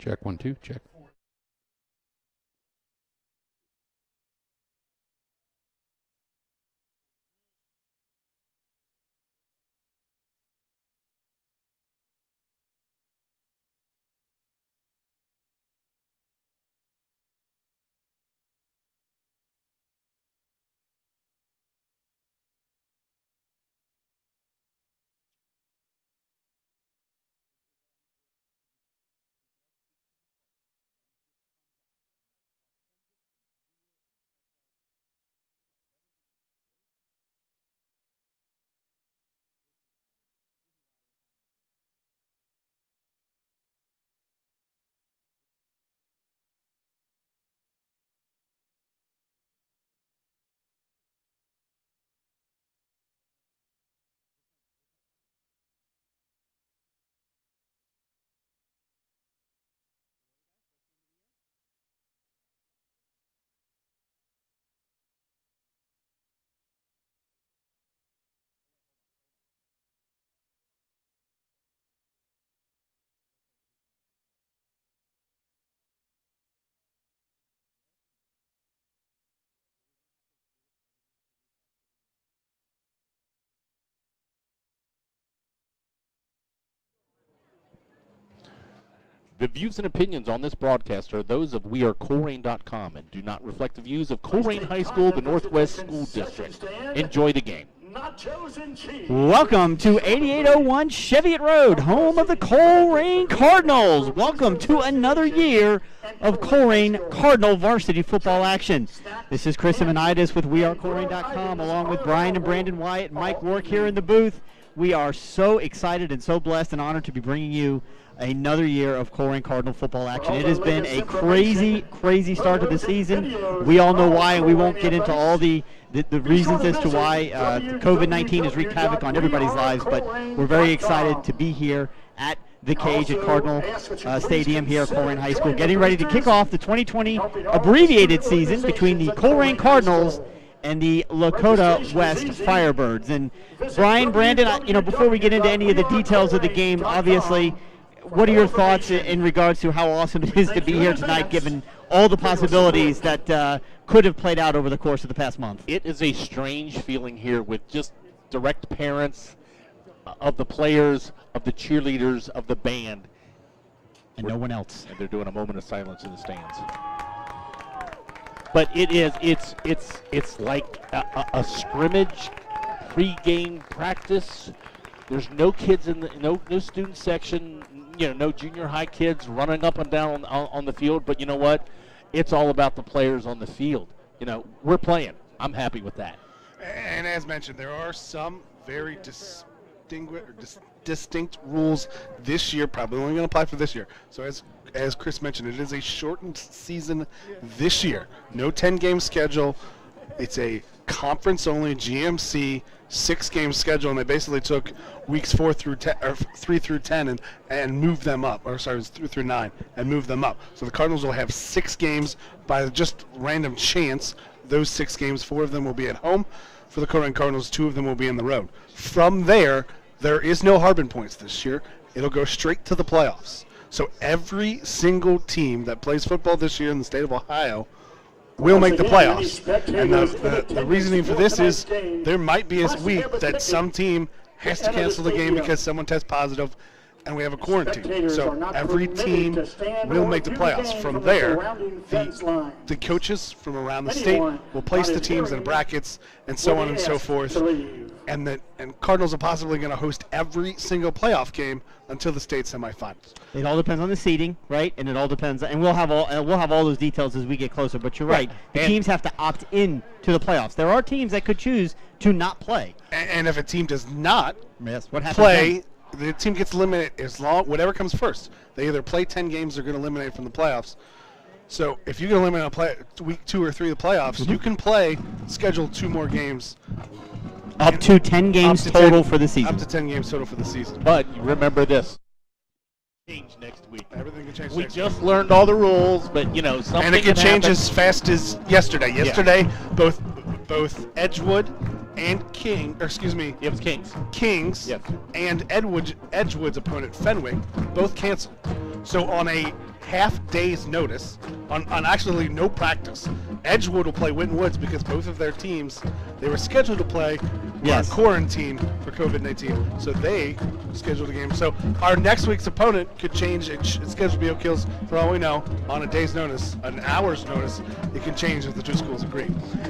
Check 1, 2, check. The views and opinions on this broadcast are those of wearecolerain.com and do not reflect the views of Colerain High School, the Northwest School District. Enjoy the game. Welcome to 8801 Cheviot Road, home of the Colerain Cardinals. Welcome to another year of Colerain Cardinal varsity football action. This is Chris Simonides with wearecolerain.com, along with Brian and Brandon Wyatt and Mike Wark here in the booth. We are so excited and so blessed and honored to be bringing you another year of Colerain Cardinal football action. It has been a crazy, crazy start to the season. We all know why, and we won't get into all the reasons as to why COVID-19 has wreaked havoc on everybody's lives, but we're very excited to be here at the Cage at Cardinal Stadium here at Colerain High School, getting ready to kick off the 2020 abbreviated season between the Colerain Cardinals and the Lakota West Firebirds. And Brian, Brandon, before we get into any of the details of the game, obviously, what are your thoughts in regards to how awesome it is to be here tonight, given all the possibilities that could have played out over the course of the past month? It is a strange feeling here with just direct parents of the players, of the cheerleaders, of the band. And no one else. And they're doing a moment of silence in the stands. But it's like a scrimmage, pre-game practice. There's no kids in the no student section, no junior high kids running up and down on the field. But you know what? It's all about the players on the field. We're playing. I'm happy with that. And as mentioned, there are some very distinct rules this year, probably only going to apply for this year. So as Chris mentioned, it is a shortened season this year. No 10-game schedule. It's a conference-only GMC 6-game schedule, and they basically took weeks 3 through 10 and moved them up. Or sorry, it was 3 through 9 and moved them up. So the Cardinals will have 6 games by just random chance. Those 6 games, 4 of them will be at home. For the Colerain Cardinals, 2 of them will be on the road. From there is no Harbin points this year. It'll go straight to the playoffs. So every single team that plays football this year in the state of Ohio will make the playoffs. And the reasoning for this is there might be a week that some team has to cancel the game because someone tests positive and we have a quarantine. So every team will make the playoffs. From there, the coaches from around the state will place the teams in brackets and so on and so forth. And Cardinals are possibly going to host every single playoff game until the state semifinals. It all depends on the seeding, right? And it all depends, and we'll have all those details as we get closer. But you're right. The teams have to opt in to the playoffs. There are teams that could choose to not play. And if a team does not what play, the team gets eliminated whatever comes first. They either play 10 games or going to eliminate from the playoffs. So if you can eliminate week 2 or 3 of the playoffs, you can schedule 2 more games. Up to 10 games total for the season. Up to 10 games total for the season. But remember this. Change next week. Everything can change We next just learned all the rules, but something and it can change as fast as yesterday. Yesterday, both Edgewood and it was Kings yes. and Edgewood's opponent, Fenwick, both canceled. So on a half day's notice on actually no practice. Edgewood will play Winton Woods because both of their teams, they were scheduled to play, were on quarantine for COVID-19, so they scheduled a game. So our next week's opponent could change. It's scheduled to be Oak Hills, for all we know, on a day's notice, an hour's notice. It can change if the two schools agree.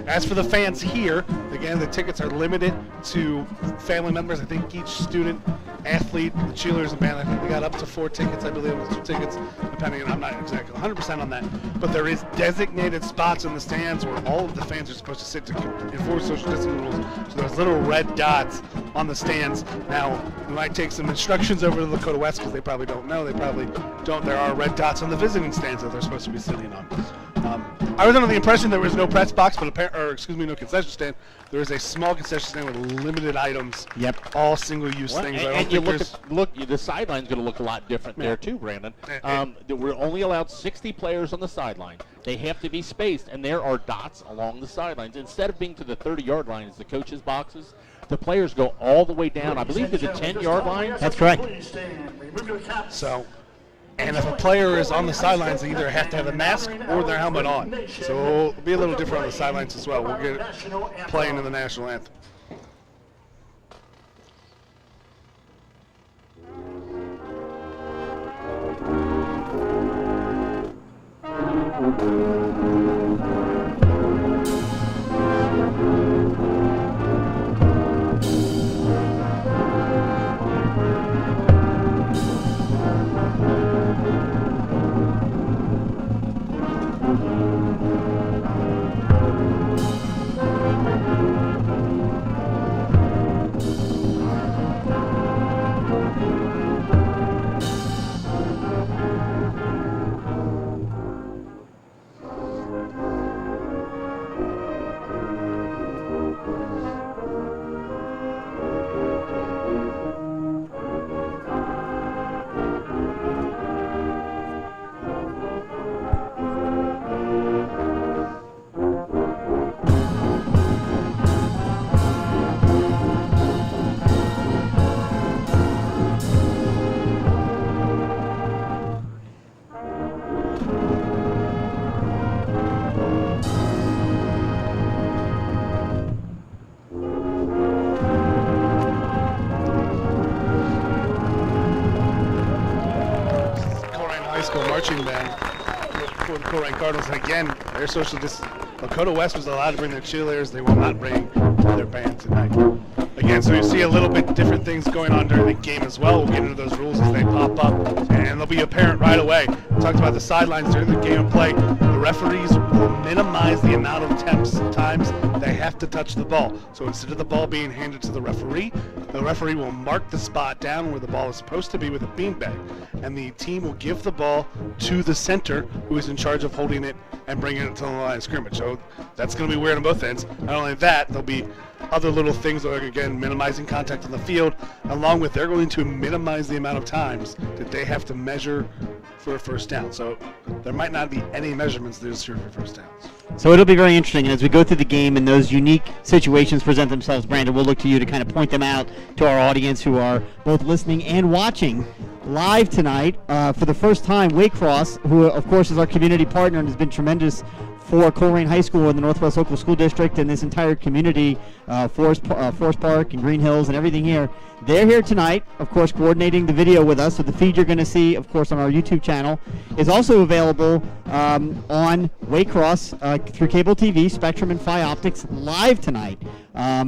As for the fans here, again, the tickets are limited to family members. I think each student, athlete, the cheerleaders and band, I think they got up to 4 tickets, I believe it was 2 tickets, depending on, I'm not exactly 100% on that, but there is designated spots in the stands where all of the fans are supposed to sit to enforce social distancing rules. So there's little red dots on the stands. Now, we might take some instructions over to Lakota West because they probably don't know. They probably don't. There are red dots on the visiting stands that they're supposed to be sitting on. I was under the impression there was no press box, but no concession stand. There is a small concession stand with limited items. Yep. All single-use things. And you look, the sideline's going to look a lot different there too, Brandon. We're only allowed 60 players on the sideline. They have to be spaced, and there are dots along the sidelines. Instead of being to the 30-yard line as the coaches' boxes, the players go all the way down, I believe, to the 10-yard line. That's correct. So, and if a player is on the sidelines, they either have to have a mask or their helmet on. So it'll be a little different on the sidelines as well. We'll get playing in the national anthem. Marching band for the Colerain Cardinals, and again, their social distance. Lakota West was allowed to bring their cheerleaders. They will not bring their band tonight. Again, so you see a little bit different things going on during the game as well. We'll get into those rules as they pop up, and they'll be apparent right away. We talked about the sidelines during the game of play. The referees will minimize the amount of times they have to touch the ball. So instead of the ball being handed to the referee will mark the spot down where the ball is supposed to be with a beanbag, and the team will give the ball to the center, who is in charge of holding it and bringing it to the line of scrimmage. So that's going to be weird on both ends. Not only that, there'll be other little things like, again, minimizing contact on the field, along with they're going to minimize the amount of times that they have to measure for a first down. So there might not be any measurements this year for first downs. So it'll be very interesting, and as we go through the game and those unique situations present themselves, Brandon, we'll look to you to kind of point them out to our audience who are both listening and watching live tonight. For the first time, Waycross, who of course is our community partner and has been tremendous for Colerain High School in the Northwest Local School District and this entire community, Forest Park and Green Hills and everything here. They're here tonight, of course, coordinating the video with us. So the feed you're going to see, of course, on our YouTube channel is also available on Waycross through cable TV, Spectrum, and Phi Optics live tonight.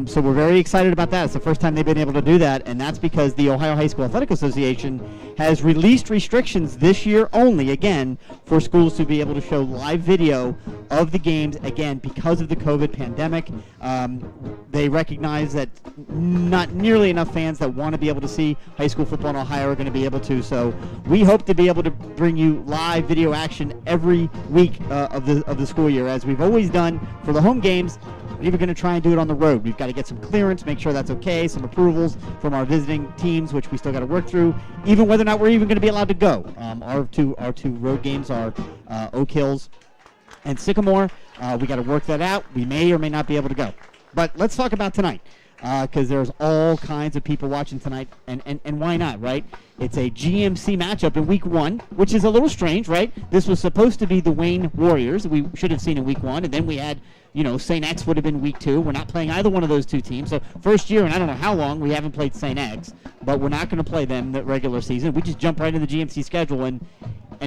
So we're very excited about that. It's the first time they've been able to do that, and that's because the Ohio High School Athletic Association has released restrictions this year only, again, for schools to be able to show live video of the games, again, because of the COVID pandemic. They recognize that not nearly enough fans that want to be able to see high school football in Ohio are going to be able to. So we hope to be able to bring you live video action every week of the school year, as we've always done for the home games. We're even going to try and do it on the road. We've got to get some clearance, make sure that's okay, some approvals from our visiting teams, which we still got to work through, even whether or not we're even going to be allowed to go. Our two road games are Oak Hills and Sycamore. We got to work that out. We may or may not be able to go. But let's talk about tonight. because there's all kinds of people watching tonight, and why not, right? It's a GMC matchup in Week 1, which is a little strange, right? This was supposed to be the Wayne Warriors. We should have seen in Week 1, and then we had, St. X would have been Week 2. We're not playing either one of those two teams. So first year, and I don't know how long, we haven't played St. X, but we're not going to play them the regular season. We just jump right into the GMC schedule, and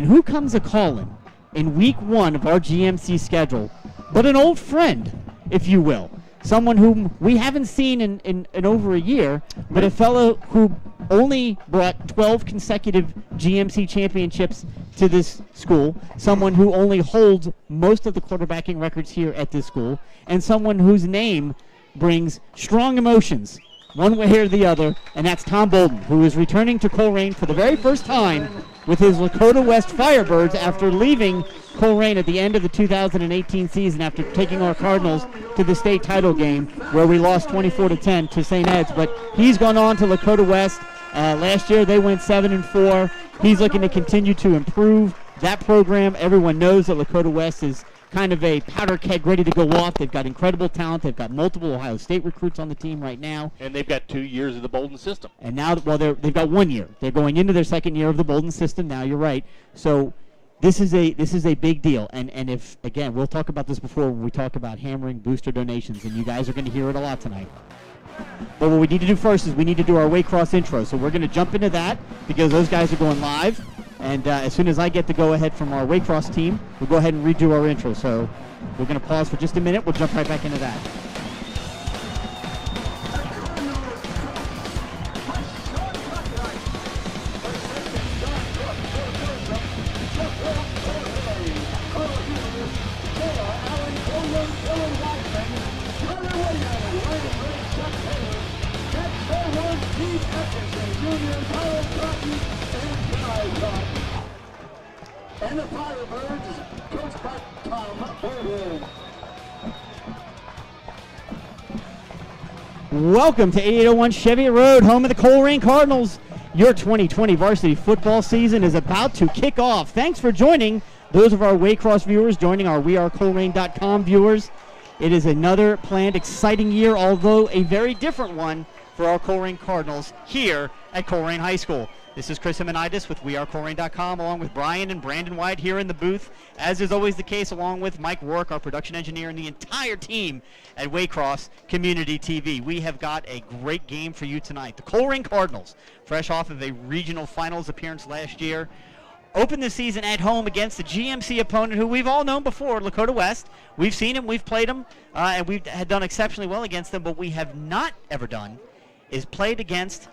who comes a-calling in Week 1 of our GMC schedule but an old friend, if you will. Someone whom we haven't seen in over a year, but a fellow who only brought 12 consecutive GMC championships to this school, someone who only holds most of the quarterbacking records here at this school, and someone whose name brings strong emotions one way or the other, and that's Tom Bolden, who is returning to Colerain for the very first time with his Lakota West Firebirds after leaving Colerain at the end of the 2018 season after taking our Cardinals to the state title game where we lost 24-10 to St. Ed's. But he's gone on to Lakota West. Last year they went 7-4. He's looking to continue to improve that program. Everyone knows that Lakota West is kind of a powder keg ready to go off. They've got incredible talent. They've got multiple Ohio State recruits on the team right now. And they've got 2 years of the Bolden system. And now, they've got 1 year. They're going into their second year of the Bolden system now. You're right. So this is a big deal. And if, again, we'll talk about this before when we talk about hammering booster donations, and you guys are going to hear it a lot tonight. But what we need to do first is we need to do our Waycross intro. So we're going to jump into that because those guys are going live. And as soon as I get the go-ahead from our Waycross team, we'll go ahead and redo our intro. So we're going to pause for just a minute. We'll jump right back into that. And the Firebirds, coached by Tom Bolden. Welcome to 8801 Cheviot Road, home of the Colerain Cardinals. Your 2020 varsity football season is about to kick off. Thanks for joining those of our Waycross viewers, joining our wearecolerain.com viewers. It is another planned exciting year, although a very different one for our Colerain Cardinals here at Colerain High School. This is Chris Himanitis with wearecolerain.com, along with Brian and Brandon White here in the booth, as is always the case, along with Mike Rourke, our production engineer, and the entire team at Waycross Community TV. We have got a great game for you tonight. The Colerain Cardinals, fresh off of a regional finals appearance last year, opened the season at home against the GMC opponent who we've all known before, Lakota West. We've seen them, we've played them, and we've had done exceptionally well against them, but we have not ever done is played against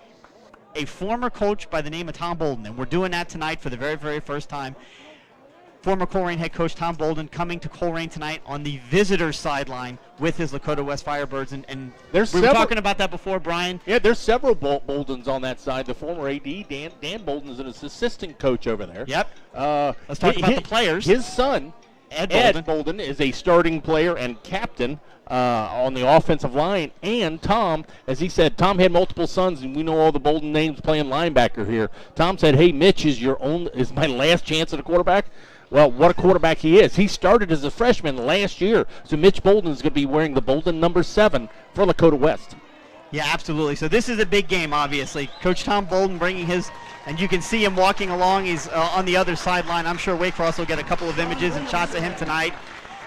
a former coach by the name of Tom Bolden, and we're doing that tonight for the very, very first time. Former Colerain head coach Tom Bolden coming to Colerain tonight on the visitors' sideline with his Lakota West Firebirds, and we were talking about that before, Brian. Yeah, there's several Boldens on that side. The former AD, Dan Bolden, is an assistant coach over there. Yep. Let's talk about the players. His son, Ed Bolden, is a starting player and captain on the offensive line. And Tom, as he said, Tom had multiple sons, and we know all the Bolden names playing linebacker here. Tom said, "Hey, Mitch is my last chance at a quarterback." Well, what a quarterback he is. He started as a freshman last year, so Mitch Bolden is going to be wearing the Bolden number 7 for Lakota West. Yeah, absolutely. So this is a big game, obviously. Coach Tom Bolden bringing his, and you can see him walking along. He's on the other sideline. I'm sure Waycross will get a couple of images and shots of him tonight.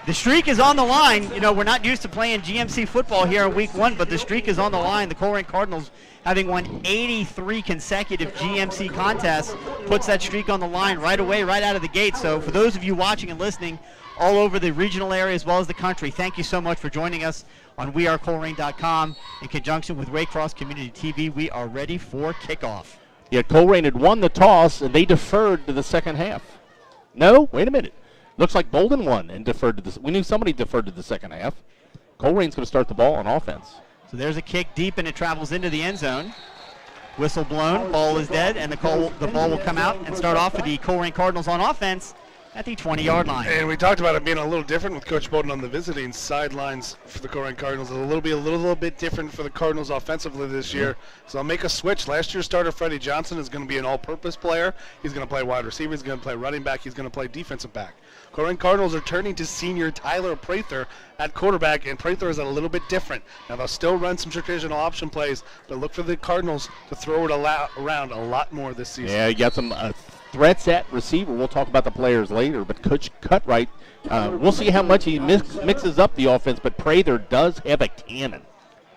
The streak is on the line. You know, we're not used to playing GMC football here in Week 1, but the streak is on the line. The Colerain Cardinals, having won 83 consecutive GMC contests, puts that streak on the line right away, right out of the gate. So for those of you watching and listening all over the regional area as well as the country, thank you so much for joining us on wearecolerain.com in conjunction with Waycross Community TV. We are ready for kickoff. Yeah, Colerain had won the toss, and they deferred to the second half. No? Wait a minute. Looks like Bolden won and deferred to this. We knew somebody deferred to the second half. Colerain's going to start the ball on offense. So there's a kick deep, and it travels into the end zone. Whistle blown, ball is dead, and the ball will come out and start off for the Colerain Cardinals on offense. at the 20-yard line. And we talked about it being a little different with Coach Bolden on the visiting sidelines for the Colerain Cardinals. A little bit different for the Cardinals offensively this year. So I'll make a switch. Last year's starter, Freddie Johnson, is going to be an all-purpose player. He's going to play wide receiver. He's going to play running back. He's going to play defensive back. Colerain Cardinals are turning to senior Tyler Prather at quarterback, and Prather is a little bit different. Now, they'll still run some traditional option plays, but look for the Cardinals to throw it around a lot more this season. Yeah, you got some threats at receiver. We'll talk about the players later, but Coach Cutright, we'll see how much he mixes up the offense, but Prather does have a cannon.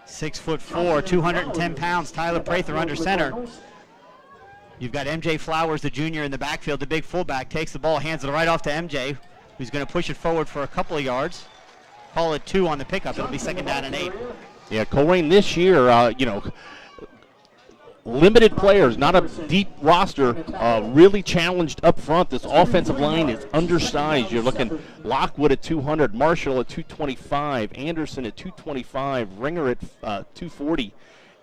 6'4", 210 pounds, Tyler Prather under center. You've got MJ Flowers, the junior, in the backfield. The big fullback takes the ball, hands it right off to MJ, who's going to push it forward for a couple of yards. Call it 2 on the pickup. It'll be 2nd down and 8. Yeah, Colerain this year, limited players, not a deep roster, really challenged up front. This offensive line is undersized. You're looking Lockwood at 200, Marshall at 225, Anderson at 225, Ringer at 240,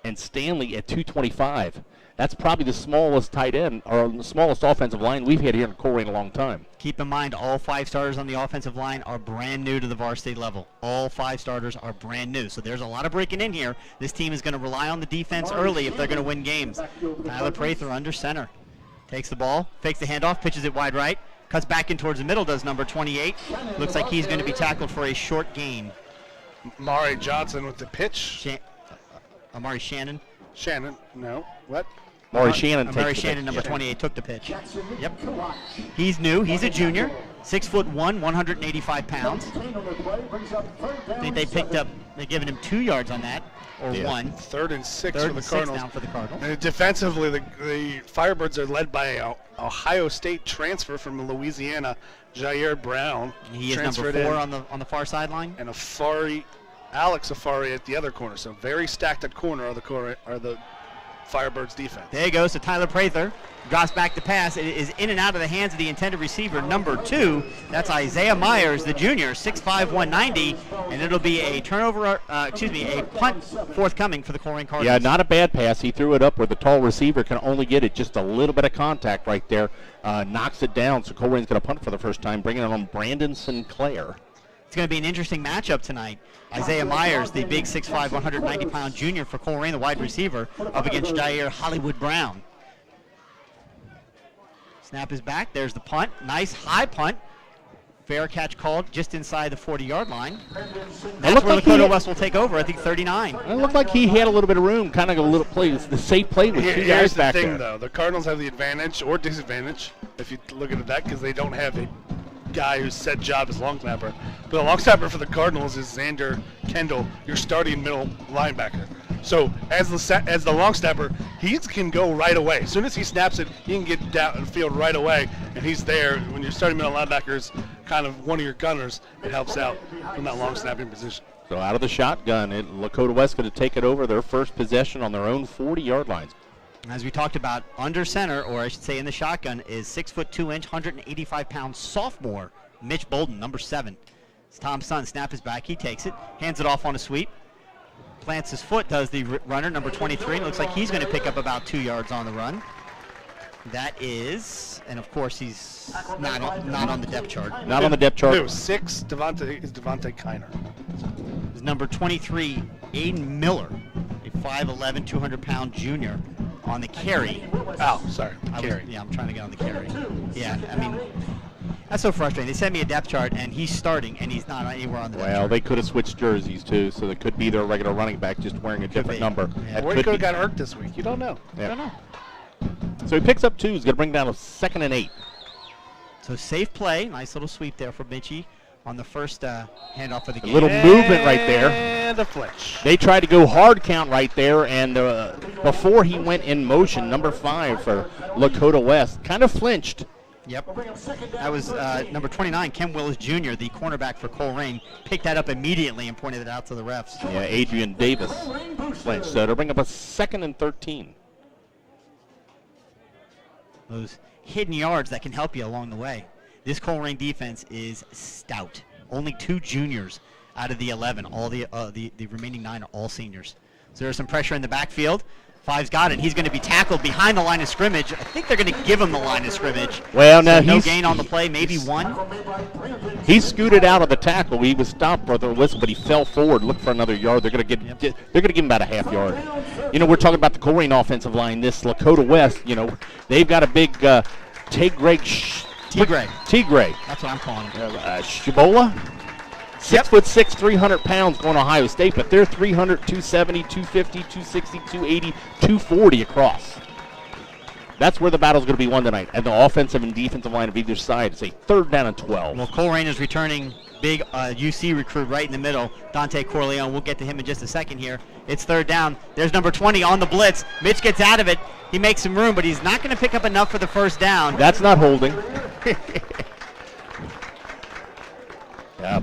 and Stanley at 225. That's probably the smallest tight end or the smallest offensive line we've had here in Colerain in a long time. Keep in mind, all 5 starters on the offensive line are brand new to the varsity level. All 5 starters are brand new. So there's a lot of breaking in here. This team is going to rely on the defense early if they're going to win games. Tyler Prather under center. Takes the ball, fakes the handoff, pitches it wide right, cuts back in towards the middle, does number 28. Looks like he's going to be tackled for a short gain. Amari Johnson with the pitch. Amari Shannon. Shannon, no, what? Amari Shannon takes Amari the Shannon, pitch. number 28, took the pitch. Yep. He's new. He's a junior. 6'1", 185 pounds. I think they're giving him 2 yards on that, or 1. 3rd and 6 Third for the and 6 Cardinals. now for the Cardinals. And defensively, the Firebirds are led by an Ohio State transfer from Louisiana, Jair Brown. He is transferred number 4 in, on the far sideline. and Alex Afari at the other corner. So very stacked at corner are the Firebirds defense. There he goes to Tyler Prather. Drops back to pass. It is in and out of the hands of the intended receiver, number 2. That's Isaiah Myers, the junior, 6'5", 190. And it'll be a a punt forthcoming for the Colerain Cardinals. Yeah, not a bad pass. He threw it up where the tall receiver can only get it just a little bit of contact right there. Knocks it down, so Colerain's going to punt for the first time, bringing it on Brandon Sinclair. It's going to be an interesting matchup tonight. Isaiah Myers, the big 6'5", 190-pound junior for Colerain, the wide receiver, up against Jair Hollywood Brown. Snap is back. There's the punt. Nice high punt. Fair catch called just inside the 40-yard line. That's where Lakota West will take over, I think 39. It looked like he had a little bit of room, kind of a little play. The safe play with 2 guys back there. Here's the thing, though. The Cardinals have the advantage or disadvantage, if you look at that, because they don't have a guy whose set job is long snapper. But the long snapper for the Cardinals is Xander Kendall, your starting middle linebacker. So as the long snapper, he can go right away. As soon as he snaps it, he can get down the field right away, and he's there. When your starting middle linebacker is kind of one of your gunners, it helps out from that long snapping position. So out of the shotgun, Lakota West going to take it over their first possession on their own 40-yard line. As we talked about, under center, or I should say in the shotgun, is 6'2", 185-pound sophomore Mitch Bolden, number 7. It's Tom's son. Snap is back. He takes it, hands it off on a sweep, plants his foot, does the runner, number 23. And looks like he's going to pick up about 2 yards on the run. That is, and of course he's not on the depth chart. Not on the depth chart. No, 6 Devontae Kiner. Is number 23, Aiden Miller, a 5'11", 200-pound junior. On the carry. Oh, sorry. Carry. I'm trying to get on the carry. Yeah, I mean, that's so frustrating. They sent me a depth chart, and he's starting, and he's not anywhere on the depth chart. Well, they could have switched jerseys, too, so it could be their regular running back just wearing a different number. Yeah. Or he could have got hurt this week. You don't know. Yeah. I don't know. So he picks up 2. He's going to bring down a 2nd and 8. So safe play. Nice little sweep there for Mitchie on the first handoff of the game. A little movement right there. And a flinch. They tried to go hard count right there, and before he went in motion, number 5 for Lakota West kind of flinched. Yep. That was number 29, Ken Willis Jr., the cornerback for Colerain. Picked that up immediately and pointed it out to the refs. Yeah, Adrian Davis flinched. So they'll bring up a 2nd and 13. Those hidden yards that can help you along the way. This Colerain defense is stout. Only 2 juniors out of the 11. All the remaining 9 are all seniors. So there's some pressure in the backfield. Five's got it. He's going to be tackled behind the line of scrimmage. I think they're going to give him the line of scrimmage. Well, now So no he's gain on the play, maybe one. He scooted out of the tackle. He was stopped for the whistle, but he fell forward, looked for another yard. They're going to give him about a half yard. You know, we're talking about the Colerain offensive line. This Lakota West, you know, they've got a big Tigray. That's what I'm calling him. Shibola. 6'6", 300 pounds going to Ohio State, but they're 300, 270, 250, 260, 280, 240 across. That's where the battle's going to be won tonight. And the offensive and defensive line of either side is a 3rd down and 12. Well, Colerain is returning big UC recruit right in the middle, Dante Corleone. We'll get to him in just a second here. It's 3rd down. There's number 20 on the blitz. Mitch gets out of it. He makes some room, but he's not going to pick up enough for the 1st down. That's not holding.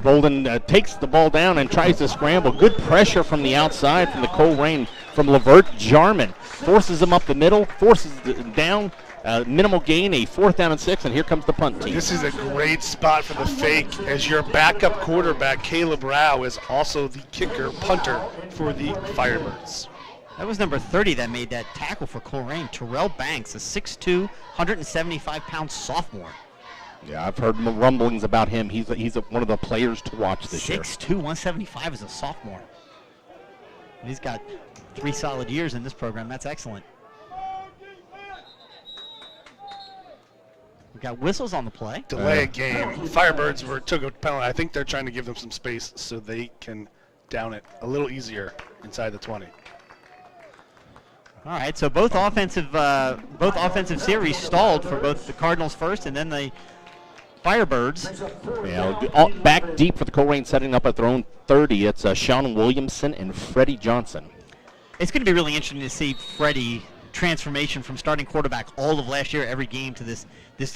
Bolden takes the ball down and tries to scramble. Good pressure from the outside from the Colerain, from Levert Jarman. Forces him up the middle, forces him down. Minimal gain, a 4th down and 6, and here comes the punt team. This is a great spot for the fake, as your backup quarterback, Caleb Rao, is also the kicker punter for the Firebirds. That was number 30 that made that tackle for Colerain. Terrell Banks, a 6'2", 175-pound sophomore. Yeah, I've heard rumblings about him. He's one of the players to watch this year. 6'2", 175 as a sophomore. And he's got 3 solid years in this program. That's excellent. We've got whistles on the play. Delay a game. Firebirds took a penalty. I think they're trying to give them some space so they can down it a little easier inside the 20. All right, so both offensive series stalled for both the Cardinals first and then the Firebirds. Yeah, back deep for the Colerain, setting up at their own 30. It's Sean Williamson and Freddie Johnson. It's going to be really interesting to see Freddie transformation from starting quarterback all of last year, every game, to this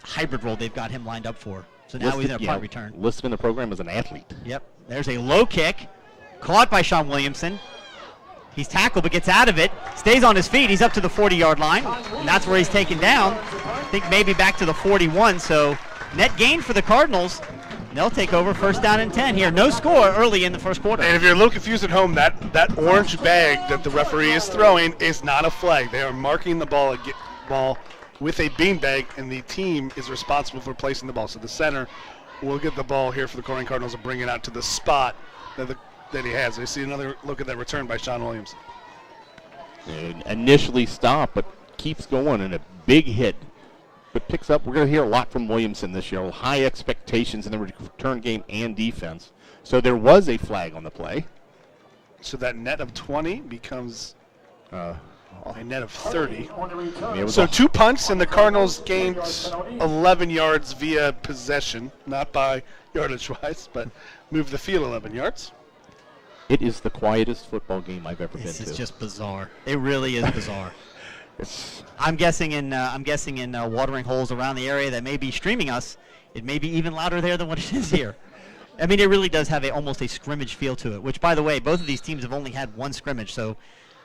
hybrid role they've got him lined up for. So now he's in a punt return. Listed in the program as an athlete. Yep. There's a low kick, caught by Sean Williamson. He's tackled but gets out of it, stays on his feet. He's up to the 40-yard line, and that's where he's taken down. I think maybe back to the 41, so net gain for the Cardinals. They'll take over 1st down and 10 here. No score early in the 1st quarter. And if you're a little confused at home, that orange bag that the referee is throwing is not a flag. They are marking the ball with a beanbag, and the team is responsible for placing the ball. So the center will get the ball here for the Colerain Cardinals and bring it out to the spot that he has. I see another look at that return by Sean Williams. Initially stopped, but keeps going, and a big hit. But picks up. We're going to hear a lot from Williamson this year. High expectations in the return game and defense. So there was a flag on the play. So that net of 20 becomes a net of 30. So 2 punts, and the Cardinals gained 11 yards via possession, not by yardage-wise, but moved the field 11 yards. It is the quietest football game I've ever been to. This is just bizarre. It really is bizarre. I'm guessing in watering holes around the area that may be streaming us, it may be even louder there than what it is here. I mean, it really does have almost a scrimmage feel to it, which, by the way, both of these teams have only had one scrimmage, so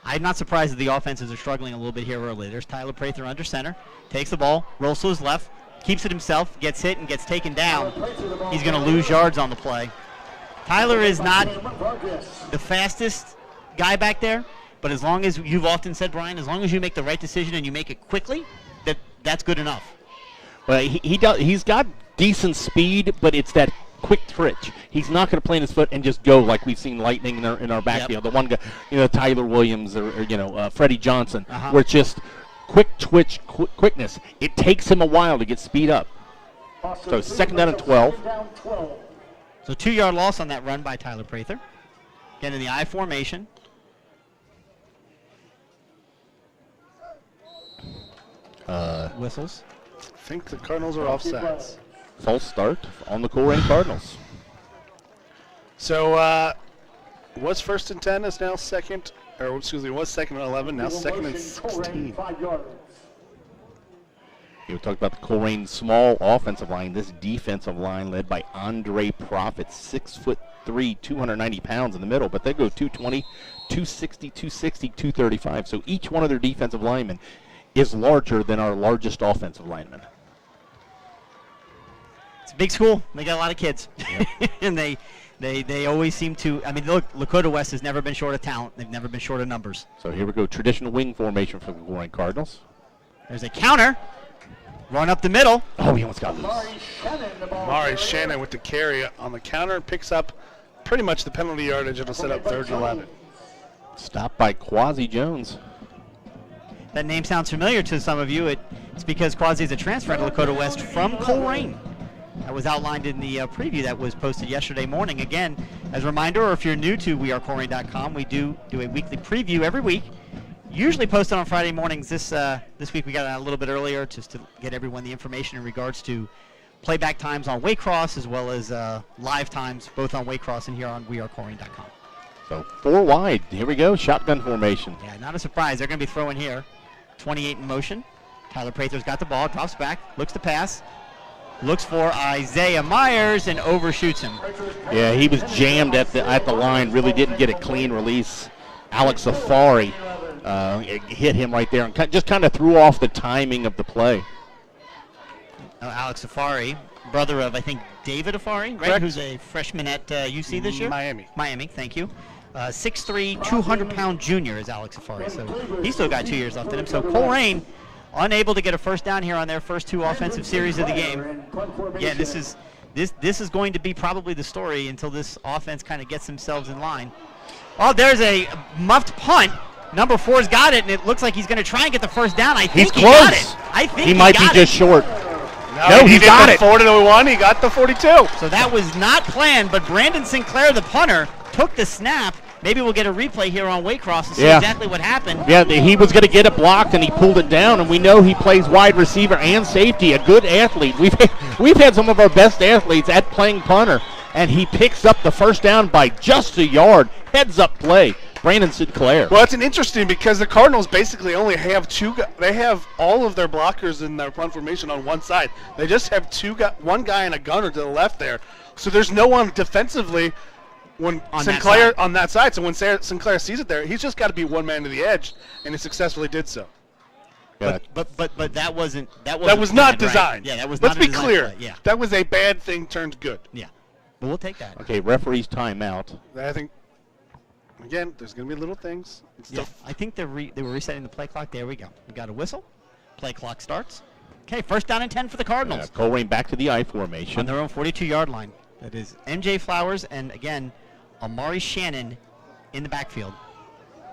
I'm not surprised that the offenses are struggling a little bit here early. There's Tyler Prather under center, takes the ball, rolls to his left, keeps it himself, gets hit and gets taken down. He's going to lose yards on the play. Tyler is not the fastest guy back there, but as long as you've often said, Brian, as long as you make the right decision and you make it quickly, that's good enough. Well, he's got decent speed, but it's that quick twitch. He's not going to plant his foot and just go like we've seen lightning in our backfield. Yep. The one guy, Tyler Williams or Freddie Johnson, where it's just quick twitch, quickness. It takes him a while to get speed up. So 2nd down and 12. So 2-yard loss on that run by Tyler Prather. Again in the I formation. Whistles. I think the Cardinals are offsides. False start on the Colerain Cardinals. So was 1st and 10 is now 2nd, or excuse me, was 2nd and 11, now 2nd and 16. We talked about the Colerain small offensive line. This defensive line led by Andre Profit, 6'3", 290 pounds in the middle, but they go 220, 260, 260, 235. So each one of their defensive linemen is larger than our largest offensive lineman. It's a big school. They got a lot of kids, yep. and they They always seem to. I mean, look, Lakota West has never been short of talent. They've never been short of numbers. So here we go, traditional wing formation for the Colerain Cardinals. There's a counter. Run up the middle. Oh, he almost got loose. Mari Shannon with the carry on the counter picks up pretty much the penalty yardage. It'll set up 3rd and 11. Stopped by Quasi Jones. That name sounds familiar to some of you. It's because Quasi is a transfer to Lakota West from Colerain. That was outlined in the preview that was posted yesterday morning. Again, as a reminder, or if you're new to wearecolerain.com, we do a weekly preview every week. Usually posted on Friday mornings. This week we got it out a little bit earlier just to get everyone the information in regards to playback times on Waycross as well as live times both on Waycross and here on wearecolerain.com. So 4 wide. Here we go. Shotgun formation. Yeah, not a surprise. They're going to be throwing here. 28 in motion. Tyler Prather's got the ball, drops back, looks to pass. Looks for Isaiah Myers and overshoots him. Yeah, he was jammed at the line. Really didn't get a clean release. Alex Safari hit him right there and just kind of threw off the timing of the play. Alex Safari, brother of, I think, David Afari, right? Correct. Who's a freshman at UC this year? Miami. Miami, thank you. 6'3", 200-pound junior is Alex Safari, so he's still got 2 years left in him. So Colerain unable to get a first down here on their first 2 offensive series of the game. Yeah, this is going to be probably the story until this offense kind of gets themselves in line. Oh, there's a muffed punt. Number 4's got it, and it looks like he's going to try and get the first down. I think He's he got close. it. I think he might be just short. No, he got it. 4 to the 1. He got the 42. So that was not planned, but Brandon Sinclair, the punter, took the snap. Maybe we'll get a replay here on Waycross and see exactly what happened. Yeah, he was going to get it blocked, and he pulled it down, and we know he plays wide receiver and safety, a good athlete. We've had some of our best athletes at playing punter, and he picks up the first down by just a yard. Heads-up play. Brandon Sinclair. Well, it's an interesting because the Cardinals basically only have they have all of their blockers in their punt formation on one side. They just have one guy and a gunner to the left there. So there's no one defensively when Sinclair on that side. So when Sinclair sees it there, he's just got to be one man to the edge, and he successfully did so. Yeah. But that was not designed. Right? Yeah, that was Let's not be clear. Play. Yeah. That was a bad thing turned good. Yeah. But we'll take that. Okay, referee's timeout. I think again, there's going to be little things. I think they were resetting the play clock. There we go. We got a whistle. Play clock starts. Okay, first down and 10 for the Cardinals. Colerain back to the I formation. On their own 42-yard line. That is MJ Flowers and, again, Amari Shannon in the backfield.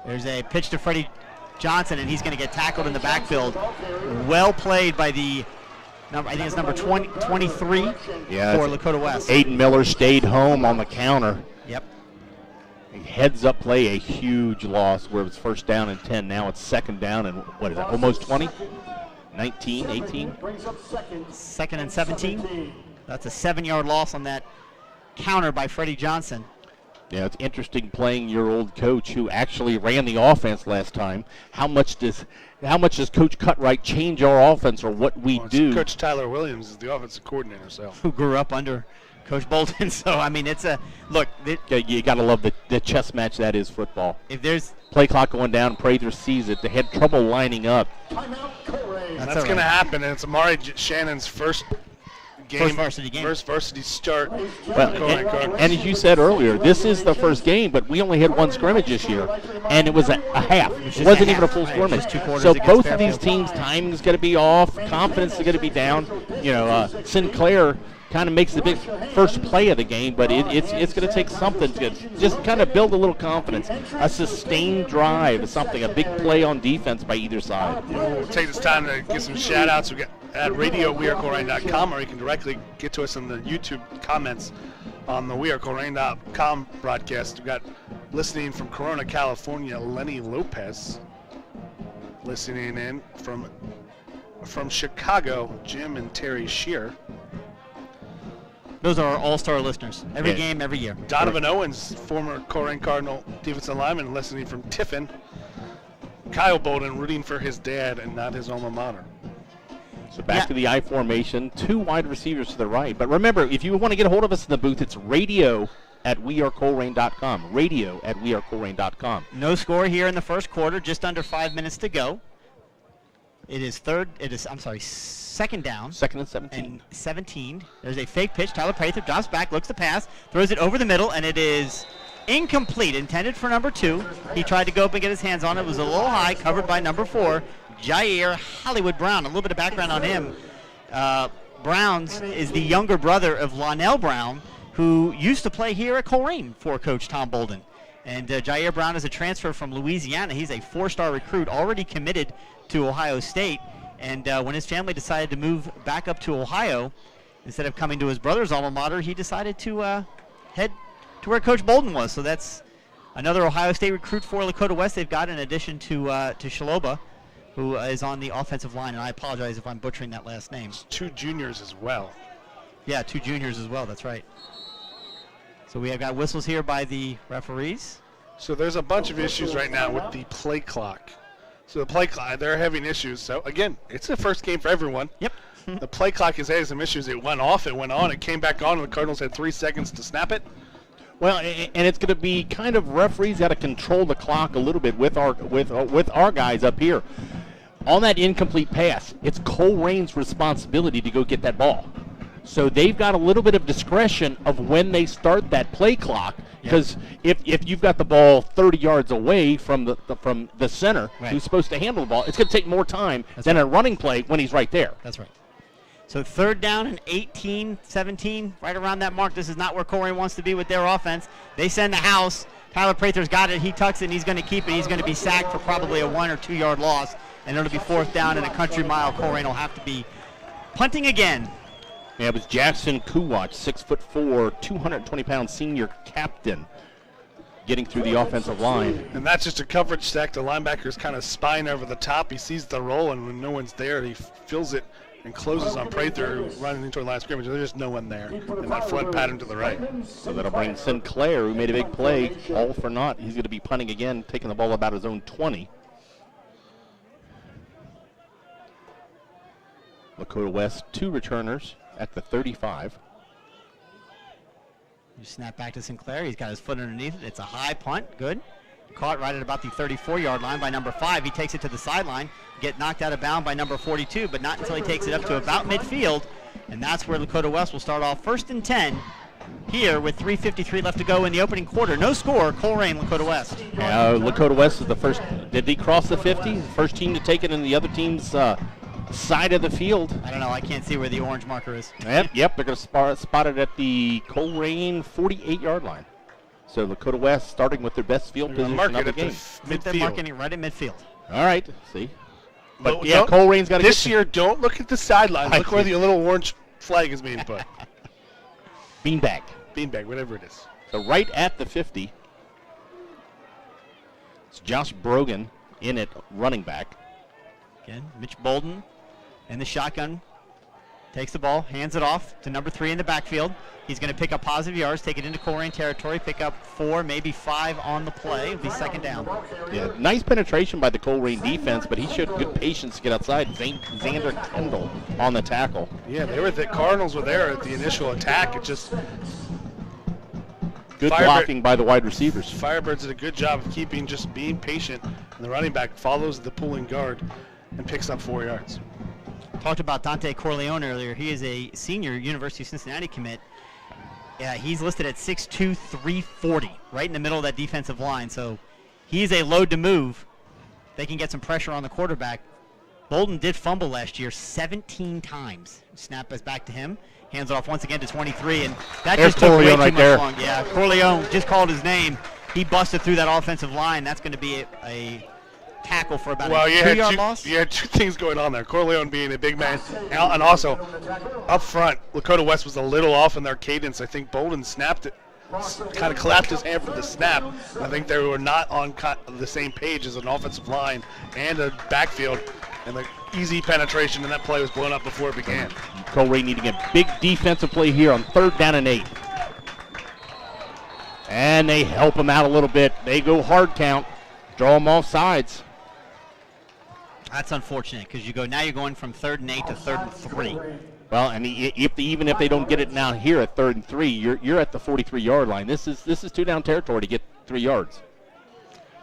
There's a pitch to Freddie Johnson, and he's going to get tackled in the backfield. Well played by I think it's number 23 for Lakota West. Aiden Miller stayed home on the counter. Yep. Heads-up play, a huge loss where it was first down and 10. Now it's second down and, what is that, almost 20? 19, 18? Second and 17. That's a 7-yard loss on that counter by Freddie Johnson. Yeah, it's interesting playing your old coach who actually ran the offense last time. How much does Coach Cutright change our offense or what we do? Coach Tyler Williams is the offensive coordinator, who grew up under Coach Bolton. So I mean, it's a look. You got to love the chess match that is football. If there's play clock going down, Prather sees it. They had trouble lining up. That's going to happen, and it's Amari Shannon's first varsity game. First varsity start. Well, and as you said earlier, this is the first game, but we only had one scrimmage this year, and it was a half. It wasn't even a full scrimmage. So both of these teams' timing is going to be off, confidence is going to be down. Sinclair kind of makes the big first play of the game, but it's going to take something to just kind of build a little confidence. A sustained drive is something, a big play on defense by either side. We'll take this time to get some shout-outs. We got at radiowearecolerain.com, or you can directly get to us in the YouTube comments on the wearecolerain.com broadcast. We've got listening from Corona, California, Lenny Lopez. Listening in from Chicago, Jim and Terry Shear. Those are our all-star listeners. Every game, every year. Donovan Owens, former Colerain Cardinal defensive lineman, listening from Tiffin. Kyle Bolden rooting for his dad and not his alma mater. So back to the I formation, 2 wide receivers to the right. But remember, if you want to get a hold of us in the booth, it's radio@wearecolerain.com. Radio@wearecolerain.com. No score here in the first quarter, just under 5 minutes to go. It is second down. Second and 17. And 17. There's a fake pitch. Tyler Prather drops back, looks to pass, throws it over the middle, and it is incomplete. Intended for number 2. He tried to go up and get his hands on it. It was a little high, covered by number 4, Jair Hollywood Brown. A little bit of background on him. Browns is the younger brother of Lonell Brown, who used to play here at Colerain for Coach Tom Bolden. And Jair Brown is a transfer from Louisiana. He's a 4-star recruit, already committed to Ohio State. And when his family decided to move back up to Ohio, instead of coming to his brother's alma mater, he decided to head to where Coach Bolden was. So that's another Ohio State recruit for Lakota West they've got, in addition to Shaloba, who is on the offensive line. And I apologize if I'm butchering that last name. 2 juniors as well. Yeah, 2 juniors as well. That's right. So we have got whistles here by the referees. So there's a bunch of issues right now with the play clock. So the play clock, they're having issues. So again, it's the first game for everyone. Yep. The play clock is having some issues. It went off, it went on, it came back on, and the Cardinals had 3 seconds to snap it. Well, and it's going to be kind of referees got to control the clock a little bit with our guys up here. On that incomplete pass, it's Colerain's responsibility to go get that ball. So they've got a little bit of discretion of when they start that play clock, because if you've got the ball 30 yards away from the center, right, who's supposed to handle the ball, it's going to take more time than a running play when he's right there. That's right. So third down and 18, 17, right around that mark. This is not where Colerain wants to be with their offense. They send the house. Tyler Prather's got it. He tucks it, and he's going to keep it. He's going to be sacked for probably a 1 or 2 yard loss, and it'll be 4th down and a country mile. Colerain will have to be punting again. Yeah, it was Jackson Kuwatch, 6'4", 220-pound senior captain, getting through the offensive line. And that's just a coverage sack. The linebacker's kind of spine over the top. He sees the roll, and when no one's there, he feels it and closes on Prather, running into a line of scrimmage. There's just no one there in that front pattern to the right. So that'll bring Sinclair, who made a big play, all for naught. He's going to be punting again, taking the ball about his own 20. Lakota West, 2 returners at the 35. You snap back to Sinclair. He's got his foot underneath it. It's a high punt. Good. Caught right at about the 34-yard line by number 5. He takes it to the sideline. Get knocked out of bounds by number 42, but not until he takes it up to about midfield. And that's where Lakota West will start off 1st and 10 here with 3:53 left to go in the opening quarter. No score. Colerain, Lakota West. Lakota West is the first. Did he cross the 50? First team to take it in the other team's side of the field. I don't know. I can't see where the orange marker is. Yep. They're going to spot it at the Colerain 48-yard line. So Lakota West starting with their best field position of the game. They're marking it right at midfield. All right. See. But Colerain's got to this year. Don't look at the sideline. Look where the little orange flag is being put. Beanbag, whatever it is. So right at the 50. It's Josh Brogan in it, running back. Again, Mitch Bolden in the shotgun. Takes the ball, hands it off to number 3 in the backfield. He's going to pick up positive yards, take it into Colerain territory, pick up 4, maybe 5 on the play. It'll be 2nd down. Yeah, nice penetration by the Colerain defense, but he showed good patience to get outside. Xander Kendall on the tackle. Yeah, the Cardinals were there at the initial attack. It just good blocking by the wide receivers. Firebirds did a good job of being patient, and the running back follows the pulling guard and picks up 4 yards. Talked about Dante Corleone earlier. He is a senior University of Cincinnati commit. He's listed at 6'2", 340, right in the middle of that defensive line. So he's a load to move. They can get some pressure on the quarterback. Bolden did fumble last year 17 times. Snap is back to him. Hands it off once again to 23, and that There's just took Corleone way too right there. much long. Yeah, Corleone just called his name. He busted through that offensive line. That's going to be a tackle for about a 2-yard loss. You had 2 things going on there. Corleone being a big man, and also up front, Lakota West was a little off in their cadence. I think Bolden snapped it, kind of collapsed his hand for the snap. I think they were not on the same page as an offensive line and a backfield, and the easy penetration, and that play was blown up before it began. Colerain needing a big defensive play here on 3rd down and 8. And they help him out a little bit. They go hard count, draw him off sides. That's unfortunate because now you're going from 3rd and 8 to 3rd and 3. Well, and even if they don't get it now here at 3rd and 3, you're at the 43-yard line. This is 2-down territory to get 3 yards.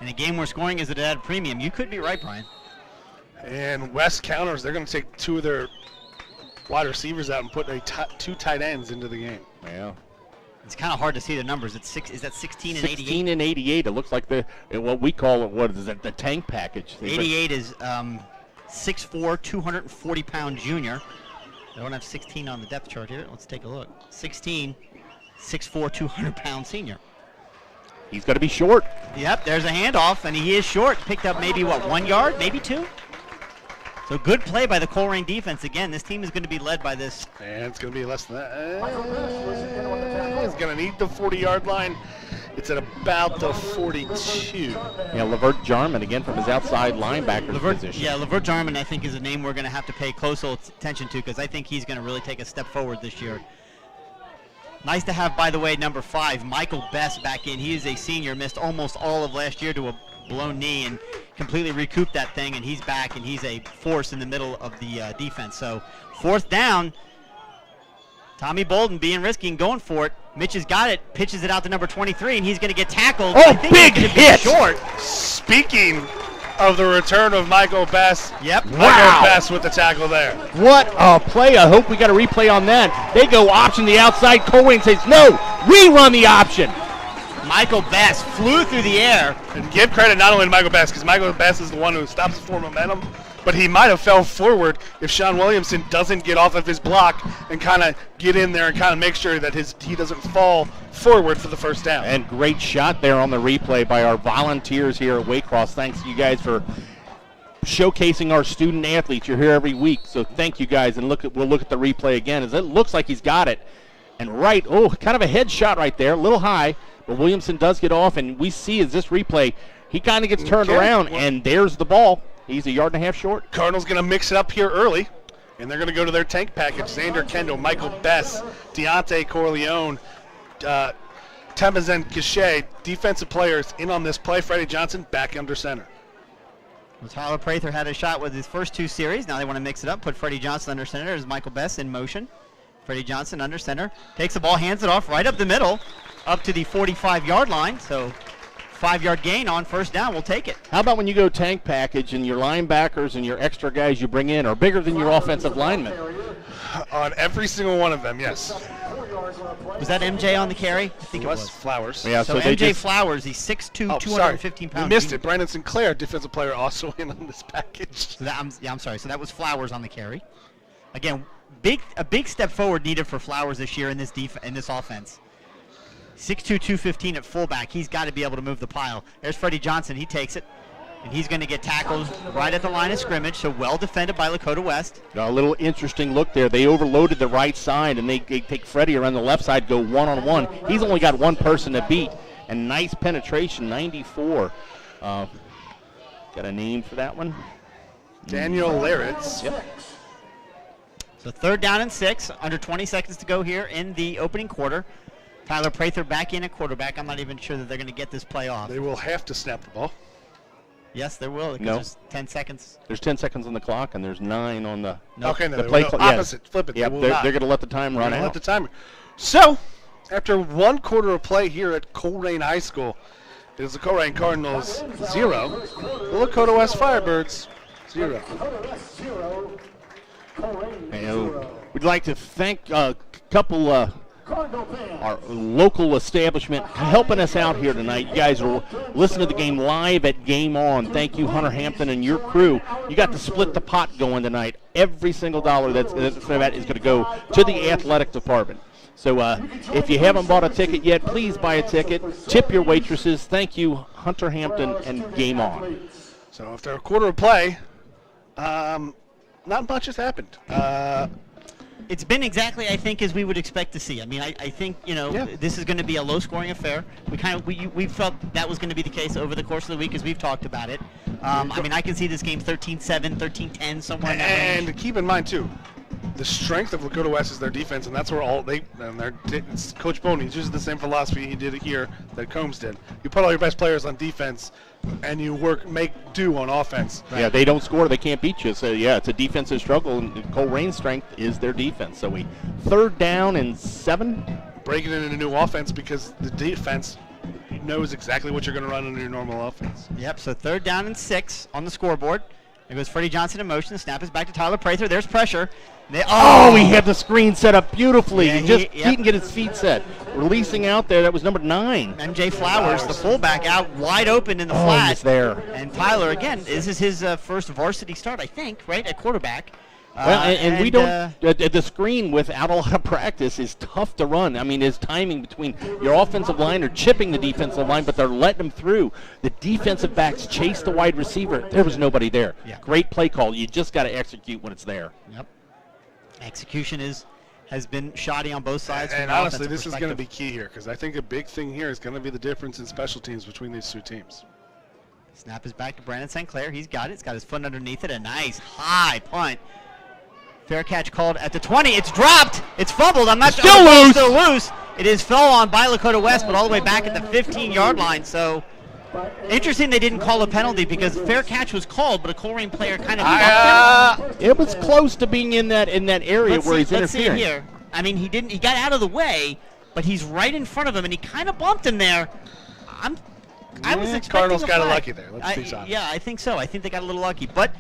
In a game where scoring is at a premium, you could be right, Brian. And West counters. They're going to take 2 of their wide receivers out and put 2 tight ends into the game. Yeah. It's kind of hard to see the numbers. It's is that 16 and 88? 16 and 88. It looks like what we call it. What is it? The tank package. 88 is 6'4", 240-pound junior. I don't have 16 on the depth chart here. Let's take a look. 16, 6'4", 200-pound senior. He's going to be short. Yep, there's a handoff, and he is short. Picked up maybe, 1 yard, maybe 2? So good play by the Colerain defense. Again, this team is going to be led by this. And it's going to be less than that. He's going to need the 40-yard line. It's at about the 42. Yeah, Lavert Jarman again from his outside linebacker position. Yeah, Lavert Jarman, I think, is a name we're going to have to pay close attention to because I think he's going to really take a step forward this year. Nice to have, by the way, number 5, Michael Best back in. He is a senior, missed almost all of last year to a blown knee and completely recouped that thing, and he's back, and he's a force in the middle of the defense. So 4th down, Tommy Bolden being risky and going for it. Mitch has got it, pitches it out to number 23, and he's going to get tackled. Oh, big hit! Short. Speaking of the return of Michael Best. Yep. Michael Best with the tackle there. What a play. I hope we got a replay on that. They go option the outside. Colerain says, no, we run the option. Michael Best flew through the air. And give credit not only to Michael Best, because Michael Best is the one who stops the forward momentum, but he might have fell forward if Sean Williamson doesn't get off of his block and kind of get in there and kind of make sure that he doesn't fall forward for the first down. And great shot there on the replay by our volunteers here at Waycross. Thanks to you guys for showcasing our student athletes. You're here every week, so thank you guys. And we'll look at the replay again as it looks like he's got it. And kind of a head shot right there, a little high, but Williamson does get off, and we see as this replay, he kind of gets turned around, and there's the ball. He's 1.5 yards short. Cardinals going to mix it up here early, and they're going to go to their tank package. Xander Kendall, Michael Best, Deontay Corleone, Temazen Cachet, defensive players in on this play. Freddie Johnson back under center. Well, Tyler Prather had a shot with his first 2 series. Now they want to mix it up, put Freddie Johnson under center. There's Michael Best in motion. Freddie Johnson under center. Takes the ball, hands it off right up the middle, up to the 45-yard line. So 5-yard gain on first down. We'll take it. How about when you go tank package and your linebackers and your extra guys you bring in are bigger than your offensive linemen? On every single one of them, yes. Was that MJ on the carry? I think it was. Flowers. Yeah, so MJ Flowers, he's 6'2", 215 pounds. We missed it. Brandon Sinclair, defensive player, also in on this package. So I'm sorry. So that was Flowers on the carry. Again, a big step forward needed for Flowers this year in this offense. 6'2", 215 at fullback. He's got to be able to move the pile. There's Freddie Johnson. He takes it, and he's going to get tackled right at the line of scrimmage, so well defended by Lakota West. A little interesting look there. They overloaded the right side, and they take Freddie around the left side, go one-on-one. He's only got one person to beat, and nice penetration, 94. Got a name for that one? Daniel Laritz. Yep. So 3rd down and 6, under 20 seconds to go here in the opening quarter. Tyler Prather back in at quarterback. I'm not even sure that they're going to get this play off. They will have to snap the ball. Yes, there will. No. There's 10 seconds. There's 10 seconds on the clock, and there's 9 on the Okay, no, the play clock. opposite. Flip it. Yep, they're going to let the time run out. Let the timer. So, after 1 quarter of play here at Colerain High School, it is the Colerain Cardinals 0, the Lakota West Firebirds 0. And we'd like to thank a couple our local establishment helping us out here tonight. You guys are listening to the game live at Game On. Thank you, Hunter Hampton and your crew. You got to split the pot going tonight. Every single dollar that is going to go to the athletic department. So if you haven't bought a ticket yet, please buy a ticket. Tip your waitresses. Thank you, Hunter Hampton and Game On. So after a quarter of play, not much has happened. It's been exactly, I think, as we would expect to see. I mean, I think, this is going to be a low-scoring affair. We felt that was going to be the case over the course of the week as we've talked about it. I mean, I can see this game 13-7, 13-10, somewhere in that range. And keep in mind, too, the strength of Lakota West is their defense, and that's where Coach Boney uses the same philosophy he did here that Combs did. You put all your best players on defense, and you make do on offense. Right. Yeah, they don't score, they can't beat you. So, yeah, it's a defensive struggle, and Colerain's strength is their defense. So 3rd down and 7. Breaking it into a new offense because the defense knows exactly what you're going to run in your normal offense. Yep, so 3rd down and 6 on the scoreboard. There goes Freddie Johnson in motion. The snap is back to Tyler Prather. There's pressure. Oh, he had the screen set up beautifully. Yeah, He can get his feet set. Releasing out there, that was number 9. MJ Flowers, the fullback, out wide open in the Oh, flat. he's there. And Tyler, again, this is his first varsity start, I think, right, at quarterback. Well, and we don't. The screen without a lot of practice is tough to run. I mean, his timing between your offensive line or chipping the defensive line, but they're letting him through. The defensive backs chase the wide receiver. There was nobody there. Yeah. Great play call. You just got to execute when it's there. Yep. Execution has been shoddy on both sides. And honestly, this is going to be key here because I think a big thing here is going to be the difference in special teams between these two teams. Snap is back to Brandon St. Clair. He's got it. He's got his foot underneath it. A nice high punt. Fair catch called at the 20. It's dropped. It's fumbled. I'm not still loose. Still loose. It is fell on by Lakota West, but all the way back at the 15-yard line. So interesting they didn't call a penalty because fair catch was called, but a Colerain player kind of bumped him. It was close to being in that area where he's let's interfering. See here. I mean, he didn't. He got out of the way, but he's right in front of him, and he kind of bumped him there. I was expecting Cardinals a got flag. lucky there. Let's be honest. Yeah, I think so. I think they got a little lucky, but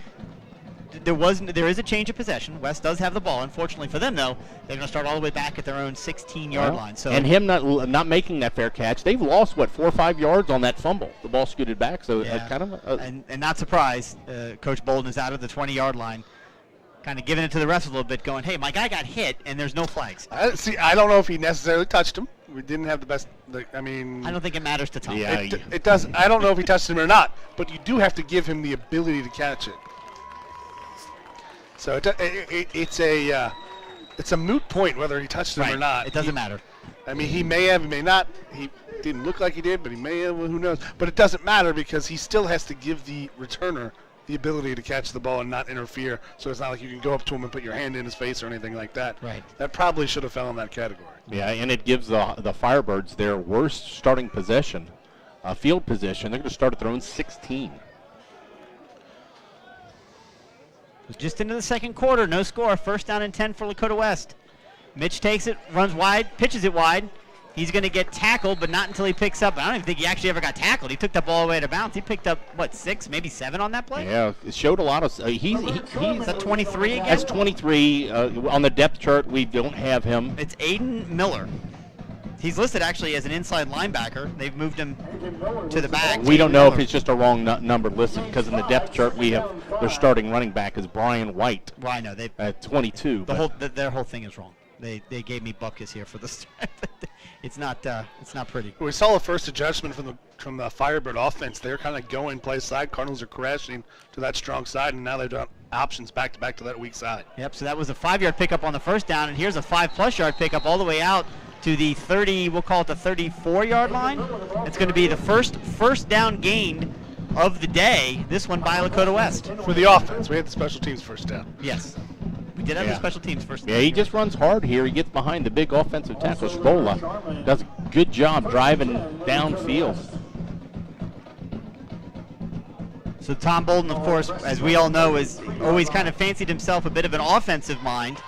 there is a change of possession. West does have the ball. Unfortunately for them, though, they're going to start all the way back at their own 16-yard line. So and him not making that fair catch, they've lost 4 or 5 yards on that fumble. The ball scooted back, so kind of. And not surprised, Coach Bolden is out of the 20-yard line, kind of giving it to the refs a little bit, going, "Hey, my guy got hit, and there's no flags." I don't know if he necessarily touched him. We didn't have the best. I don't think it matters to Tom. Yeah, it does. I don't know if he touched him or not, but you do have to give him the ability to catch it. So it's a moot point whether he touched him or not. It doesn't matter. I mean, he may have, he may not. He didn't look like he did, but he may have. Who knows? But it doesn't matter because he still has to give the returner the ability to catch the ball and not interfere. So it's not like you can go up to him and put your hand in his face or anything like that. Right. That probably should have fell in that category. Yeah, and it gives the Firebirds their worst starting possession, field position. They're going to start at their own 16. Just into the second quarter, no score. First down and 10 for Lakota West. Mitch takes it, runs wide, pitches it wide. He's going to get tackled, but not until he picks up. I don't even think he actually ever got tackled. He took the ball away out of bounds. He picked up, 6, maybe 7 on that play? Yeah, it showed a lot of. He's at 23 again? That's 23. On the depth chart, we don't have him. It's Aiden Miller. He's listed actually as an inside linebacker. They've moved him to the back. We don't know if it's just a wrong number listed because in the depth chart we have their starting running back is Brian White. Well, I know at 22. Their whole thing is wrong. They gave me Bupkis here for this. It's not pretty. We saw a first adjustment from the Firebird offense. They're kind of going play side. Cardinals are crashing to that strong side, and now they've got options back to back to that weak side. Yep. So that was a 5-yard pickup on the first down, and here's a 5+ yard pickup all the way out to the 30. We'll call it the 34-yard line. It's going to be the first down gained of the day. This one by Lakota West. For the offense, we had the special teams first down. Yes. We did have the special teams first down. Yeah, he just runs hard here. He gets behind the big offensive tackle, Strola. Does a good job driving downfield. So Tom Bolden, of course, as we all know, has always kind of fancied himself a bit of an offensive mind.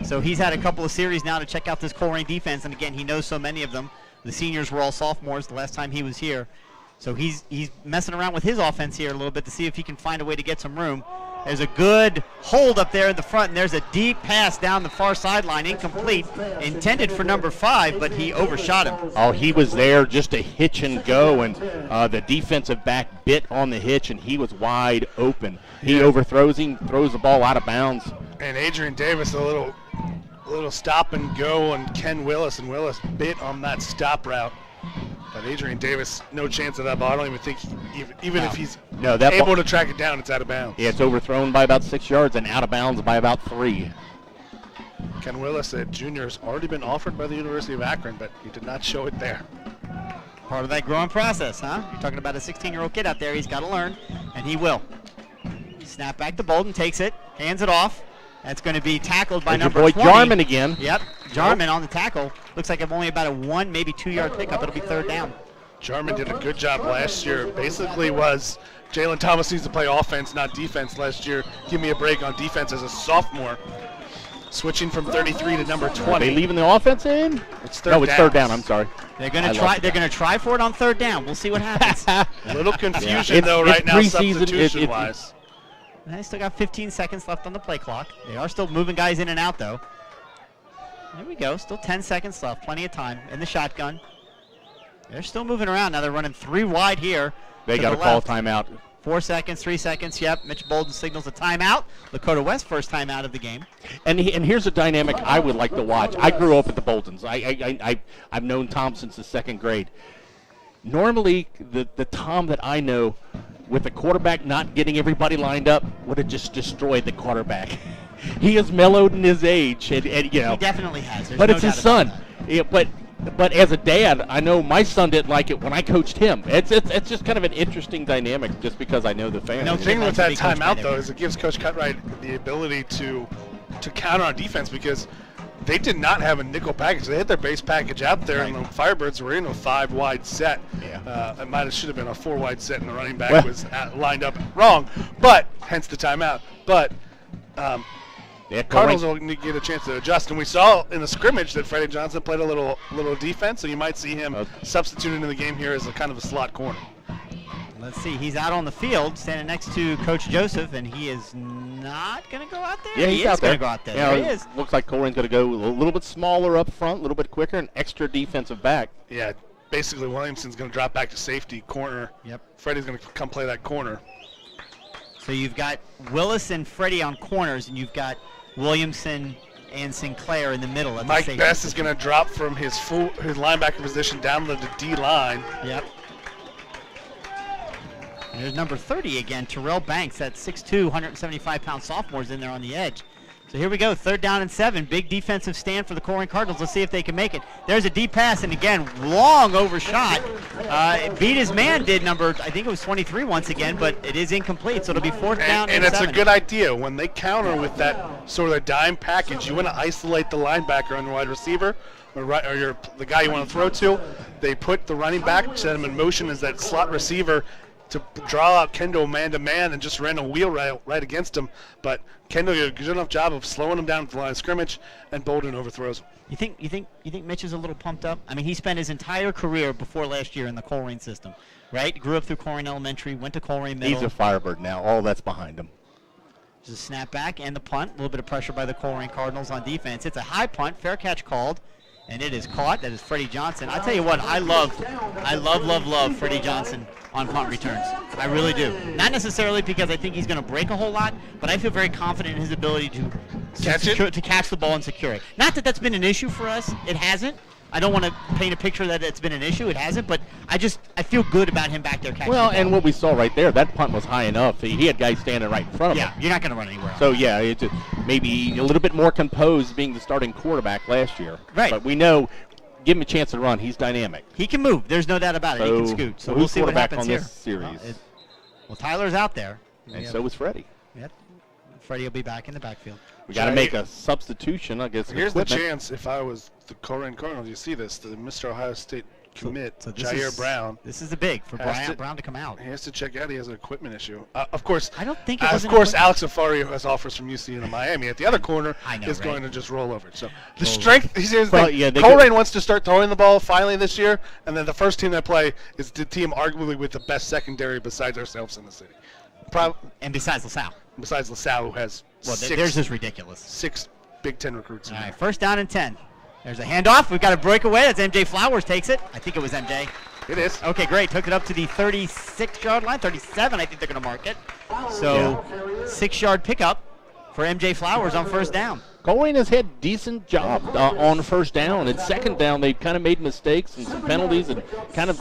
So he's had a couple of series now to check out this Colerain defense, and again, he knows so many of them. The seniors were all sophomores the last time he was here. So he's messing around with his offense here a little bit to see if he can find a way to get some room. There's a good hold up there in the front, and there's a deep pass down the far sideline, incomplete, intended for number 5, but he overshot him. Oh, he was there just to hitch and go, and the defensive back bit on the hitch, and he was wide open. He overthrows him, throws the ball out of bounds. And Adrian Davis, a little stop and go on Ken Willis, and Willis bit on that stop route. But Adrian Davis, no chance of that ball. I don't even think, even if he's able to track it down, it's out of bounds. Yeah, it's overthrown by about 6 yards and out of bounds by about 3. Ken Willis, a junior, has already been offered by the University of Akron, but he did not show it there. Part of that growing process, huh? You're talking about a 16-year-old kid out there. He's got to learn, and he will. Snap back to Bolden, takes it, hands it off. That's going to be tackled by number 20. Your boy Jarman again. Yep, Jarman on the tackle. Looks like only about a 1, maybe 2-yard pickup. It'll be third down. Jarman did a good job last year. Basically was Jalen Thomas needs to play offense, not defense last year. Give me a break on defense as a sophomore. Switching from 33 to number 20. Are they leaving the offense in? It's third down. It's third down. I'm sorry. They're going to try. They're going to try for it on third down. We'll see what happens. A little confusion though right now, substitution-wise. And they still got 15 seconds left on the play clock. They are still moving guys in and out, though. There we go. Still 10 seconds left. Plenty of time in the shotgun. They're still moving around. Now they're running 3 wide here. They got to call a timeout. 4 seconds, 3 seconds. Yep, Mitch Bolden signals a timeout. Lakota West first timeout of the game. And here's a dynamic I would like to watch. I grew up at the Boldens. I've known Tom since the 2nd grade. Normally, the Tom that I know, with the quarterback not getting everybody lined up, would have just destroyed the quarterback. He has mellowed in his age, and you know. He definitely has. But it's his son. Yeah, but as a dad, I know my son didn't like it when I coached him. It's just kind of an interesting dynamic, just because I know the family. The thing with that timeout, though, is it gives Coach Cutright the ability to counter on defense, because they did not have a nickel package. They had their base package out there, and the Firebirds were in a 5-wide set. Yeah. It should have been a 4-wide set, and the running back was lined up wrong, but hence the timeout. But Cardinals will need to get a chance to adjust, and we saw in the scrimmage that Freddie Johnson played a little defense, so you might see him substituted into the game here as a kind of a slot corner. Let's see. He's out on the field, standing next to Coach Joseph, and he is not going to go out there. Yeah, he's out there. Going to go out there. Yeah, there he is. Looks like Colerain's going to go a little bit smaller up front, a little bit quicker, and extra defensive back. Yeah, basically Williamson's going to drop back to safety corner. Yep. Freddie's going to come play that corner. So you've got Willis and Freddie on corners, and you've got Williamson and Sinclair in the middle. Mike Best is going to drop from his linebacker position down to the D line. Yep. And there's number 30 again, Terrell Banks, that 6'2", 175-pound sophomore is in there on the edge. So here we go, 3rd down and 7. Big defensive stand for the Colerain Cardinals. Let's see if they can make it. There's a deep pass, and again, long overshot. Beat his man did number, I think it was 23 once again, but it is incomplete, so it'll be 4th down and 7. And it's a good idea. When they counter with that sort of a dime package, you want to isolate the linebacker and the wide receiver, or the guy you want to throw to. They put the running back, set him in motion as that slot receiver to draw out Kendall man-to-man, and just ran a wheel right against him. But Kendall did a good enough job of slowing him down at the line of scrimmage, and Bolden overthrows him. You think Mitch is a little pumped up? I mean, he spent his entire career before last year in the Colerain system, right? Grew up through Colerain Elementary, went to Colerain Middle. He's a Firebird now. All that's behind him. There's a snap back and the punt. A little bit of pressure by the Colerain Cardinals on defense. It's a high punt, fair catch called, and it is caught. That is Freddie Johnson. I tell you what, I love Freddie Johnson on punt returns. I really do. Not necessarily because I think he's going to break a whole lot, but I feel very confident in his ability to catch the ball and secure it. Not that that's been an issue for us. It hasn't. I don't want to paint a picture that it's been an issue. It hasn't, but I feel good about him back there catching the ball. And what we saw right there, that punt was high enough. He had guys standing right in front of him. Yeah, you're not going to run anywhere else. So, yeah, it's maybe a little bit more composed being the starting quarterback last year. Right. But we know, give him a chance to run. He's dynamic. He can move. There's no doubt about it. He can scoot. So we'll see what happens on here. This series? Well, Tyler's out there. And so is Freddie. Yep. Freddie will be back in the backfield. We got to make a substitution, I guess. Here's the chance, if I was the Colerain Cardinals, you see this, the Mr. Ohio State commit, Jair Brown. This is the big for Brown to come out. He has to check out. He has an equipment issue. Of course, I don't think Alex Afari, who has offers from UC and Miami at the other corner, is going to just roll over it. So the strength, he says, Colerain wants to start throwing the ball finally this year, and then the first team they play is the team arguably with the best secondary besides ourselves in the city. And besides LaSalle. Besides LaSalle, who has theirs is ridiculous. 6 Big Ten recruits. All right, 1st down and 10. There's a handoff. We've got a breakaway. That's MJ Flowers takes it. I think it was MJ. It is. Okay, great. Took it up to the 36-yard line. 37, I think they're going to mark it. So 6-yard pickup for MJ Flowers on 1st down. Colerain has had decent job on 1st down. And 2nd down, they've kind of made mistakes and some penalties and kind of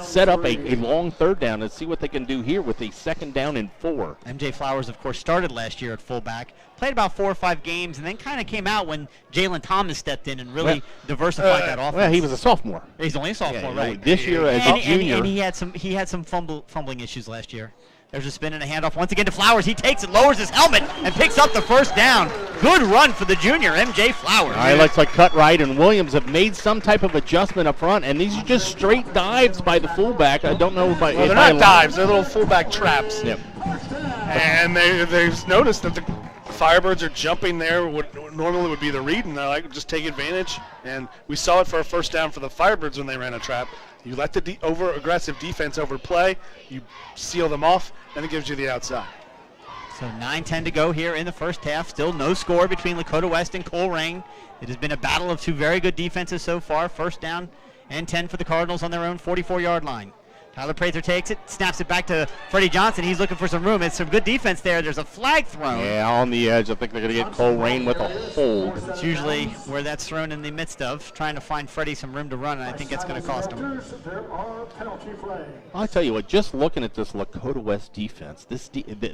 set up a long 3rd down. Let's see what they can do here with a 2nd down and 4. MJ Flowers, of course, started last year at fullback, played about 4 or 5 games, and then kind of came out when Jalen Thomas stepped in and really diversified that offense. Well, he was a sophomore. He's only a sophomore, right? This year as a junior. And he had some fumbling issues last year. There's a spin and a handoff once again to Flowers. He takes it, lowers his helmet, and picks up the 1st down. Good run for the junior, MJ Flowers. All right, looks like Cutright and Williams have made some type of adjustment up front, and these are just straight dives by the fullback. I don't know if they're not dives. They're little fullback traps. Yep. And they've noticed that the Firebirds are jumping there what normally would be the read, and they're like, just take advantage. And we saw it for a 1st down for the Firebirds when they ran a trap. You let the over-aggressive defense overplay, you seal them off, and it gives you the outside. So 9:10 to go here in the first half. Still no score between Lakota West and Colerain. It has been a battle of two very good defenses so far. First down and 10 for the Cardinals on their own 44-yard line. Tyler Prather takes it, snaps it back to Freddie Johnson. He's looking for some room. It's some good defense there. There's a flag thrown. Yeah, on the edge. I think they're going to get Colerain with a hold. It's usually where that's thrown in the midst of trying to find Freddie some room to run, and I think it's going to cost him. I'll tell you what, just looking at this Lakota West defense,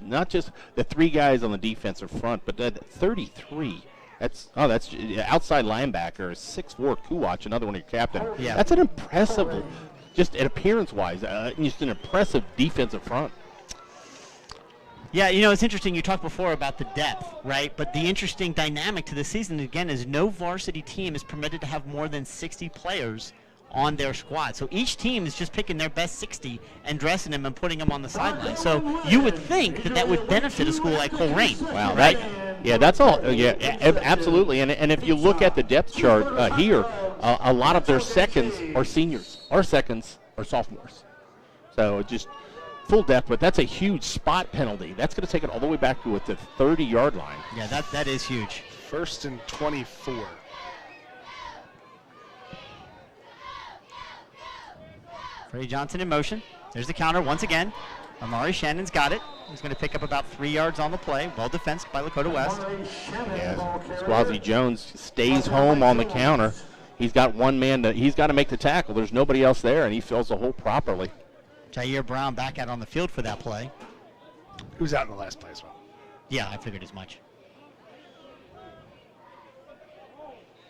not just the three guys on the defensive front, but that 33. That's outside linebacker, 6'4" Kuwach, another one of your captain. Yeah. That's an impressive, just an appearance-wise, just an impressive defensive front. Yeah, you know, it's interesting. You talked before about the depth, right? But the interesting dynamic to the season, again, is no varsity team is permitted to have more than 60 players on their squad. So each team is just picking their best 60 and dressing them and putting them on the sideline. So you would think that would benefit a school like Colerain. Wow, right? Yeah, that's all. Yeah, absolutely. And if you look at the depth chart here, a lot of their seconds are seniors. Our seconds are sophomores. So just full depth, but that's a huge spot penalty. That's going to take it all the way back to the 30-yard line. Yeah, that is huge. 1st and 24. Freddie Johnson in motion. There's the counter once again. Amari Shannon's got it. He's going to pick up about 3 yards on the play. Well defensed by Lakota West. Yeah, Squazzy Jones stays home on the counter. He's got one man he's got to make the tackle. There's nobody else there, and he fills the hole properly. Jair Brown back out on the field for that play. Who's out in the last play as well? Yeah, I figured as much.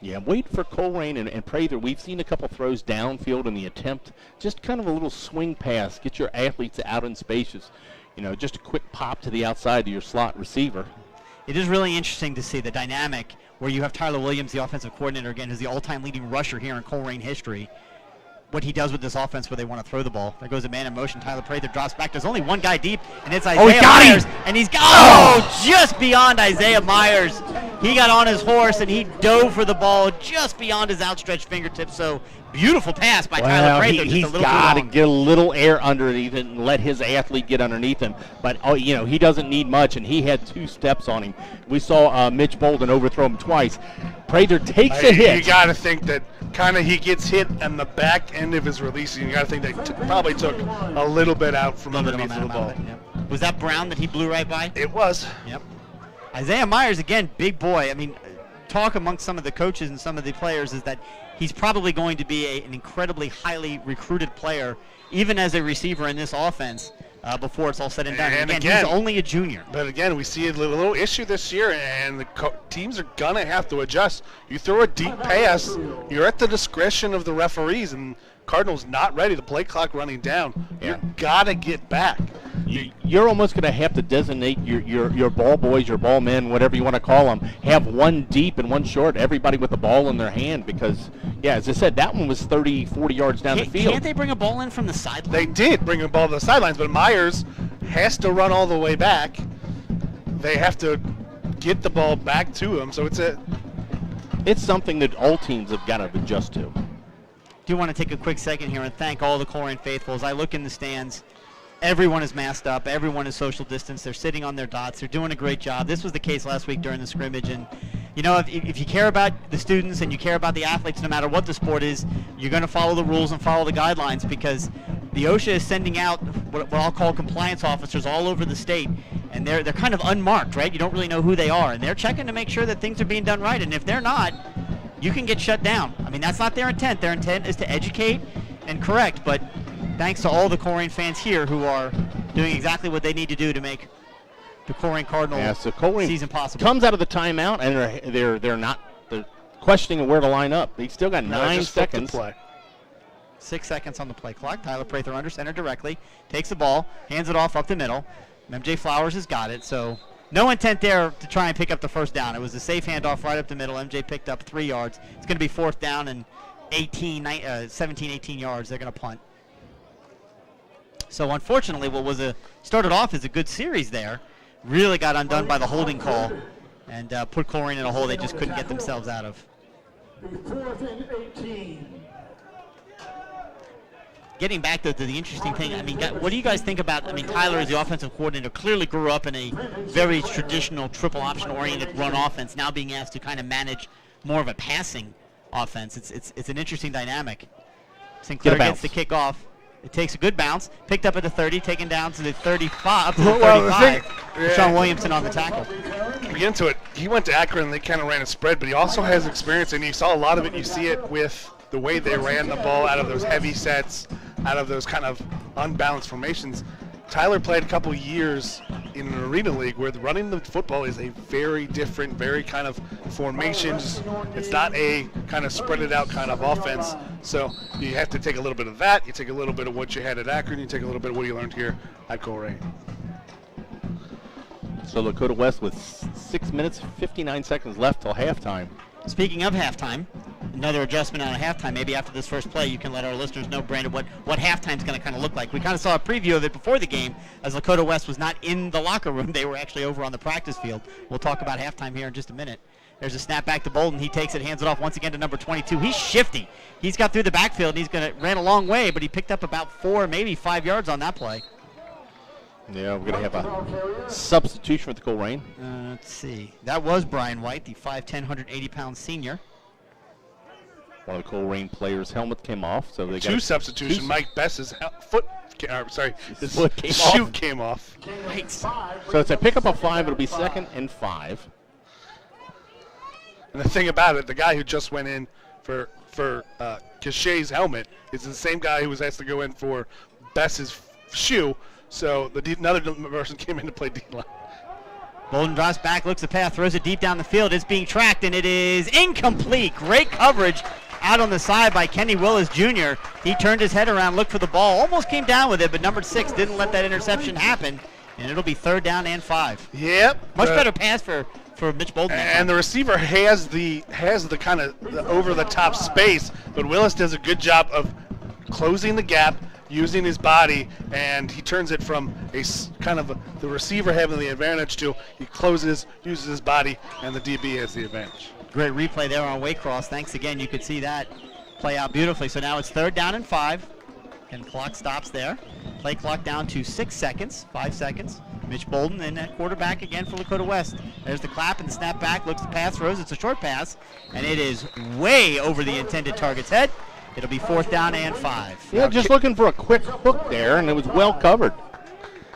Yeah, wait for Colerain and Prather. We've seen a couple throws downfield in the attempt. Just kind of a little swing pass. Get your athletes out in spaces. You know, just a quick pop to the outside to your slot receiver. It is really interesting to see the dynamic where you have Tyler Williams, the offensive coordinator, again, who's the all-time leading rusher here in Colerain history. What he does with this offense where they want to throw the ball. There goes a man in motion. Tyler Prather drops back. There's only one guy deep, and it's Isaiah Myers. And he's got just beyond Isaiah Myers. He got on his horse, and he dove for the ball just beyond his outstretched fingertips. So beautiful pass by Tyler Prather. He's got to get a little air underneath it and let his athlete get underneath him. But, he doesn't need much, and he had 2 steps on him. We saw Mitch Bolden overthrow him twice. Prather takes a hit. You got to think that kind of he gets hit on the back end of his release. You got to think that probably took a little bit out from underneath the ball. Yep. Was that Brown that he blew right by? It was. Yep. Isaiah Myers, again, big boy. I mean, talk amongst some of the coaches and some of the players is that he's probably going to be an incredibly highly recruited player, even as a receiver in this offense, before it's all said and done. And again, he's only a junior. But again, we see a little issue this year, and the teams are going to have to adjust. You throw a deep pass, you're at the discretion of the referees, and Cardinals not ready. The play clock running down. Yeah. You got to get back. You're almost going to have to designate your ball boys, your ball men, whatever you want to call them, have one deep and one short, everybody with the ball in their hand because, yeah, as I said, that one was 30, 40 yards down the field. Can't they bring a ball in from the sideline? They did bring a ball to the sidelines, but Myers has to run all the way back. They have to get the ball back to him, so it's something that all teams have got to adjust to. Do want to take a quick second here and thank all the Colerain faithful. As I look in the stands, everyone is masked up. Everyone is social distance. They're sitting on their dots. They're doing a great job. This was the case last week during the scrimmage. And, if you care about the students and you care about the athletes, no matter what the sport is, you're going to follow the rules and follow the guidelines because the OSHA is sending out what I'll call compliance officers all over the state. And they're kind of unmarked, right? You don't really know who they are. And they're checking to make sure that things are being done right. And if they're not, you can get shut down. I mean, that's not their intent. Their intent is to educate and correct, but thanks to all the Colerain fans here who are doing exactly what they need to do to make the Colerain Cardinal season possible. Comes out of the timeout, and they're questioning where to line up. They still got 9 seconds. Play. 6 seconds on the play clock. Tyler Prather under center directly, takes the ball, hands it off up the middle. MJ Flowers has got it, so no intent there to try and pick up the first down. It was a safe handoff right up the middle. MJ picked up 3 yards. It's going to be 4th down and 17, 18 yards. They're going to punt. So unfortunately, what started off as a good series there, really got undone by the holding call and put Colerain in a hole they just couldn't get themselves out of. 4th and 18. getting back to the interesting thing, I mean, what do you guys think about, I mean, Tyler is the offensive coordinator, clearly grew up in a very traditional triple option-oriented run offense, now being asked to kind of manage more of a passing offense. It's an interesting dynamic. Sinclair gets the kickoff. It takes a good bounce, picked up at the 30, taken down to the 35, up to the 35. Sean Williamson on the tackle. We get into it. He went to Akron and they kind of ran a spread, but he also has experience, and you saw a lot of it. You see it with the way they ran the ball out of those heavy sets, out of those kind of unbalanced formations. Tyler played a couple years in an arena league where running the football is a very different, very kind of formations. It's not a kind of spread it out kind of offense. So you have to take a little bit of that. You take a little bit of what you had at Akron. You take a little bit of what you learned here at Colerain. So Lakota West with 6 minutes, 59 seconds left till halftime. Speaking of halftime, another adjustment on a halftime. Maybe after this first play, you can let our listeners know, Brandon, what halftime's going to kind of look like. We kind of saw a preview of it before the game, as Lakota West was not in the locker room. They were actually over on the practice field. We'll talk about halftime here in just a minute. There's a snap back to Bolden. He takes it, hands it off once again to number 22. He's shifty. He's got through the backfield, and ran a long way, but he picked up about 4, maybe 5 yards on that play. Yeah, we're going to have a substitution with the Colerain. Let's see. That was Brian White, the 5'10", 180-pound senior. One of the Colerain players' helmet came off, so they got two substitution. Mike Bess's his foot came shoe off. came off. Right. So it's a pickup of 5. It'll be 2nd and 5. And the thing about it, the guy who just went in for Cachet's helmet is the same guy who was asked to go in for Bess's shoe. So another person came in to play D-line. Bolden drops back, looks the path, throws it deep down the field. It's being tracked, and it is incomplete. Great coverage out on the side by Kenny Willis Jr. He turned his head around, looked for the ball, almost came down with it, but number 6 didn't let that interception happen, and it'll be 3rd down and 5. Yep. Much better pass for Mitch Bolden. And the receiver has the kind of over-the-top space, but Willis does a good job of closing the gap, using his body, and he turns it from a kind of the receiver having the advantage to he closes, uses his body, and the DB has the advantage. Great replay there on Waycross. Thanks again. You could see that play out beautifully. So now it's 3rd down and 5. And clock stops there. Play clock down to 6 seconds, 5 seconds. Mitch Bolden in at quarterback again for Lakota West. There's the clap and the snap back. Looks the pass, throws. It's a short pass, and it is way over the intended target's head. It'll be 4th down and 5. Yeah, just looking for a quick hook there, and it was well covered.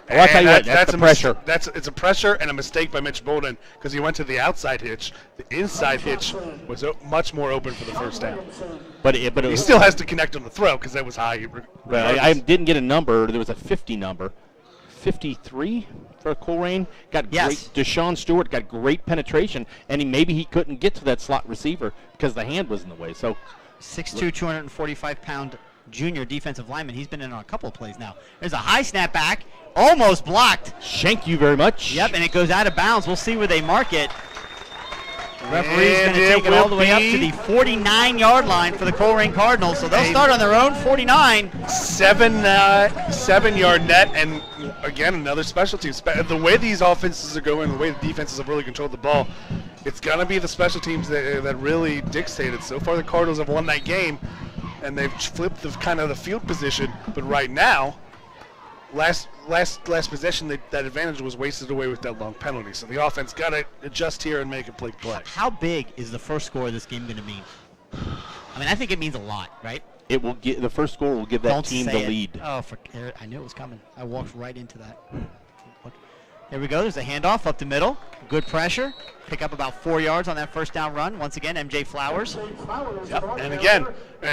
Well, I'll tell you what, that's the pressure. It's a pressure and a mistake by Mitch Bolden because he went to the outside hitch. The inside hitch was much more open for the first down. But he still has to connect on the throw because that was high. I didn't get a number. There was a 50 number. 53 for Colerain. Got great. Deshaun Stewart got great penetration, and maybe he couldn't get to that slot receiver because the hand was in the way. So 6'2", 245-pound junior defensive lineman. He's been in on a couple of plays now. There's a high snap back, almost blocked. Thank you very much. Yep, and it goes out of bounds. We'll see where they mark it. The referee's going to take it all the way up to the 49-yard line for the Colerain Cardinals. So they'll start on their own 49. 7-yard net, and again, another special team. The way these offenses are going, the way the defenses have really controlled the ball, it's going to be the special teams that really dictate it. So far, the Cardinals have won that game, and they've flipped the kind of the field position. But right now, last possession, that advantage was wasted away with that long penalty. So the offense got to adjust here and make a play. How big is the first score of this game going to mean? I mean, I think it means a lot, right? It will get the first score will give that team the lead. Oh, I knew it was coming. I walked right into that. Here we go. There's a handoff up the middle. Good pressure. Pick up about 4 yards on that first down run. Once again, MJ Flowers. Yep. And again,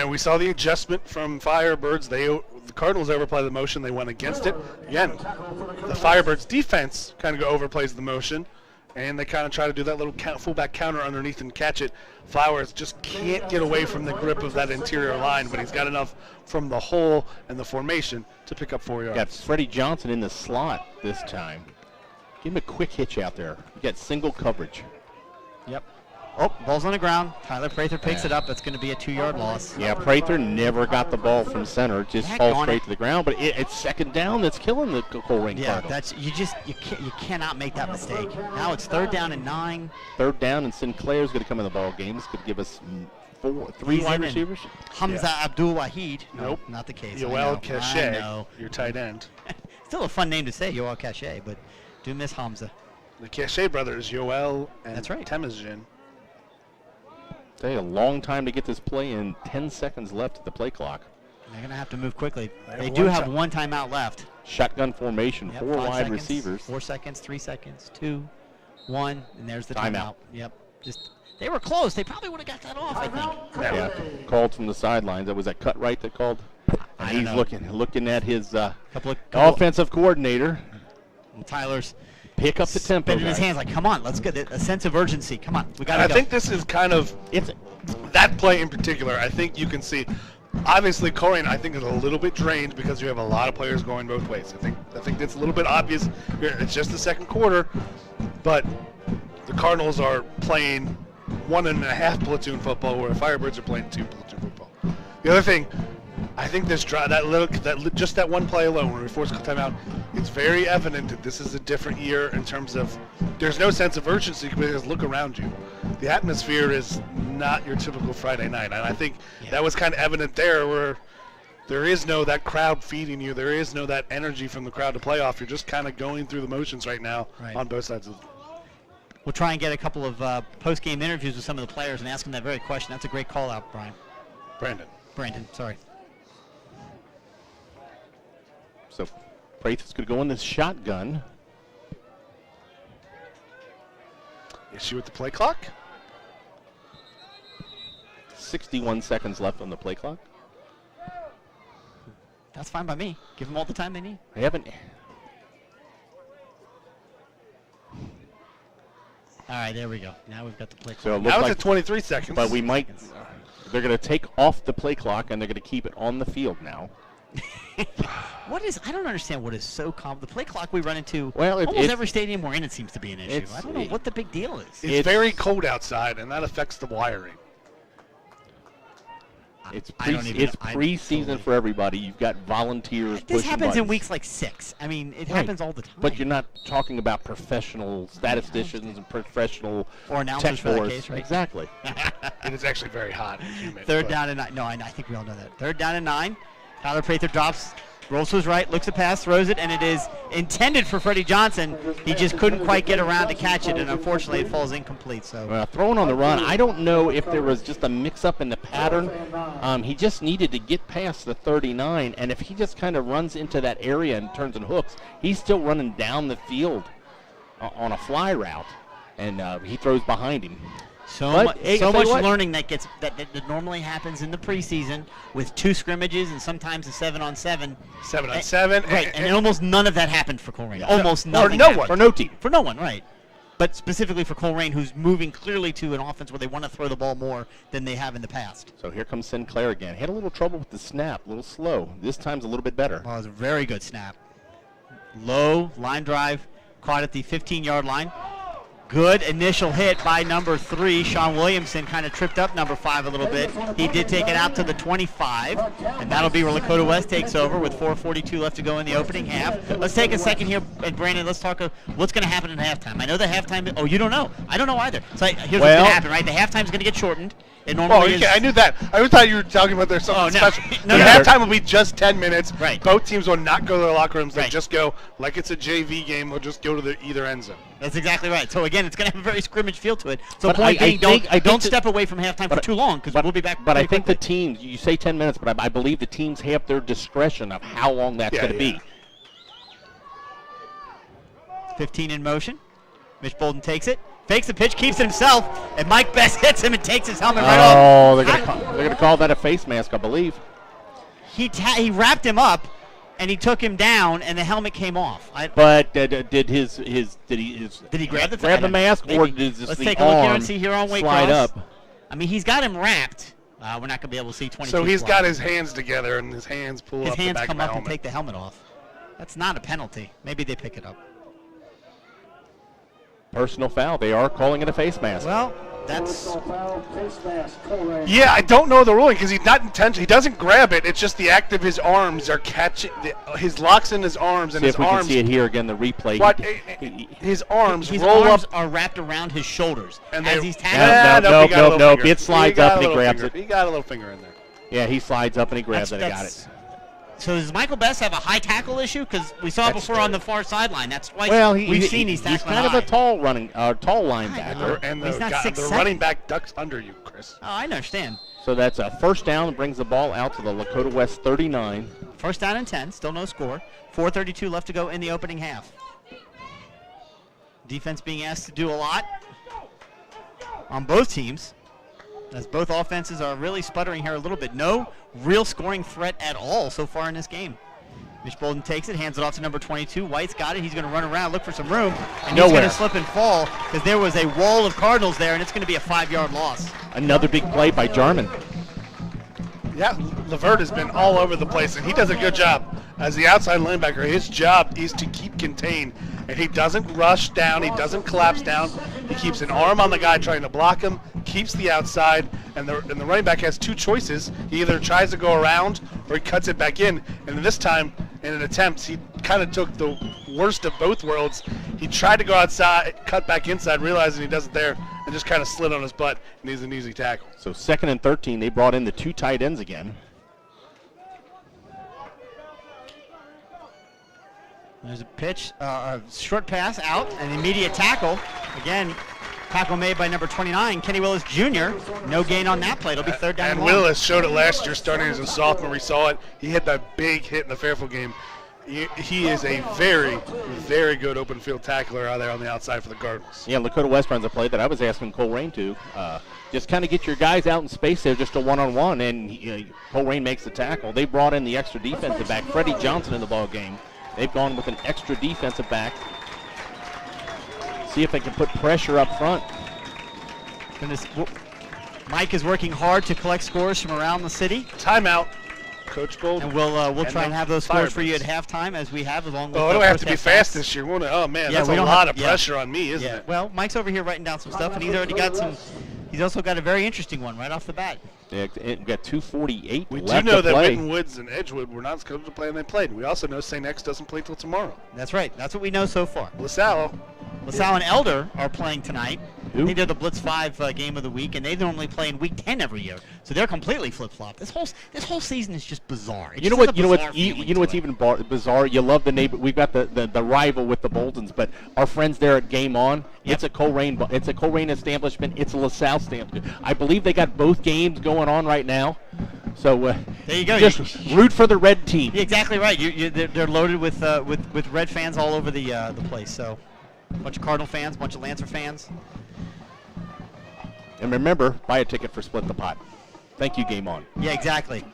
we saw the adjustment from Firebirds. The Cardinals overplay the motion. They went against it. Again, the Firebirds defense kind of overplays the motion, and they kind of try to do that little fullback counter underneath and catch it. Flowers just can't get away from the grip of that interior line, but he's got enough from the hole and the formation to pick up 4 yards. Got Freddie Johnson in the slot this time. Give him a quick hitch out there. You got single coverage. Yep. Oh, ball's on the ground. Tyler Prather picks it up. That's going to be a 2-yard loss. Yeah, Prather never got the ball from center. It just falls straight to the ground. But it's 2nd down that's killing the Colerain Cardinals. You cannot make that mistake. Now it's 3rd down and 9. 3rd down, and Sinclair's going to come in the ball game. This could give us three He's wide in it. receivers. Hamza Abdul Wahid. No, Nope. not the case. Yoel I Cachet, know. your tight end. Still a fun name to say, Yoel Cachet, but do miss Hamza. The Cachet brothers, Yoel and That's right. Temesgen. They a long time to get this play in. 10 seconds left at the play clock. They're going to have to move quickly. They They have do one have time. one timeout left. Shotgun formation, Yep, 4 5 wide seconds, receivers. 4 seconds, 3 seconds, 2, 1, and there's the Timeout. timeout. Yep. Just they were close. They probably would have got that off, I think. Yeah, called from the sidelines. That was that cut right that called. I And don't he's know. looking at his Couple offensive coordinator. and Tyler's Pick up the tempo. spinning his guys. hands like, come on, let's get a sense of urgency. Come on, we got to I go. think this is kind of It's that play in particular. I think you can see. Obviously, Colerain, I think, is a little bit drained because you have a lot of players going both ways. I think that's a little bit obvious. It's just the second quarter, but the Cardinals are playing 1.5 platoon football, where the Firebirds are playing 2 platoon football. The other thing, I think this drive, just that one play alone, where we forced a timeout, it's very evident that this is a different year in terms of there's no sense of urgency because look around you. The atmosphere is not your typical Friday night, and I think that was kind of evident there, where there is no that crowd feeding you. There is no that energy from the crowd to play off. You're just kind of going through the motions right now on both sides of the. We'll try and get a couple of post-game interviews with some of the players and ask them that very question. That's a great call out, Brian. Brandon, sorry. so Praith is going to go in this shotgun. Issue with the play clock. 61 seconds left on the play clock. That's fine by me. Give them all the time they need. They haven't. All right, there we go. Now we've got the play So clock. it Now looks it's like, at 23 seconds. but we might. They're going to take off the play clock and they're going to keep it on the field now. I don't understand what is so common. The play clock we run into Well, almost it's- every stadium we're in, it seems to be an issue. it's- I don't know what the big deal is. It's very cold outside, and that affects the wiring. It's I don't even- it's I preseason totally- for everybody. You've got volunteers This pushing happens in buttons. weeks like 6. I mean, it Right. happens all the time. But you're not talking about professional statisticians and professional Or announcers tech for that force. case, right? Exactly. And it's actually very hot and humid. Third but- down and 9. No, I think we all know that. Third down and 9. Tyler Prather drops, rolls to his right, looks at pass, throws it, and it is intended for Freddie Johnson. He just couldn't quite get around to catch it, and unfortunately it falls incomplete. So Throwing on the run, I don't know if there was just a mix-up in the pattern. He just needed to get past the 39, and if he just kind of runs into that area and turns and hooks, he's still running down the field on a fly route, and he throws behind him. So But, much, hey, so I'll tell you much what. learning that normally happens in the preseason with 2 scrimmages and sometimes a 7-on-7. 7-on-7. Right, and almost none of that happened for Colerain. Yeah. Almost Or nothing. no happened. one. For no team. For no one, right. But specifically for Colerain, who's moving clearly to an offense where they want to throw the ball more than they have in the past. So here comes Sinclair again. Had a little trouble with the snap, a little slow. This time's a little bit better. Well, it was a very good snap. Low line drive, caught at the 15-yard line. Good initial hit by number 3. Sean Williamson kind of tripped up number 5 a little bit. He did take it out to the 25, and that'll be where Lakota West takes over with 4:42 left to go in the opening half. Let's take a second here, and Brandon, let's talk what's going to happen in halftime. I know the halftime. Oh, you don't know. I don't know either. So here's what's going to happen, right? The halftime's going to get shortened. It normally is. Okay, I knew that. I thought you were talking about there's something no. special. No, The no. halftime will be just 10 minutes. Right. Both teams will not go to their locker rooms. They'll Right. just go, like it's a JV game, they'll just go to either end zone. That's exactly right. So again, it's going to have a very scrimmage feel to it. So But point I being, think don't that- step away from halftime for too long because we'll be back. But I pretty think the quickly. teams, you say 10 minutes, but I believe the teams have their discretion of how long that's going to be. 15 in motion. Mitch Bolden takes it, fakes the pitch, keeps it himself, and Mike Best hits him and takes his helmet right off. Oh, they're going to call that a face mask, I believe. He wrapped him up, and he took him down, and the helmet came off. But did he grab the grab the mask, Maybe. or did just Let's the take a look here arm and see here on Waycross. slide up? I mean, he's got him wrapped. We're not going to be able to see 22. So he's fly. got his hands together, and his hands pull His up the hands back come of the up and helmet. take the helmet off. That's not a penalty. Maybe they pick it up. Personal foul. They are calling it a face mask. Well, That's Foul, face mask, Colerain. Yeah, I don't know the ruling because he's not intentional. He doesn't grab it. It's just the act of his arms are catching. His locks in his arms and See his if we can arms. see it here again, the replay. What? His arms his roll arms up. are wrapped around his shoulders And as they- he's No, tackling. no, he got a little nope. finger. It slides got up a and he little grabs finger. it. He got a little finger in there. Yeah, he slides up and he grabs it. I got it. So does Michael Best have a high tackle issue? Because we saw it That's before on the far sideline. That's twice Well, we've seen he's he's tackling kind of high. a tall linebacker. And He's not the 6'7". running back ducks under you, Chris. Oh, I understand. So that's a first down. Brings the ball out to the Lakota West 39. First down and 10. Still no score. 4:32 left to go in the opening half. Defense being asked to do a lot on both teams, as both offenses are really sputtering here a little bit. No real scoring threat at all so far in this game. Mitch Bolden takes it, hands it off to number 22. White's got it. He's going to run around, look for some room, and he's going to slip and fall because there was a wall of Cardinals there, and it's going to be a 5-yard loss. Another big play by Jarman. Yeah, Levert has been all over the place, and he does a good job. As the outside linebacker, his job is to keep contained, and he doesn't rush down, he doesn't collapse down. He keeps an arm on the guy trying to block him, keeps the outside, and the running back has two choices. He either tries to go around or he cuts it back in, and this time, in an attempt, he kind of took the worst of both worlds. He tried to go outside, cut back inside, realizing he doesn't there, and just kind of slid on his butt, and he's an easy tackle. So 2nd and 13. They brought in the 2 tight ends again. There's a pitch, a short pass out, an immediate tackle. Again, tackle made by number 29, Kenny Willis Jr. No gain on that play. It'll be 3rd down And and 1. Willis showed it last year, starting as a sophomore. We saw it. He hit that big hit in the Fairfield game. He is a very, very good open field tackler out there on the outside for the Cardinals. Yeah, Lakota West runs a play that I was asking Colerain to. Just kind of get your guys out in space there, just a one-on-one, and Colerain makes the tackle. They brought in the extra defensive back, Freddie Johnson, in the ball game. They've gone with an extra defensive back. See if they can put pressure up front. Mike is working hard to collect scores from around the city. Timeout, Coach Bold. And we'll try and have those scores for you at Firebirds. halftime, as we have along with. Oh, the it'll have first to be half fast stats. this year, won't it? Oh man, Yeah, that's we a don't lot have- of pressure on me, isn't Yeah. it? Well, Mike's over here writing down some stuff, and he's already got some. He's also got a very interesting one right off the bat. Yeah, we've got 2:48 We do left know to that play. Witten Woods and Edgewood were not scheduled to play, and they played. We also know St. X doesn't play till tomorrow. That's right. That's what we know so far. LaSalle. LaSalle and Elder are playing tonight. Who? I think they're the Blitz 5 game of the week, and they normally play in Week 10 every year. So they're completely flip-flop. This whole season is just bizarre. It's You know just what? a You know what? bizarre feeling You know what's to it. even bizarre? You love the neighbor. We've got the rival with the Boltons, but our friends there at Game On. Yep. It's a Colerain establishment. It's a LaSalle establishment. I believe they got both games going on right now. So There you go. Just root for the red team. You're exactly right. They're loaded with Red fans all over the place. So a bunch of Cardinal fans, a bunch of Lancer fans. And remember, buy a ticket for Split the Pot. Thank you, Game On. Yeah, exactly.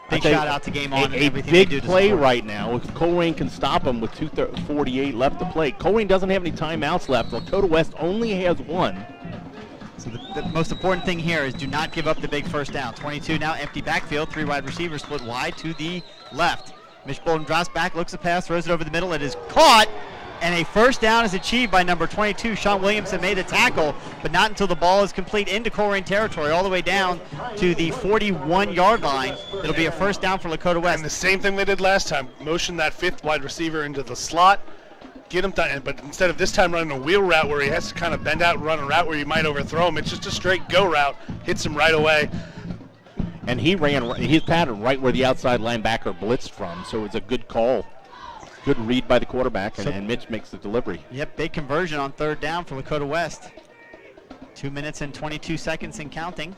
I Big tell you, shout out to Game On and a everything they do big to play support. right now. If Colerain can stop them with 2:48 left to play. Colerain doesn't have any timeouts left. Lakota West only has one. So the most important thing here is do not give up the big first down. 22 now, empty backfield, 3 wide receivers split wide to the left. Mitch Bolden drops back, looks the pass, throws it over the middle. It is caught, and a first down is achieved by number 22. Sean Williamson made the tackle, but not until the ball is complete into Colerain territory, all the way down to the 41-yard line. It'll be a first down for Lakota West. And the same thing they did last time. Motion that 5th wide receiver into the slot. Get him done, but instead of this time running a wheel route where he has to kind of bend out and run a route where you might overthrow him, it's just a straight go route. Hits him right away. And he ran his pattern right where the outside linebacker blitzed from, so it's a good call. Good read by the quarterback, and Mitch makes the delivery. Yep, big conversion on 3rd down for Lakota West. 2 minutes and 22 seconds and counting.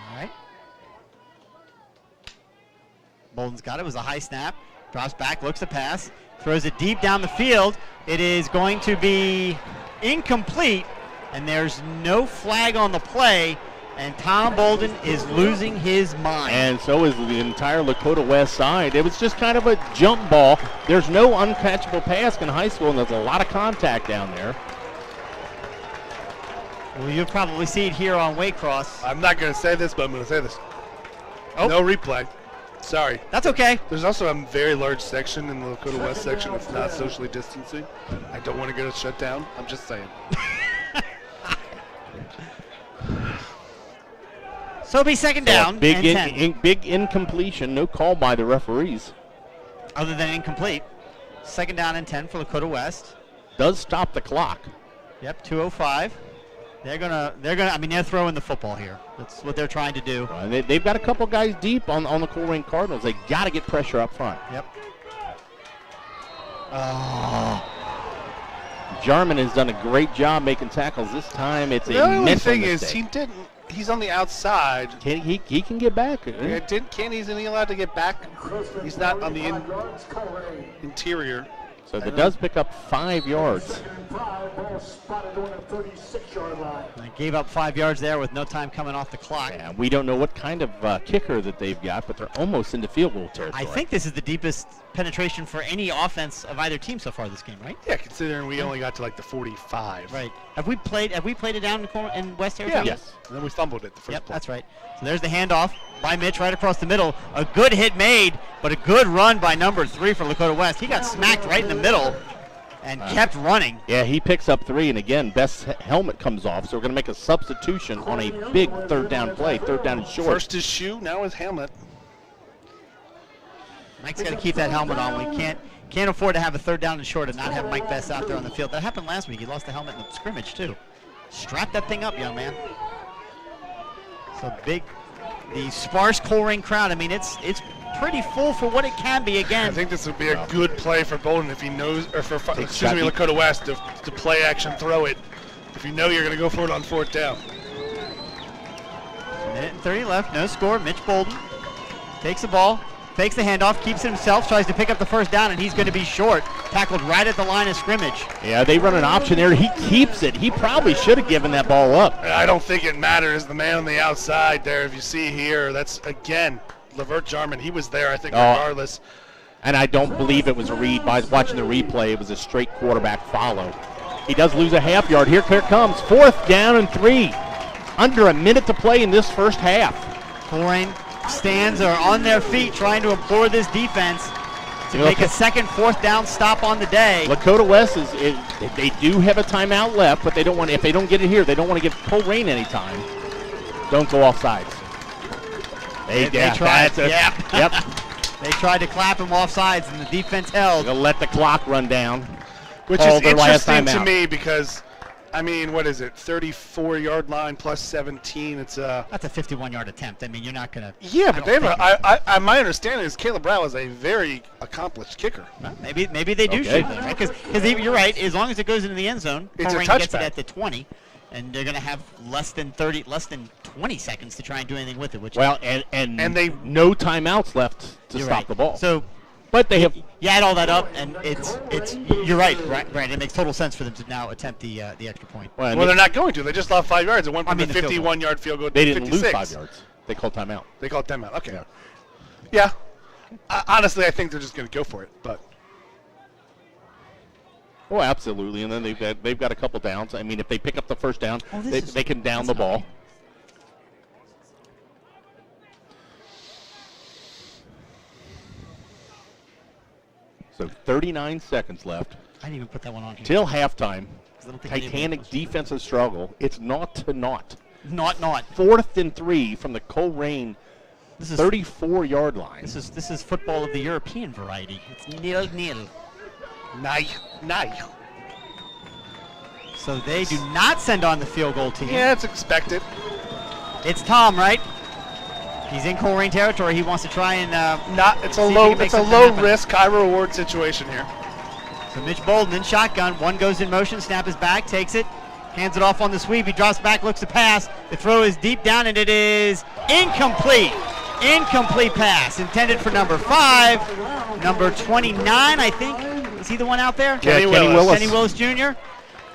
All right. Bolden's got it. It was a high snap. Drops back, looks the pass, throws it deep down the field. It is going to be incomplete, and there's no flag on the play, and Tom Bolden is losing his mind. And so is the entire Lakota West side. It was just kind of a jump ball. There's no uncatchable pass in high school, and there's a lot of contact down there. Well, you'll probably see it here on Waycross. I'm not going to say this, but I'm going to say this. Oh. No replay. Sorry. That's okay. There's also a very large section in the Lakota West section that's not socially distancing. I don't want to get it shut down. I'm just saying. So it'll be second down Big, and 10. big incompletion. No call by the referees. Other than incomplete. Second down and 10 for Lakota West. Does stop the clock. Yep, 2:05. They're throwing the football here. That's what they're trying to do. They've got a couple guys deep on the Colerain Cardinals. They got to get pressure up front. Yep. Jarman has done a great job making tackles. This time it's a The only mental thing mistake. is, he didn't. He's on the outside. He can get back. Isn't he allowed to get back? He's not on the interior. So that does pick up 5 yards. They gave up 5 yards there with no time coming off the clock. Yeah, we don't know what kind of kicker that they've got, but they're almost into field goal territory. I think this is the deepest penetration for any offense of either team so far this game, right? Yeah, considering we only got to like the 45. Right. Have we played it down in West territory? Yeah. Yes. And then we fumbled it the first Yep, play. that's right. So there's the handoff by Mitch right across the middle. A good hit made, but a good run by number 3 for Lakota West. He got smacked right in the middle and kept running. Yeah, he picks up 3, and again, Best's helmet comes off, so we're going to make a substitution on a big third down play, third down and short. First his shoe, now his helmet. Mike's got to keep that helmet on. We can't afford to have a third down and short and not have Mike Best out there on the field. That happened last week. He lost the helmet in the scrimmage too. Strap that thing up, young man. So big, the sparse Colerain crowd. I mean, it's pretty full for what it can be. Again, I think this would be a good play for Bolden if he knows, or for Lakota West to play action throw it. If you know you're going to go for it on 4th down. Minute and 30 left, no score. Mitch Bolden takes the ball, fakes the handoff, keeps it himself, tries to pick up the first down, and he's going to be short. Tackled right at the line of scrimmage. Yeah, they run an option there. He keeps it. He probably should have given that ball up. I don't think it matters. The man on the outside there, if you see here, that's, again, Lavert Jarman. He was there, I think, regardless. And I don't believe it was a read. By watching the replay, it was a straight quarterback follow. He does lose a half yard. Here comes 4th down and 3. Under a minute to play in this first half. Colerain stands are on their feet trying to implore this defense to make a second 4th down stop on the day. Lakota West they do have a timeout left, but they don't want, if they don't get it here, they don't want to give Colerain any time. Don't go off sides. They tried. Yep. They tried to clap him off sides, and the defense held. They'll let the clock run down. Which is interesting to me because, I mean, what is it? 34-yard line plus 17. It's That's a 51-yard attempt. I mean, you're not going to. Yeah, but they have. My understanding is Caleb Brow is a very accomplished kicker. Well, maybe they do shoot them, right? Because you're right. As long as it goes into the end zone, it's a Colerain touchback. gets it at the 20, and they're going to have less than 20 seconds to try and do anything with it. Which and they no timeouts left to stop the ball. So. But they have. You add all that up, and it's. You're right. It makes total sense for them to now attempt the extra point. Well, they're not going to. They just lost 5 yards. It went from the 51-yard field goal to 56. They didn't lose 5 yards. They called timeout. They called timeout. Okay. Yeah. Honestly, I think they're just going to go for it. But. Oh, absolutely. And then they've got a couple downs. I mean, if they pick up the first down, they can down the ball. So 39 seconds left. I didn't even put that one on here. Till halftime. Titanic defensive struggle. It's naught to naught. Not. 4th and 3 from the Colerain 34-yard line. This is football of the European variety. It's 0-0. Nice. So they do not send on the field goal team. Yeah, it's expected. It's Tom, right? He's in Colerain territory. He wants to try and it's a low risk, high reward situation here. So Mitch Bolden in shotgun. One goes in motion. Snap is back. Takes it. Hands it off on the sweep. He drops back. Looks to pass. The throw is deep down, and it is incomplete. Incomplete pass intended for number 5. Number 29, I think. Is he the one out there? Yeah, Kenny Willis. Kenny Willis Jr.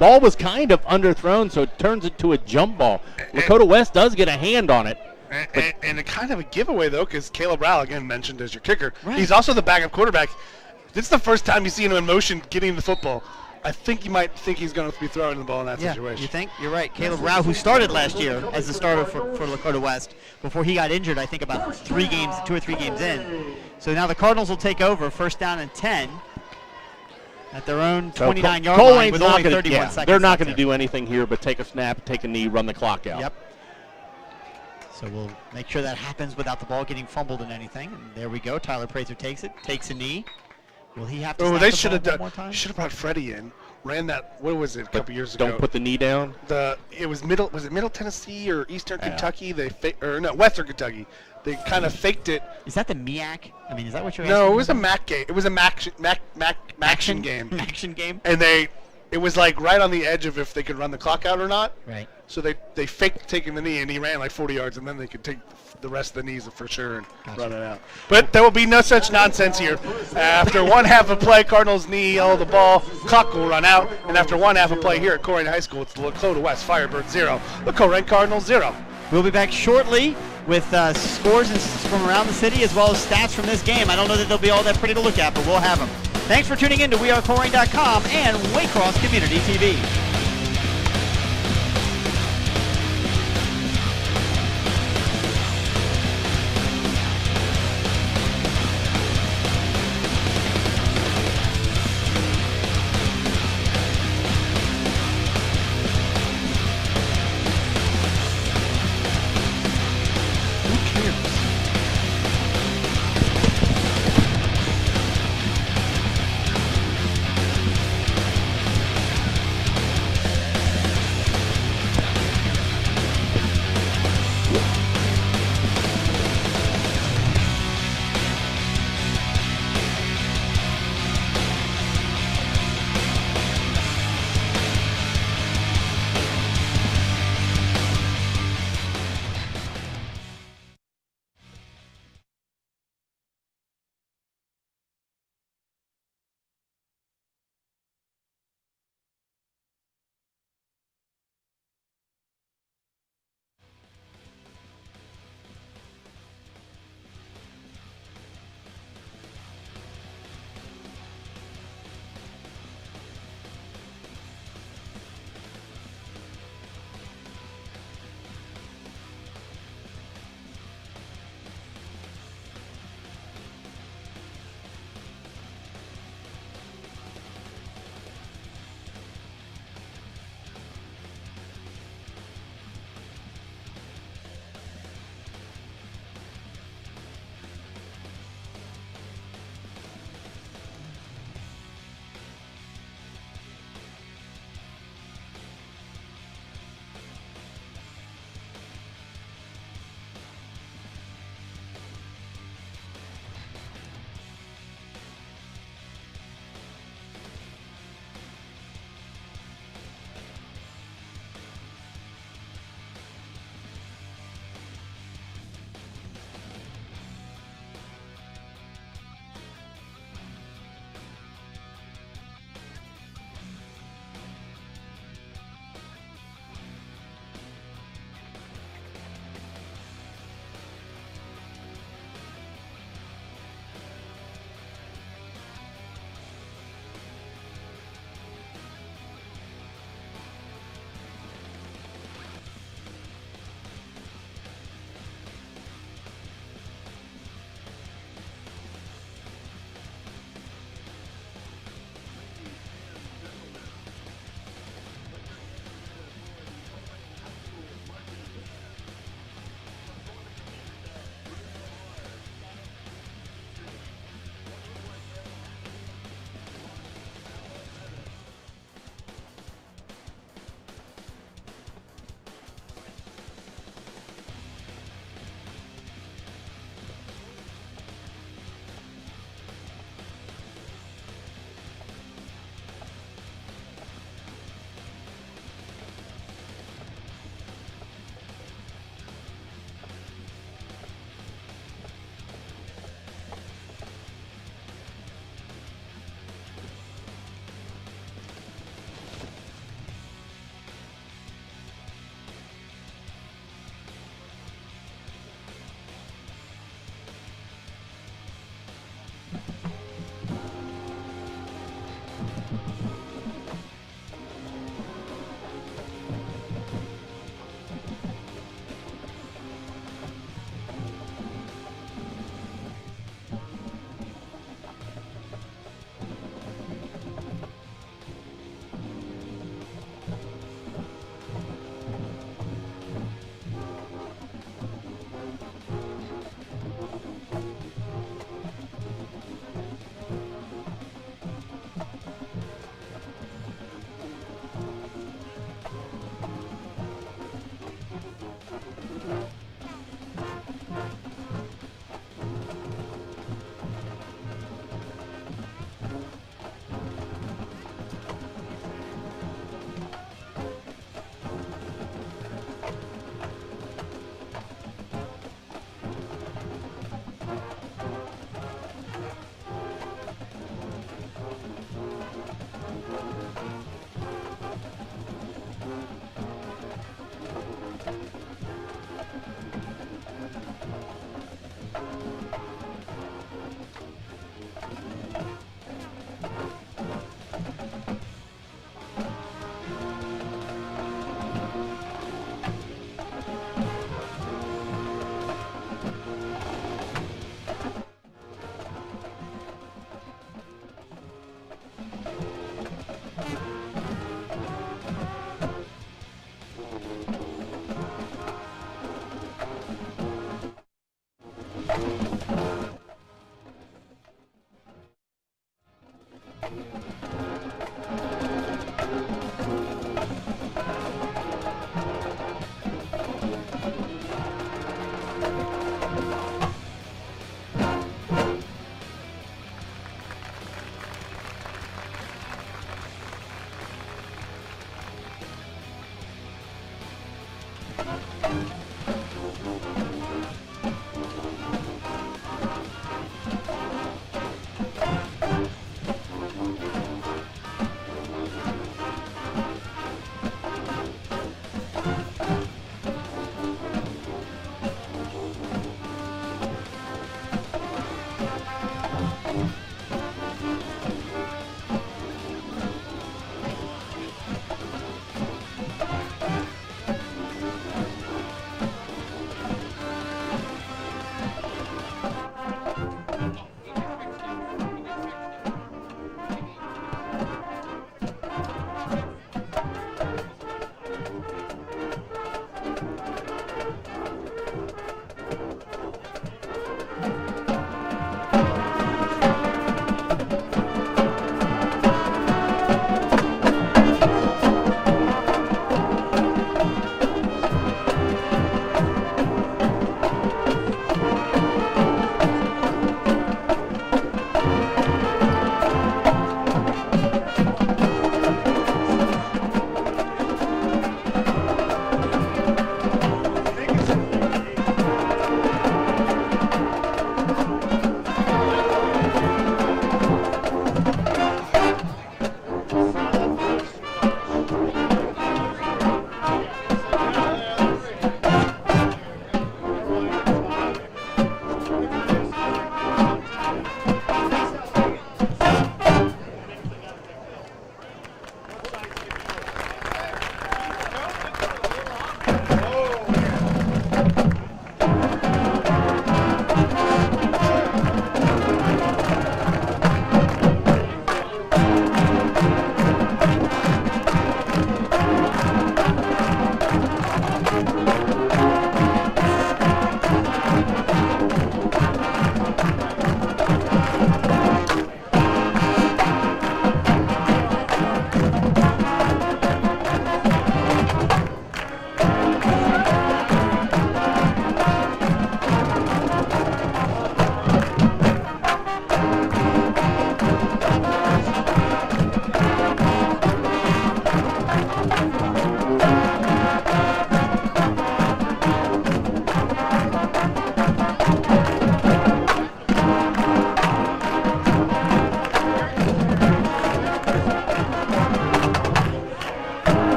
Ball was kind of underthrown, so it turns into a jump ball. Lakota West does get a hand on it. And a kind of a giveaway, though, because Caleb Rowell, again, mentioned as your kicker. Right. He's also the backup quarterback. This is the first time you've seen him in motion getting the football. I think you might think he's going to be throwing the ball in that situation. You think? You're right. Caleb Rao, who started last year as the starter for Lakota West, before he got injured, I think about 2 or 3 games in. So now the Cardinals will take over, first down and 10 at their own 29-yard line with only 31 seconds. They're not going to do anything here but take a snap, take a knee, run the clock out. Yep. So we'll make sure that happens without the ball getting fumbled in anything. And there we go. Tyler Prather takes it, takes a knee. Will he have to snap they the should ball have one done. more time? Should have brought Freddie in. Ran that. What was it? A couple years ago. Don't put the knee down. It was middle. Was it Middle Tennessee or Eastern Kentucky? Western Kentucky. They kind of faked it. Is that the MEAC? I mean, is that what you're No, asking? it was a MAC game. It was a Maction game. Action game. And it was like right on the edge of if they could run the clock out or not. Right. So they faked taking the knee, and he ran like 40 yards, and then they could take the rest of the knees for sure and run it out. But there will be no such nonsense here. After one half of play, Cardinals knee all the ball, clock will run out, and after one half of play here at Colerain High School, it's the Lakota West Firebirds 0, the Colerain Cardinals 0. We'll be back shortly with scores from around the city as well as stats from this game. I don't know that they'll be all that pretty to look at, but we'll have them. Thanks for tuning in to WeAreColerain.com and Waycross Community TV.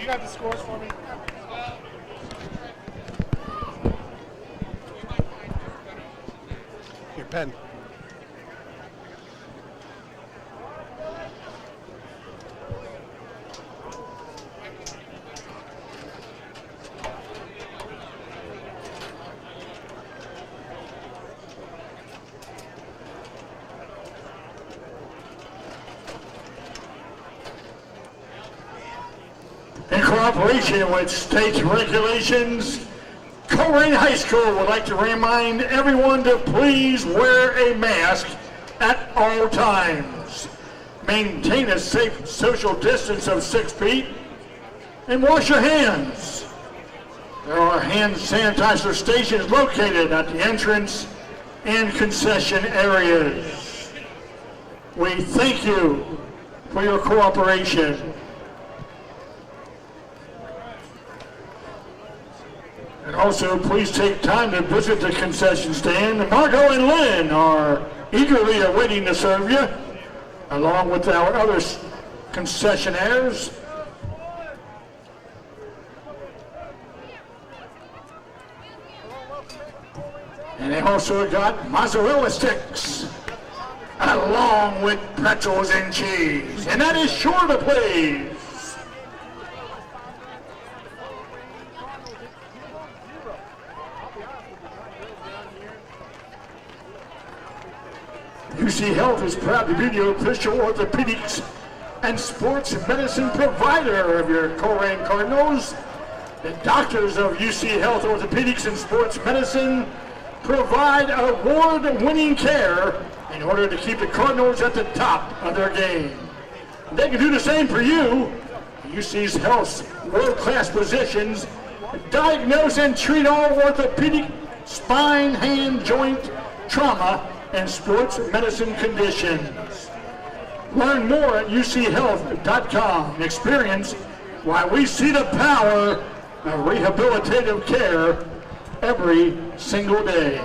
You got the scores for me? Your pen. In cooperation with state regulations, Colerain High School would like to remind everyone to please wear a mask at all times. Maintain a safe social distance of 6 feet and wash your hands. There are hand sanitizer stations located at the entrance and concession areas. We thank you for your cooperation. And also, please take time to visit the concession stand. Margot and Lynn are eagerly awaiting to serve you, along with our other concessionaires. And they also got mozzarella sticks, along with pretzels and cheese. And that is sure to please. UC Health is proud to be the official orthopedics and sports medicine provider of your Colerain Cardinals. The doctors of UC Health Orthopedics and Sports Medicine provide award-winning care in order to keep the Cardinals at the top of their game. They can do the same for you. UC Health's world-class physicians diagnose and treat all orthopedic, spine, hand, joint, trauma, and sports medicine conditions. Learn more at uchealth.com. Experience why we see the power of rehabilitative care every single day.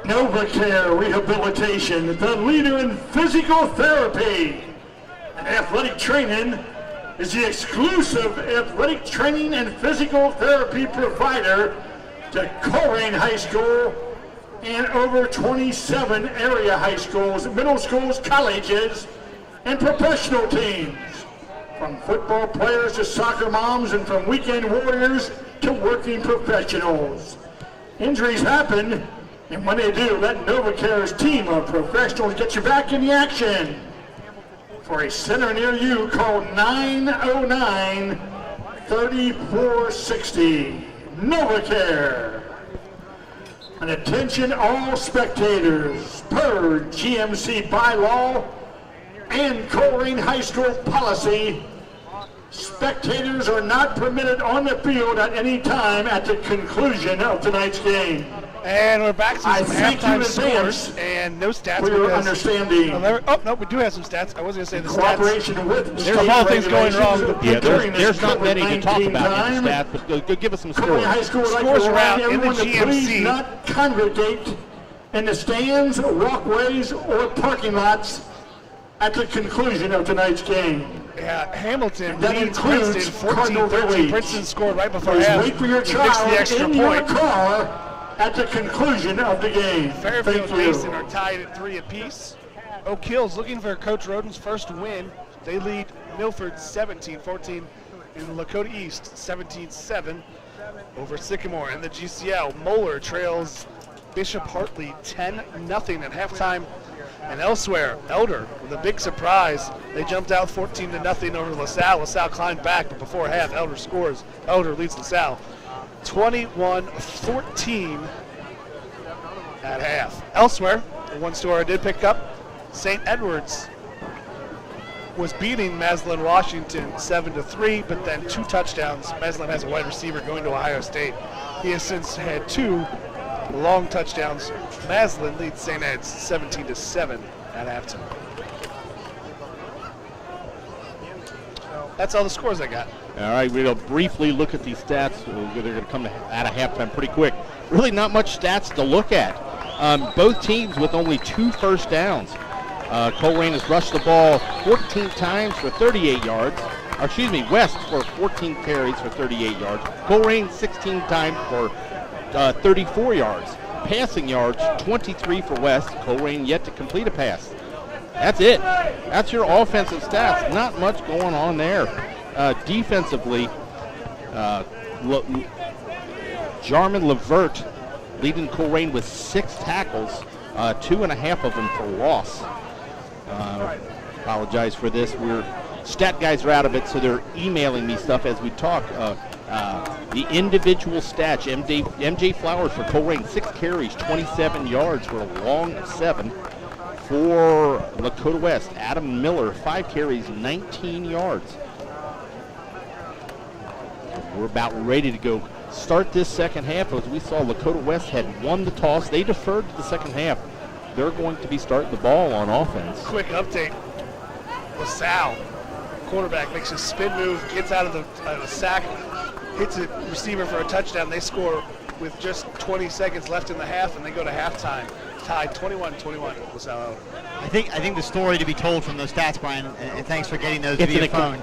NovaCare Rehabilitation, the leader in physical therapy and athletic training, is the exclusive athletic training and physical therapy provider to Colerain High School and over 27 area high schools, middle schools, colleges, and professional teams. From football players to soccer moms, and from weekend warriors to working professionals. Injuries happen, and when they do, let NovaCare's team of professionals get you back in the action. For a center near you, call 909-3460. NovaCare. And attention all spectators, per GMC bylaw and Colerain High School policy, spectators are not permitted on the field at any time at the conclusion of tonight's game. And we're back to some halftime scores scores and no stats. for your understanding. Oh, no, we do have some stats. I wasn't going to say the Cooperation stats. with There's state a lot of things going wrong. regulations Yeah, during there's this not many to talk COVID-19 about time. in the stats, but go give us some Colerain High scores. School would like Scores to around remind in the everyone to please GMC. not congregate in the stands, walkways, or parking lots at the conclusion of tonight's game. Yeah, Hamilton That leads includes Princeton Cardinal 14-13. Village. Princeton scored right before Please half. wait for your to fix the child extra in your point. car at the conclusion of the game. Fairfield Thank and you. Mason are tied at 3 apiece. Oak Hill's looking for Coach Roden's first win. They lead Milford 17-14 in Lakota East, 17-7 over Sycamore. In the GCL, Moeller trails Bishop Hartley 10-0 at halftime. And elsewhere, Elder with a big surprise. They jumped out 14-0 over LaSalle. LaSalle climbed back, but before half, Elder scores. Elder leads LaSalle 21-14 at half. Elsewhere, the one score I did pick up, St. Edwards was beating Maslin Washington 7-3, but then 2 touchdowns. Maslin has a wide receiver going to Ohio State. He has since had 2 long touchdowns. Maslin leads St. Ed's 17-7 at halftime. That's all the scores I got. All right, we'll briefly look at these stats. They're going to come out of halftime pretty quick. Really not much stats to look at. Both teams with only 2 first downs. Colerain has rushed the ball 14 times for 38 yards. West for 14 carries for 38 yards. Colerain 16 times for 34 yards. Passing yards, 23 for West. Colerain yet to complete a pass. That's it. That's your offensive stats. Not much going on there. Defensively, Jarman Levert leading Colerain with 6 tackles, 2.5 of them for loss. Apologize for this. We're stat guys are out of it, so they're emailing me stuff as we talk. The individual stats, MJ Flowers for Colerain, 6 carries, 27 yards for a long of 7. For Lakota West, Adam Miller, 5 carries, 19 yards. We're about ready to go start this second half. As we saw, Lakota West had won the toss. They deferred to the second half. They're going to be starting the ball on offense. Quick update. LaSalle, quarterback, makes a spin move, gets out of the sack, hits a receiver for a touchdown. They score with just 20 seconds left in the half, and they go to halftime tied 21-21 with South. I think the story to be told from those stats, Brian, and thanks for getting those via phone.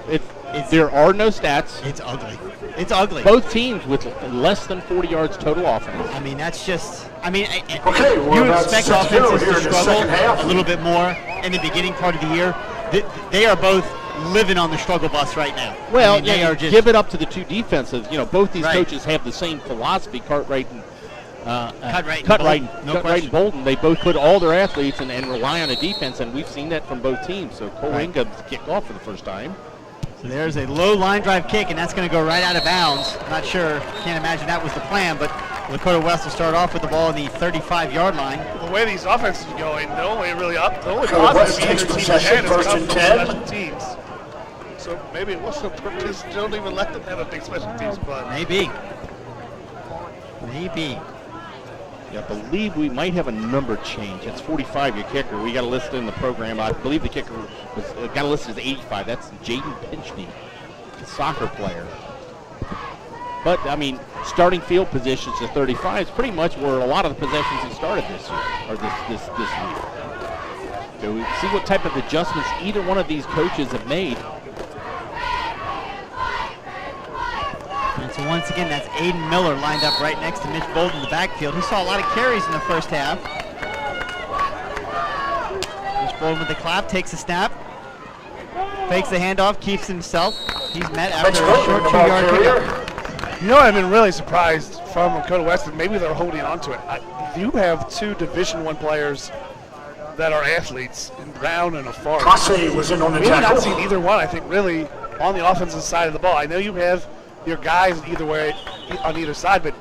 There are no stats. It's ugly. It's ugly. Both teams with less than 40 yards total offense. I mean, that's just. I mean, Okay, you about expect 6-0 offenses here to in the struggle second half. a little bit more in the beginning part of the year. They are both living on the struggle bus right now. Well, I mean, they are just give it up to the two defenses. Both these Right. coaches have the same philosophy. Cartwright and Cutright and Bolden. They both put all their athletes and rely on the defense, and we've seen that from both teams. So Colerain got kicked off for the first time. So there's a low line drive kick, and that's going to go right out of bounds. I'm not sure. Can't imagine that was the plan, but Lakota West will start off with the ball on the 35-yard line. The way these offenses are going, the only Lakota West takes possession, first and 10. special teams. So maybe it wasn't a purpose. Don't even let them have a big special teams, but Maybe. I believe we might have a number change. It's 45, your kicker. We got a list in the program. I believe the kicker got a list as 85. That's Jaden Pinchney, the soccer player. But, I mean, starting field positions to 35 is pretty much where a lot of the possessions have started this year, or this week. So we see what type of adjustments either one of these coaches have made. And so once again, that's Aiden Miller lined up right next to Mitch Bolden in the backfield. He saw a lot of carries in the first half. Mitch Bolden with the clap, takes a snap, fakes the handoff, keeps himself. He's met after a short 2-yard pickup. you know what I've been really surprised from Lakota West, and maybe they're holding on to it. You have two Division I players that are athletes in Brown and Afar. Kase was in on the We have not tackle. seen either one, I think, really on the offensive side of the ball. I know you have your guys either way on either side, but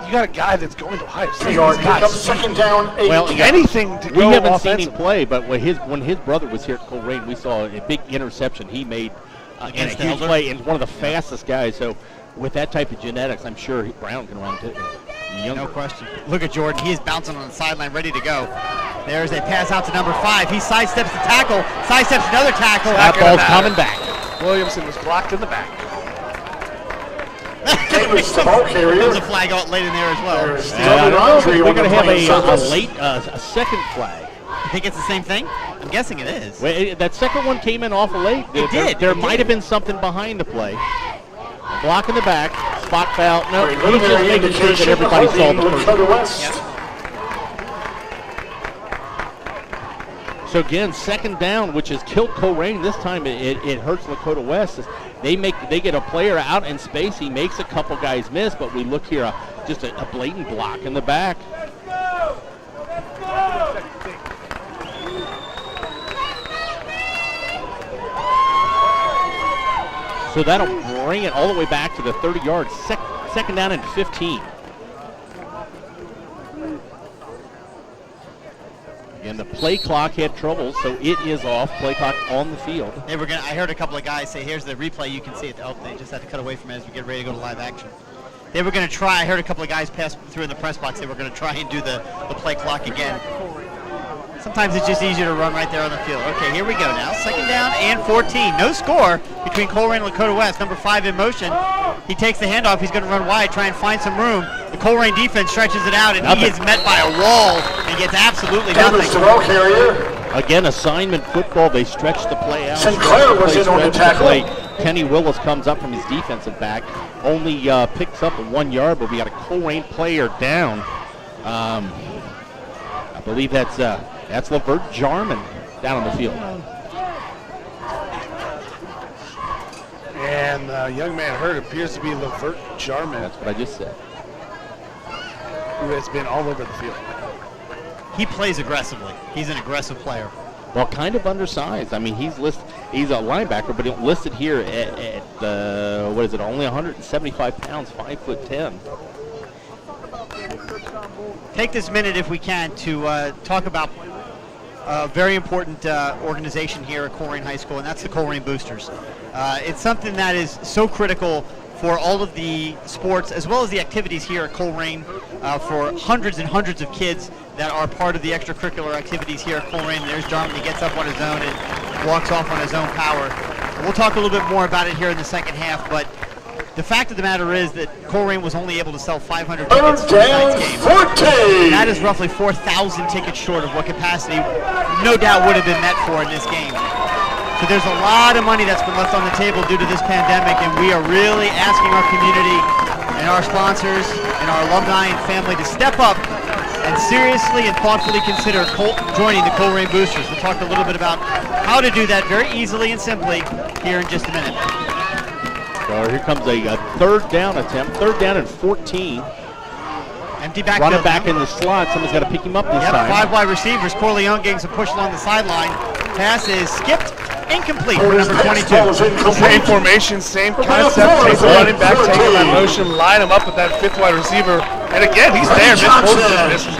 you got a guy that's going to Ohio State. 3-yard He's got pickup, second down, 8. Well, anything to We go haven't seen him offensively. play, but when his brother was here at Colerain, we saw a big interception he made and a Against huge Elder? play, and one of the fastest guys. So with that type of genetics, I'm sure Brown can run too. No question. Look at Jordan. He is bouncing on the sideline, ready to go. There's a pass out to number 5. He sidesteps the tackle, sidesteps another tackle. That ball's coming back. Williamson was blocked in the back. Davis, the ball carrier. There's a flag out late in there as well. There's I don't David know, Andre we're on the going to have playing surface. a second flag. I think it's the same thing. I'm guessing it is. Well, that second one came in awful late. There might have been something behind the play. Block in the back, spot foul. No, he's just making sure that everybody saw the first. Lakota West. So again, second down, which has killed Colerain. This time it hurts Lakota West. They get a player out in space. He makes a couple guys miss, but we look here, just a blatant block in the back. So that'll bring it all the way back to the 30 yards. Second down and 15. Again, the play clock had trouble, so it is off. Play clock on the field. I heard a couple of guys say, here's the replay. You can see it. Oh, they just had to cut away from it as we get ready to go to live action. They were going to try. I heard a couple of guys pass through in the press box. They were going to try and do the play clock again. Sometimes it's just easier to run right there on the field. Okay, here we go now. Second down and 14. No score between Colerain and Lakota West. Number 5 in motion. He takes the handoff. He's going to run wide, try and find some room. The Colerain defense stretches it out, and he is met by a wall and gets absolutely Davis, the nothing. ball carrier. Again, assignment football. They stretch the play out. Sinclair was in on the tackle. Kenny Willis comes up from his defensive back. Only picks up 1 yard, but we got a Colerain player down. I believe that's Lavert Jarman down on the field. And the young man hurt appears to be Lavert Jarman, That's what I just said. who has been all over the field. He plays aggressively. He's an aggressive player. Well, kind of undersized. I mean, he's a linebacker, but he's listed here at what is it? Only 175 pounds, 5'10". Take this minute, if we can, to talk about a very important organization here at Colerain High School, and that's the Colerain Boosters. It's something that is so critical for all of the sports as well as the activities here at Colerain, for hundreds and hundreds of kids that are part of the extracurricular activities here at Colerain. There's Jarman. He gets up on his own and walks off on his own power. And we'll talk a little bit more about it here in the second half, but The fact of the matter is that Colerain was only able to sell 500 Third tickets for down, tonight's game. 14. That is roughly 4,000 tickets short of what capacity no doubt would have been met for in this game. So there's a lot of money that's been left on the table due to this pandemic, and we are really asking our community and our sponsors and our alumni and family to step up and seriously and thoughtfully consider joining the Colerain Boosters. We'll talk a little bit about how to do that very easily and simply here in just a minute. So here comes a third down attempt, 3rd down and 14. Empty backfield. Running back in the slot, someone's got to pick him up this time. 5 wide receivers. Colerain getting some push along the sideline. Pass is skipped, incomplete for number 22. Same formation, same concept. Take the running back, take him in motion, line him up with that 5th wide receiver. And again, he's there. Misses.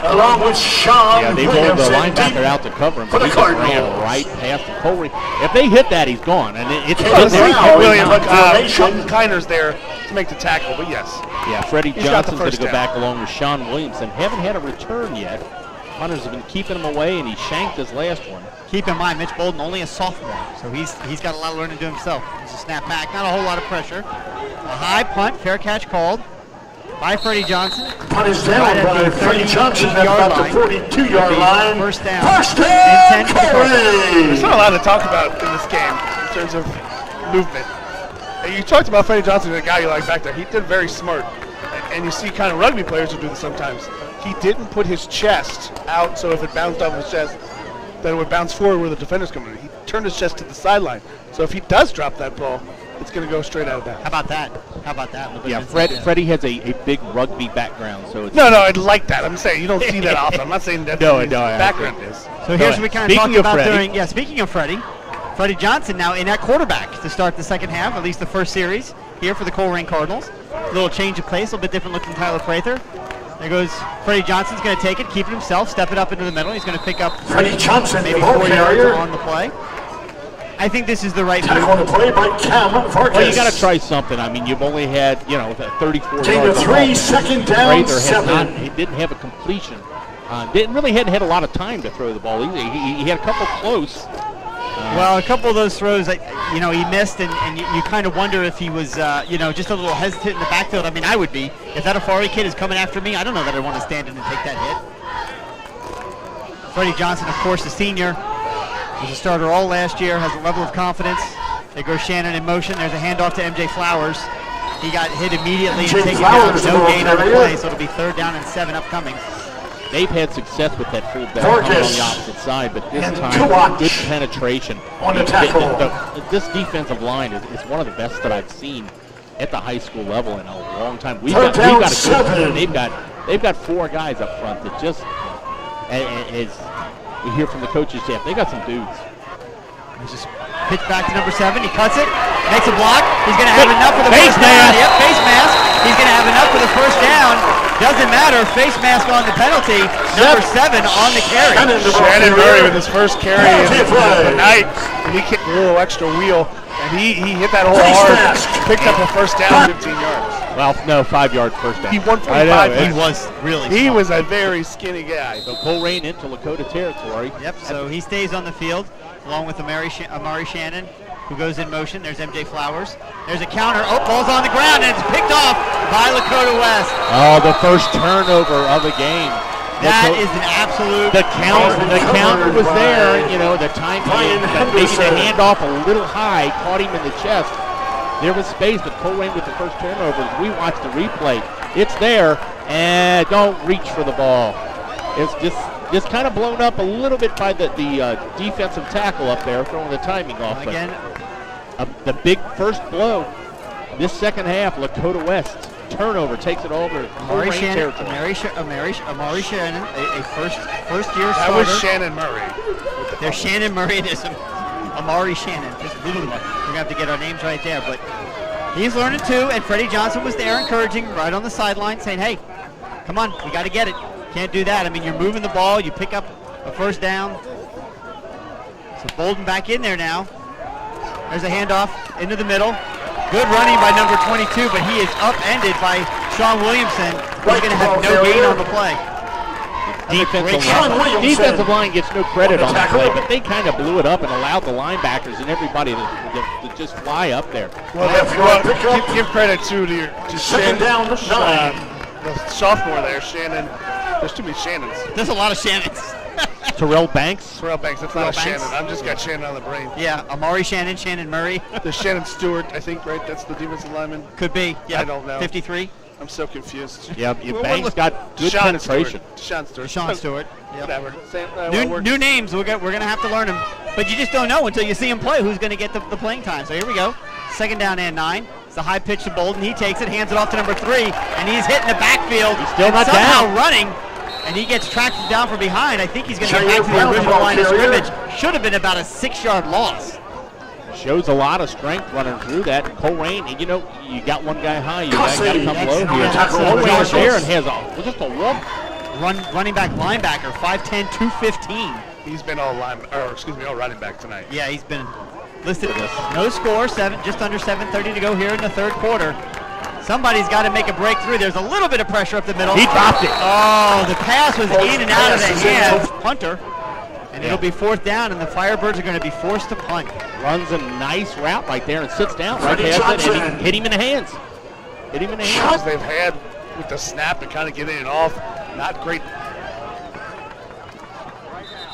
Along with Sean Yeah, they rolled the Williamson linebacker out to cover him, for but the he just ran Cardinals. right past the Colerain. If they hit that, he's gone. And it's Well, good there. now William, formation. Kiner's there to make the tackle, but yes. Yeah, Freddie He's got the Johnson's going to first go down. back along with Sean Williamson. Haven't had a return yet. Hunters have been keeping him away, and he shanked his last one. Keep in mind, Mitch Bolden only a sophomore, so he's got a lot of learning to do himself. It's a snap back, not a whole lot of pressure. A high punt, fair catch called by Freddie Johnson. Punt is down Right at by the Freddie Johnson at 38-yard about the line. 42-yard line. First down. First And down, 10 for the Colerain. There's not a lot to talk about in this game in terms of movement. And you talked about Freddie Johnson, the guy you like back there. He did very smart. And you see kind of rugby players who do this sometimes. He didn't put his chest out, so if it bounced off his chest, then it would bounce forward where the defender's coming in. He turned his chest to the sideline. So if he does drop that ball, it's going to go straight out of bounds. How about that? A little bit Yeah, of insight. Freddie has a big rugby background, so it's No, I'd like that. I'm saying you don't see that often. I'm not saying that's No, his no, I background agree. is. So here's what we kind of Speaking talked of about Freddie. speaking of Freddie Johnson now in at quarterback to start the second half, at least the first series here for the Colerain Cardinals. A little change of pace, a little bit different look than Tyler Prather. There goes Freddie Johnson's going to take it, keep it himself, step it up into the middle. He's going to pick up Freddie Johnson, maybe the ball 4 yards carrier. on the play. I think this is the right Tackle move. on the play by Cam Vargas. Well, you got to try something. I mean, you've only had, 34 Gain yards. of of 3, offense. second down, Prather has 7. he didn't have a completion. Hadn't had a lot of time to throw the ball. He had a couple close. Well, a couple of those throws, he missed, and you kind of wonder if he was, just a little hesitant in the backfield. I mean, I would be. If that Afari kid is coming after me, I don't know that I want to stand in and take that hit. Freddie Johnson, of course, a senior, was a starter all last year, has a level of confidence. There goes Shannon in motion. There's a handoff to MJ Flowers. He got hit immediately and MJ taken down. Flowers, No the gain on the carrier. play, so it'll be 3rd down and 7 upcoming. They've had success with that fullback coming on Vargas. the opposite side, but this And time, Kuwach good penetration. on the tackle. This defensive line is one of the best that I've seen at the high school level in a long time. We've Third got down, a good 7. they've got 4 guys up front that just, as we hear from the coaching staff, they got some dudes. He's just pitched back to number 7. He cuts it, makes a block. He's going to have enough for the Face first down. mask. Yep, face mask. He's going to have enough for the first down. Doesn't matter. Face mask on the penalty. Number 7 on the carry. Shannon Murray with his first carry Penalty of flag. the night. And he kicked a little extra wheel, and he hit that hole Face hard. mask. Picked up a first down, 15 yards. Well, no, 5-yard first down. He won I 45. know, He was really He small. was a very skinny guy. So Colerain into Lakota territory. Yep, so he stays on the field along with Amari Shannon, who goes in motion. There's MJ Flowers. There's a counter. Oh, ball's on the ground, and it's picked off by Lakota West. Oh, the first turnover of the game. That is an absolute... The counter was there. The time Brian maybe the Henderson. handoff a little high caught him in the chest. There was space, but Colerain with the first turnover. We watched the replay. It's there, and don't reach for the ball. It's just kind of blown up a little bit by the defensive tackle up there, throwing the timing off. But, Again, the big first blow. This second half, Lakota West turnover takes it over. Amari Colerain Shannon, territory. Amari Shannon, a first-year That starter. was Shannon Murray. There's Shannon Murray and there's Amari Shannon. Just we're going to have to get our names right there. But he's learning too, and Freddie Johnson was there encouraging right on the sideline, saying, hey, come on, we got to get it. Can't do that. I mean, you're moving the ball. You pick up a first down. So Bolden back in there now. There's a handoff into the middle. Good running by number 22, but he is upended by Sean Williamson, who's going to have no gain on the play. Defensive line gets no credit on that play, but they kind of blew it up and allowed the linebackers and everybody to just fly up there. Well, give credit to second down, 9. The sophomore there, Shannon. There's too many Shannons. There's a lot of Shannons. Terrell Banks. Terrell Banks, that's not a Shannon. I've just got Shannon on the brain. Yeah, Amari Shannon, Shannon Murray. There's Shannon Stewart, I think, right? That's the defensive lineman. Could be. Yeah. I don't know. 53. I'm so confused. Yeah, Banks got good penetration. Sean Stewart. Sean Stewart. Yep. Whatever. New names. We're going to have to learn them. But you just don't know until you see him play who's going to get the playing time. So here we go. Second down and 9. It's a high pitch to Bolden. He takes it, hands it off to number 3, and he's hitting the backfield. He's still not somehow down. running, and he gets tracked down from behind. I think he's going to get back to the original line of scrimmage. Should have been about a 6-yard loss. Shows a lot of strength running through that. Colerain, you know, you got one guy high, you got to come low here. Colerain's there and has just a walk. Running back linebacker, 5'10", 215. He's been all running back tonight. Yeah, he's been listed. No score, just under 7:30 to go here in the third quarter. Somebody's got to make a breakthrough. There's a little bit of pressure up the middle. He dropped it. Oh, the pass was in and out of the hands. Punter. And it'll be fourth down, and the Firebirds are going to be forced to punt. Runs a nice route right there and sits down right past it, and hit him in the hands. They've had with the snap and kind of getting it off, not great.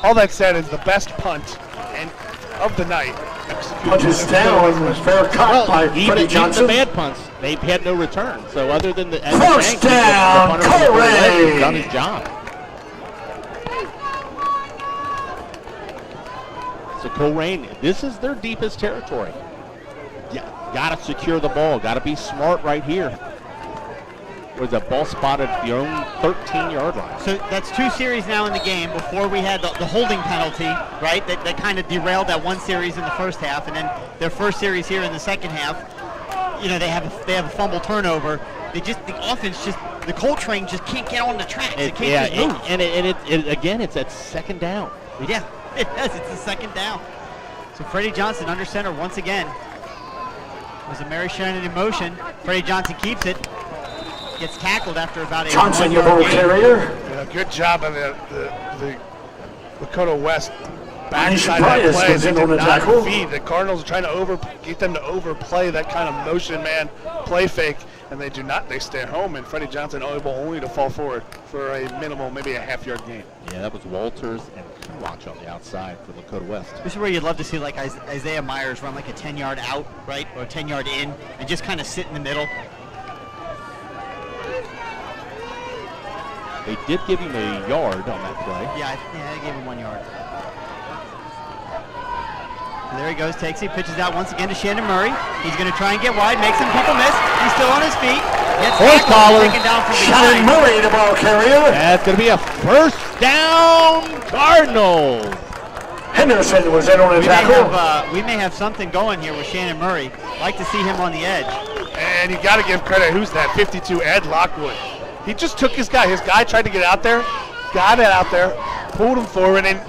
All that said is the best punt of the night. Punt is down. Fair cut by Freddie Johnson. Even the bad punts, they've had no return. So other than the first down, Colerain. He's done his job. So Colerain, this is their deepest territory. Yeah, got to secure the ball. Got to be smart right here. Was that ball spotted at your own 13-yard line? So that's 2 series now in the game. Before we had the holding penalty, right? That kind of derailed that one series in the first half, and then their first series here in the second half. You know, they have a fumble turnover. The offense the Colerain just can't get on the tracks. It can't just move. And again, it's that second down. Yeah, it does. It's the second down. So Freddie Johnson under center once again. Was a Mary Shannon in motion. Freddie Johnson keeps it. Gets tackled after about a Johnson, your ball carrier. Yeah, good job on the Lakota West backside that play. They did not feed. The Cardinals are trying to get them to overplay that kind of motion man play fake, and they do not. They stay home, and Freddie Johnson able only to fall forward for a minimal, maybe a half-yard gain. Yeah, that was Walters and Watch on the outside for Lakota West. This is where you'd love to see like Isaiah Myers run like a 10-yard out, right, or a 10-yard in, and just kind of sit in the middle. They did give him a yard on that play. Yeah, they gave him 1 yard. And there he goes, takes it, pitches out once again to Shannon Murray. He's going to try and get wide, make some people miss. He's still on his feet. Gets taken down from Shannon Murray, the ball carrier. That's going to be a first down, Cardinals. Henderson was in on a tackle. We may have something going here with Shannon Murray. Like to see him on the edge. And you got to give credit. Who's that? 52, Ed Lockwood. He just took his guy. His guy tried to get out there, got it out there, pulled him forward, and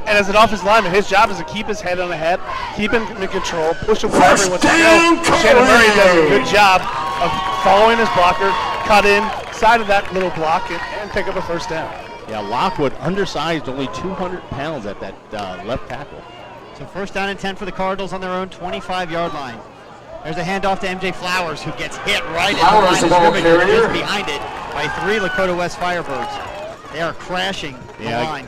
as an offensive lineman, his job is to keep his head on the head, keep him in control, push him wherever he wants to go. Shannon Murray does a good job of following his blocker, cut inside of that little block, and pick up a first down. Yeah, Lockwood undersized, only 200 pounds at that left tackle. So first down and 10 for the Cardinals on their own 25-yard line. There's a handoff to MJ Flowers, who gets hit right at the line of scrimmage, just behind it by 3 Lakota West Firebirds. They are crashing the line.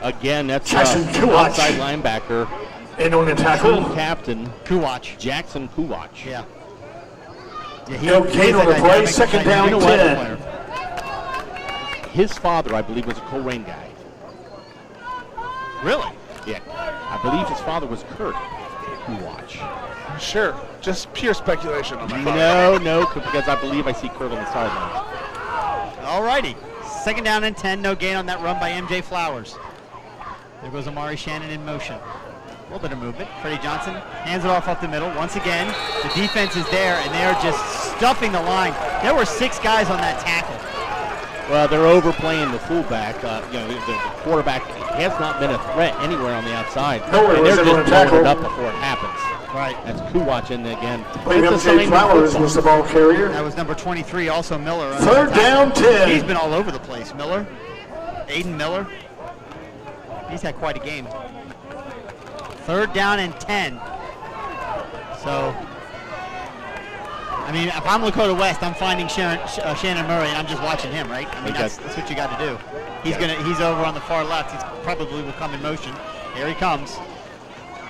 Again, that's outside linebacker. In on the tackle. Captain Kuwach. Jackson Kuwach. Yeah. No gain on the play, second down, 10. His father, I believe, was a Colerain guy. Really? Yeah. I believe his father was Kurt Kuwach. Sure. Just pure speculation on my part. No, because I believe I see Kurt on the sideline. All righty. Second down and 10. No gain on that run by MJ Flowers. There goes Amari Shannon in motion. A little bit of movement. Freddie Johnson hands it off up the middle. Once again, the defense is there, and they are just stuffing the line. There were 6 guys on that tackle. Well, they're overplaying the fullback. The quarterback has not been a threat anywhere on the outside. And they're just blowing it up before it happens. Right. That's Kuwach in again. MJ Flowers was the ball carrier. That was number 23, also Miller. Third down, 10. He's been all over the place, Miller. Aiden Miller. He's had quite a game. 3rd down and 10. So, I mean, if I'm Lakota West, I'm finding Shannon Murray, and I'm just watching him, right? I mean, that's what you got to do. He's over on the far left. He's probably will come in motion. Here he comes,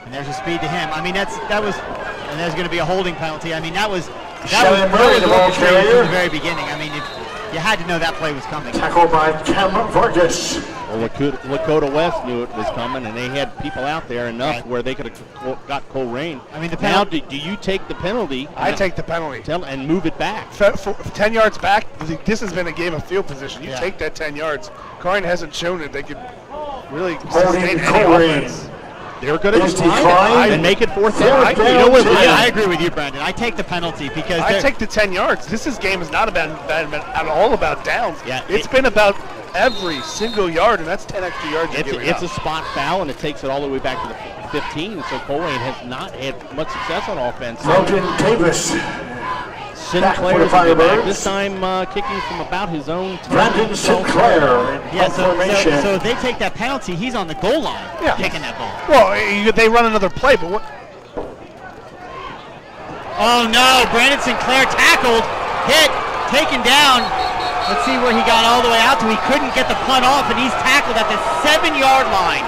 and there's a speed to him. I mean, and there's going to be a holding penalty. I mean, that was orchestrated from the very beginning. I mean, you had to know that play was coming. Tackled by Cam Vargas. Well, Lakota West knew it was coming, and they had people out there enough where they could have got Colerain. I mean, now, do you take the penalty? I take the penalty. And move it back. 10 yards back, this has been a game of field position. You take that 10 yards. Colerain hasn't shown that they could really sustain any offense. They're going to decline and make it 4th down. I agree with you, Brandon. I take the penalty because I take the 10 yards. This game is not at all about downs. Yeah, it's been about every single yard, and that's 10 extra yards. It's a spot foul, and it takes it all the way back to the 15. So Colerain has not had much success on offense. Logan Davis. Sinclair back this time kicking from about his own Brandon Sinclair. Yeah, so if they take that penalty, he's on the goal line kicking that ball. Well, they run another play, but what? Oh no, Brandon Sinclair tackled, hit, taken down. Let's see where he got all the way out to. He couldn't get the punt off, and he's tackled at the 7-yard line.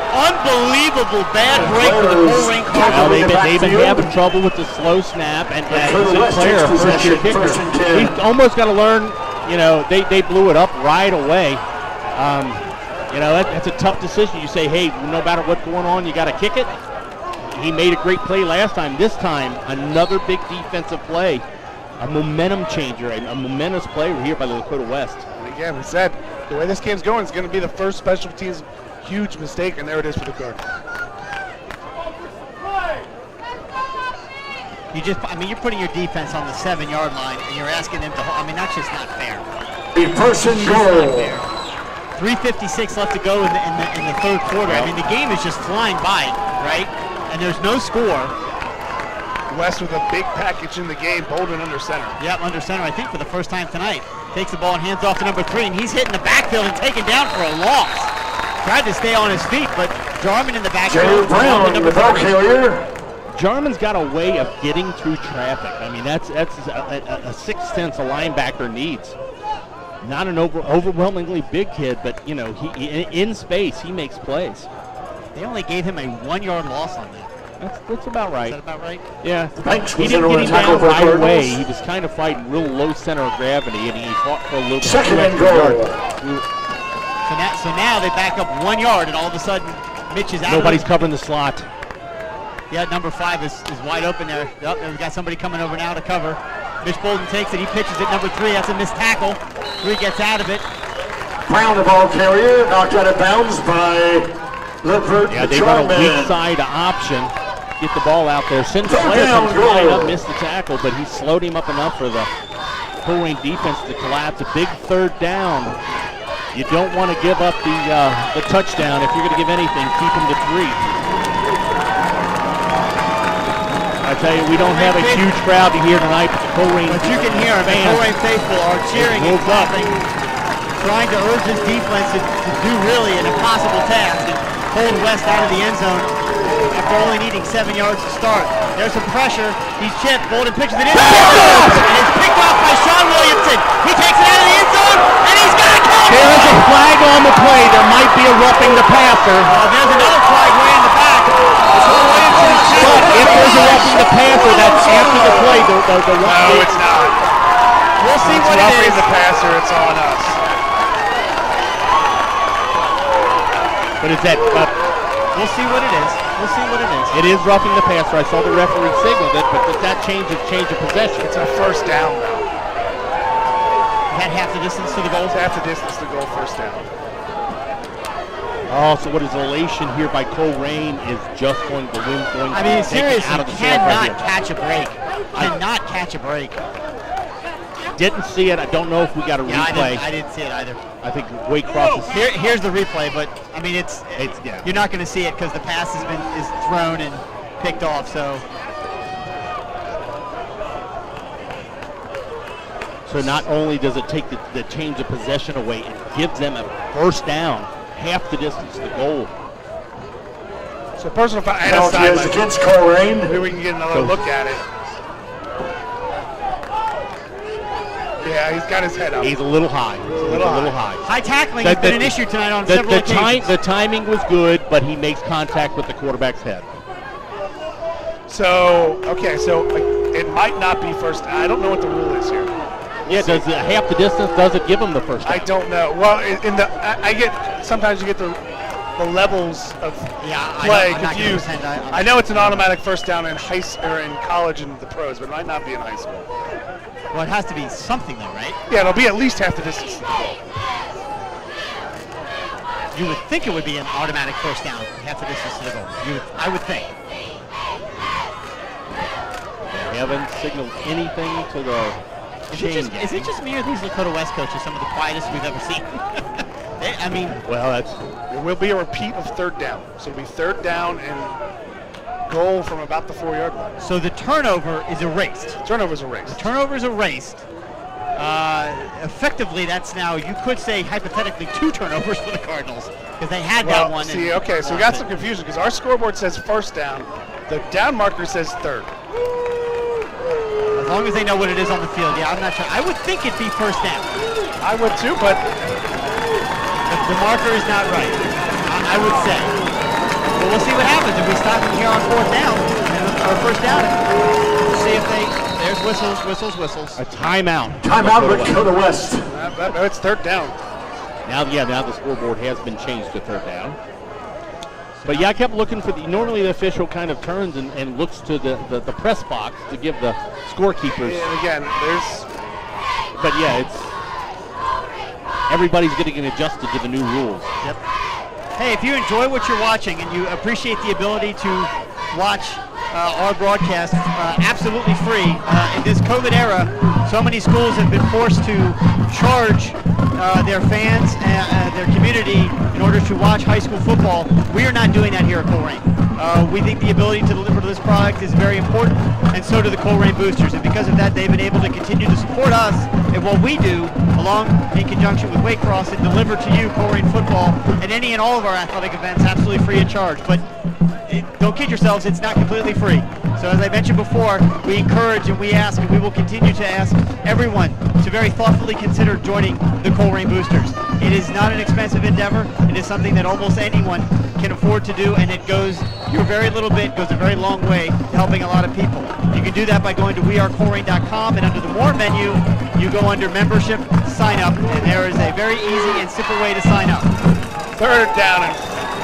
Unbelievable bad break for the Colerain Cardinals. They've been having trouble with the slow snap, and Sinclair, first-year kicker, he's almost got to learn. They blew it up right away. That's a tough decision. You say, hey, no matter what's going on, you got to kick it. He made a great play last time. This time, another big defensive play, a momentum changer, a momentous play here by the Lakota West. And again, we said the way this game's going is going to be the first special teams huge mistake, and there it is for the Cardinals. You're putting your defense on the 7-yard line, and you're asking them to. That's just not fair. A person goal. 3:56 left to go in the 3rd quarter. I mean, the game is just flying by, right? And there's no score. West with a big package in the game, Bolden under center. Yep, under center, I think, for the first time tonight. Takes the ball and hands off to number 3, and he's hitting the backfield and taken down for a loss. Tried to stay on his feet, but Jarman in the backfield. Brown, the ball carrier. Jarman's got a way of getting through traffic. I mean, that's a sixth sense a linebacker needs. Not an overwhelmingly big kid, but he in space he makes plays. They only gave him a 1-yard loss on that. That's about right. Is that about right? Yeah. He didn't get him down right away. He was kind of fighting real low center of gravity, and he fought for a little bit. 2nd and goal. So now they back up 1 yard, and all of a sudden, Mitch is out. Nobody's covering the slot. Yeah, number 5 is wide open there. Yep, we've got somebody coming over now to cover. Mitch Bolden takes it. He pitches it. Number 3. That's a missed tackle. 3 gets out of it. Brown, the ball carrier, knocked out of bounds by Lippert. Yeah, they got a weak side option. Get the ball out there. Sinclair comes right up, missed the tackle, but he slowed him up enough for the Colerain defense to collapse. A big 3rd down. You don't want to give up the touchdown. If you're going to give anything, keep him to 3. I tell you, we don't have a huge crowd here tonight, but the Colerain But you can hear them. The Colerain faithful are cheering and clapping, trying to urge this defense to do really an impossible task and hold West out of the end zone after only needing 7 yards to start. There's some pressure. He's chipped. Bolden pitches it in. And it's picked off by Sean Williamson. He takes it out of the end zone, and he's got a catch. There is a flag on the play. There might be a roughing the passer. There's another flag way in the back. But if there's a roughing the passer, that's after the play. No, it's not. We'll see what it is. Roughing the passer, it's on us. But is that... We'll see what it is. We'll see what it is. It is roughing the passer. I saw the referee signal it, but does that change of possession? It's a 1st down, though. Is that half the distance to the goal? It's half the distance to goal, 1st down. Oh, so what is elation here by Colerain is just going to win. Seriously, cannot catch a break. Cannot catch a break. Didn't see it. I don't know if we got a replay. I didn't see it either. I think Waycross is... Here's the replay, but it's you're not going to see it because the pass is thrown and picked off. So So not only does it take the change of possession away, it gives them a first down, half the distance to the goal. So personal foul and a Penalty is sideline. against Colerain. Maybe we can get another look at it. Yeah, he's got his head up. He's a little high. He's a little high. High tackling has been an issue tonight on several occasions. The timing was good, but he makes contact with the quarterback's head. So, okay, so it might not be first. I don't know what the rule is here. Yeah, does it, half the distance doesn't give him the first down? I don't know. Well, I get sometimes you get the levels of play confused. I know it's an automatic first down in in college and the pros, but it might not be in high school. Well, it has to be something though, right? Yeah, it'll be at least half the distance to the goal. You would think it would be an automatic first down, half the distance to the goal. I would think. They haven't signaled anything to the chain. Is it just me or these Lakota West coaches some of the quietest we've ever seen? I mean, well, there will be a repeat of third down. So it'll be third down and goal from about the 4-yard line. So the turnover is erased. Turnover's erased. The turnover is erased. Effectively, that's now, you could say hypothetically 2 turnovers for the Cardinals because they had that one. See, okay, so we got some confusion because our scoreboard says first down. The down marker says third. As long as they know what it is on the field, yeah, I'm not sure. I would think it'd be first down. I would too, but the marker is not right, I would say. But we'll see what happens if we stop them here on fourth down or first down. We'll see if there's whistles. A timeout. Timeout, Lakota West. It's third down. Now the scoreboard has been changed to third down. But yeah, I kept looking for normally the official kind of turns and looks to the press box to give the scorekeepers. And again, but yeah, everybody's getting adjusted to the new rules. Yep. Hey, if you enjoy what you're watching and you appreciate the ability to watch our broadcast absolutely free, in this COVID era, so many schools have been forced to charge their fans and their community in order to watch high school football. We are not doing that here at Colerain. We think the ability to deliver this product is very important, and so do the Colerain boosters. And because of that, they've been able to continue to support us and what we do, along in conjunction with Waycross, and deliver to you Colerain football and any and all of our athletic events absolutely free of charge. But don't kid yourselves, it's not completely free. So as I mentioned before, we encourage and we ask, and we will continue to ask everyone to very thoughtfully consider joining the Colerain boosters. It is not an expensive endeavor. It is something that almost anyone can afford to do, and it goes, your very little bit goes a very long way to helping a lot of people. You can do that by going to wearecolerain.com, and under the More menu, you go under Membership, Sign Up, and there is a very easy and simple way to sign up. Third down and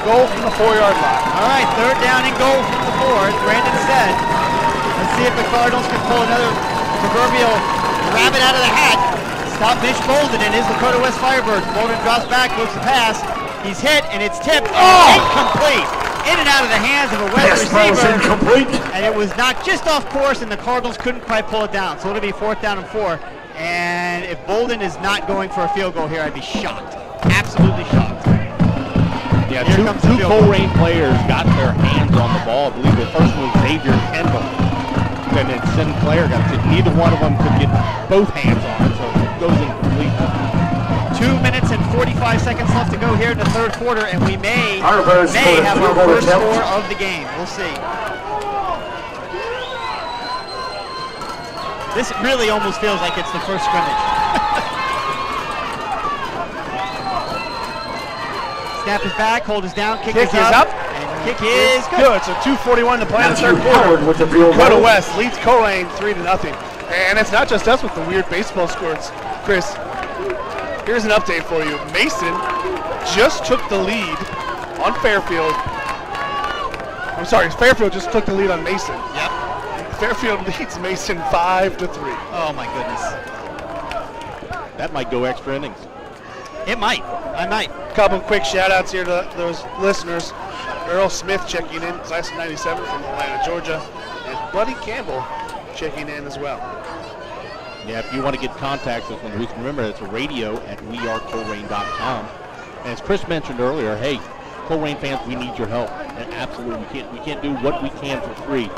goal from the 4-yard line. All right, third down and goal from the 4, as Brandon said. Let's see if the Cardinals can pull another proverbial rabbit out of the hat. Stop Mitch Bolden and his Lakota West Firebirds. Bolden drops back, looks to pass. He's hit, and it's tipped. Incomplete. In and out of the hands of a West receiver. Incomplete. And it was knocked just off course, and the Cardinals couldn't quite pull it down. So it'll be 4th down and 4. And if Bolden is not going for a field goal here, I'd be shocked. Absolutely shocked. Yeah, two Colerain players got their hands on the ball. I believe the first one was Xavier Kendall. And then Sinclair got it. Neither one of them could get both hands on it, so it goes incomplete. 2 minutes and 45 seconds left to go here in the third quarter, and we may have Firebirds our first score of the game. We'll see. This really almost feels like it's the first scrimmage. Snap is back, hold is down, kick is up. And kick is good. So 2:41 to play in the third quarter. With the field goal. Lakota West leads Colerain 3-0. And it's not just us with the weird baseball scores, Chris. Here's an update for you. Mason just took the lead on Fairfield. I'm sorry, Fairfield just took the lead on Mason. Yep. Fairfield leads Mason 5-3. Oh my goodness. That might go extra innings. It might. I might. Couple quick shout outs here to those listeners. Earl Smith checking in, class of 97 from Atlanta, Georgia. And Buddy Campbell checking in as well. Yeah, if you want to get contact with us, remember it's radio at wearecolerain.com. And as Chris mentioned earlier, hey, Colerain fans, we need your help. And absolutely, we can't do what we can for free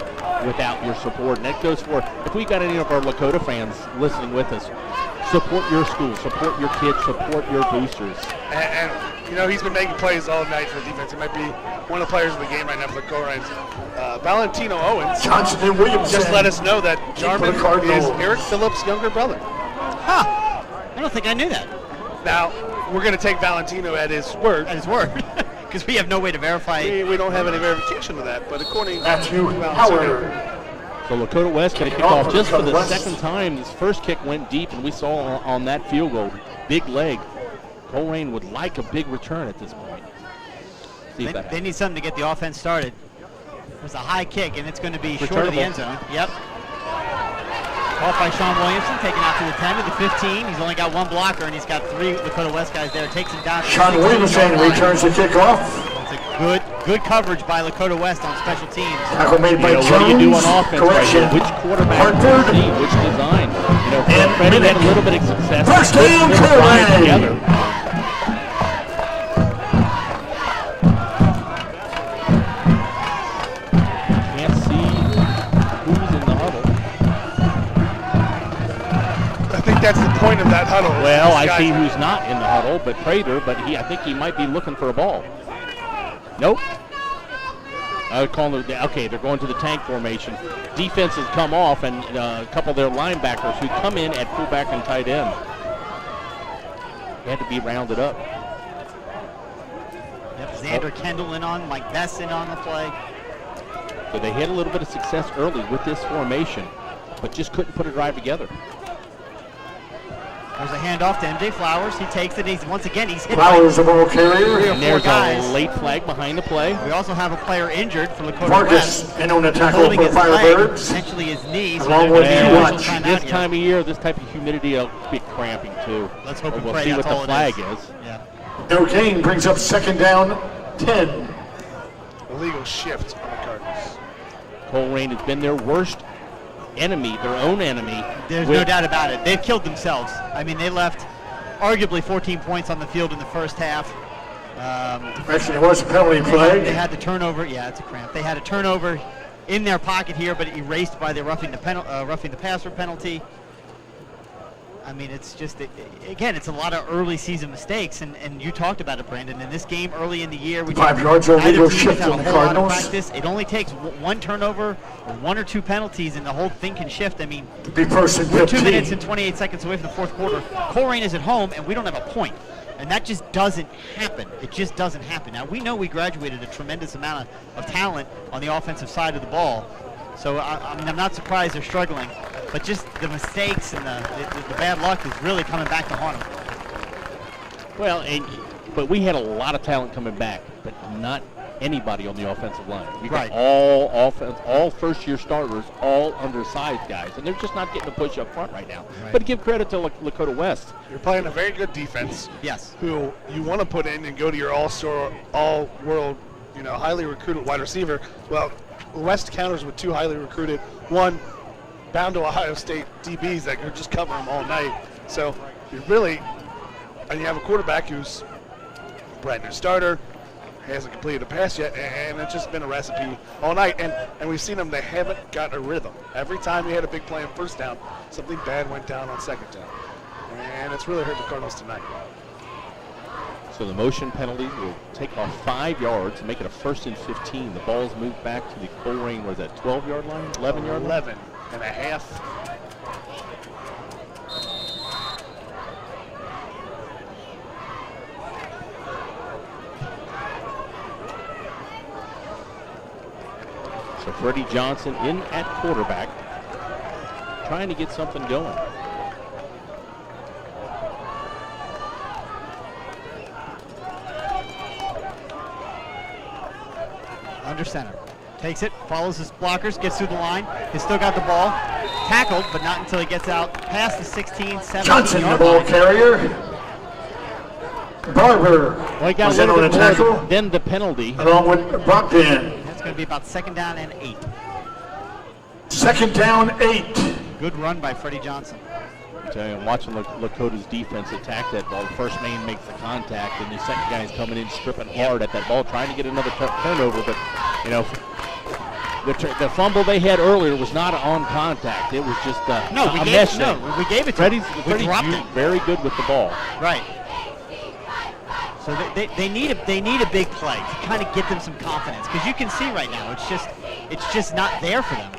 without your support. And that goes for, if we got any of our Lakota fans listening with us, support your school, support your kids, support your boosters. And you know, he's been making plays all night for the defense. He might be one of the players of the game right now for the Colerain. Valentino Owens Johnson and Williamson. just let us know that Jarman the Cardinals. is Eric Phillips' younger brother. Huh. I don't think I knew that. Now, we're going to take Valentino at his word. At his word. Because we have no way to verify. We don't have any verification of that, but according Matthew to Howard. So Lakota West going to kick off just for the second time. His first kick went deep, and we saw on that field goal, big leg. Colerain would like a big return at this point. See if that They happens. need something to get the offense started. There's a high kick, and it's going to be short of the end zone. Yep. Off by Sean Williamson, taken out to the 10 to the 15. He's only got one blocker, and he's got 3 Lakota West guys there. Takes him down to the Sean 16 Williamson yard line. returns the kickoff. It's a good coverage by Lakota West on special teams. Tackle made by What do you do on Jones. offense right Correction. here? Which quarterback Hartford. see, which design? And Freddie had a Minnick. little bit of success. First Put down, them five Colerain. together. Can't see who's in the huddle. I think that's the point of that huddle. Well, These I guys see are- who's not in the huddle, but Prater, but I think he might be looking for a ball. Nope. I would call them, okay, they're going to the tank formation. Defense has come off, and a couple of their linebackers who come in at fullback and tight end. They had to be rounded up. Yep, Xander Kendall in on, Mike Bess in on the play. So they had a little bit of success early with this formation, but just couldn't put a drive together. There's a handoff to MJ Flowers. He takes it. He's hit Flowers, the ball by carrier. 3 or And 4 there's guys. a late flag behind the play. We also have a player injured for Lakota Marcus West. in on the tackle Holding for his leg, Firebirds. potentially his knee. Along they're with gonna you do a watch. timeout This here. time of year, this type of humidity, will be cramping too. Let's hope But and we'll pray see that's what all the it flag is. is. Yeah. No gain brings up second down, 10. illegal shift on the Cardinals. Colerain has been their worst enemy, their own enemy. There's with- no doubt about it. They've killed themselves. I mean, they left arguably 14 points on the field in the first half. Actually, it was a penalty They flag. had the turnover. Yeah, it's a cramp. They had a turnover in their pocket here, but erased by the roughing the passer penalty. I mean, it's just, again, it's a lot of early season mistakes, and you talked about it, Brandon. In this game early in the year, when 5 you yards illegal neither team shift have on a the whole lot of Cardinals. practice, it only takes one turnover or 1 or 2 penalties, and the whole thing can shift. I mean, Be first and we're 2 minutes 15. and 28 seconds away from the fourth quarter. Colerain is at home, and we don't have a point. And that just doesn't happen. It just doesn't happen. Now, we know we graduated a tremendous amount of talent on the offensive side of the ball. So, I mean, I'm not surprised they're struggling. But just the mistakes and the bad luck is really coming back to haunt them. Well, but we had a lot of talent coming back, but not anybody on the offensive line. We got Right. all first-year starters, all undersized guys, and they're just not getting a push up front right now. Right. But give credit to Lakota West. You're playing a very good defense. Yes. Who you want to put in and go to your all-star, all-world, highly recruited wide receiver. Well, West counters with 2 highly recruited, one bound to Ohio State DBs that could just cover them all night. So you and you have a quarterback who's a brand new starter, hasn't completed a pass yet, and it's just been a recipe all night. And we've seen them; they haven't got a rhythm. Every time we had a big play on first down, something bad went down on second down, and it's really hurt the Cardinals tonight. So the motion penalties will take off 5 yards, make it a 1st and 15. The ball's moved back to the Colerain, was that 12-yard line, 11-yard line? 11 and a half. So Freddie Johnson in at quarterback, trying to get something going. Under center. Takes it, follows his blockers, gets through the line. He's still got the ball. Tackled, but not until he gets out past the 16, 17 Johnson, the yard ball line. carrier. Barber Well, he got was a in little on the bit more tackle, than the penalty. along with Brockton. That's going to be about 2nd down and 8. Second down, 8. Good run by Freddie Johnson. I tell you, I'm watching Lakota's defense attack that ball. The first man makes the contact, and the second guy is coming in stripping hard at that ball, trying to get another turnover. But, The fumble they had earlier was not on contact. It was just a mesh. We gave it to Freddie's him. very good with the ball. Right. So they need a big play to kind of get them some confidence, because you can see right now it's just not there for them.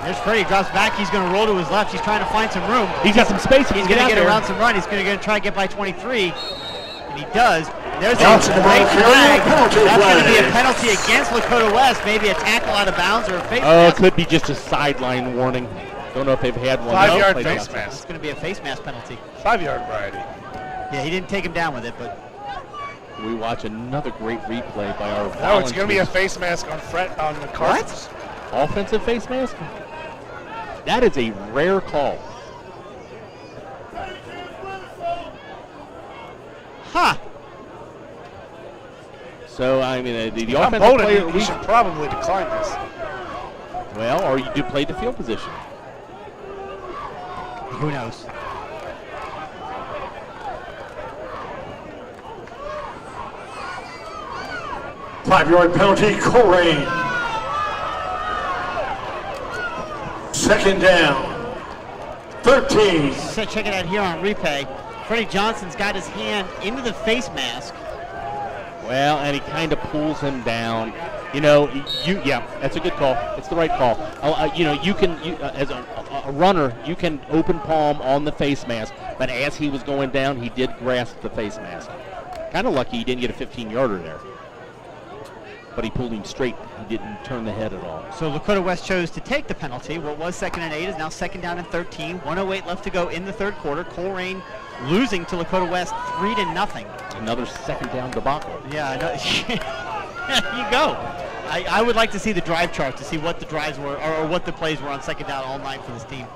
There's Freddie, drops back. He's going to roll to his left. He's trying to find some room. He's got some space. He's going to get around some run. He's going to try to get by 23, and he does. There's a great flag. That's going to be a penalty against Lakota West. Maybe a tackle out of bounds or a face mask. It could be just a sideline warning. Don't know if they've had one. 5-yard face mask. It's going to be a face mask penalty. 5-yard variety. Yeah, he didn't take him down with it, but. We watch another great replay by our volunteers. No, it's going to be a face mask on the Cardinals. What? Offensive face mask? That is a rare call. Huh. So, I mean, the I'm offensive voting player... we should probably decline this. Well, or you do play the field position. Who knows? Five-yard penalty, Colerain. Second down, 13. So check it out here on replay. Freddie Johnson's got his hand into the face mask. Well, and he kind of pulls him down. You know, that's a good call. It's the right call. You can, as a runner, you can open palm on the face mask, but as he was going down, he did grasp the face mask. Kind of lucky he didn't get a 15-yarder there. But he pulled him straight. He didn't turn the head at all. So Lakota West chose to take the penalty. What was 2nd and 8 is now 2nd down and 13. 1:08 left to go in the third quarter. Colerain losing to Lakota West 3-0. Another 2nd down debacle. Yeah, I know. There you go. I would like to see the drive chart to see what the drives were or what the plays were on 2nd down all night for this team.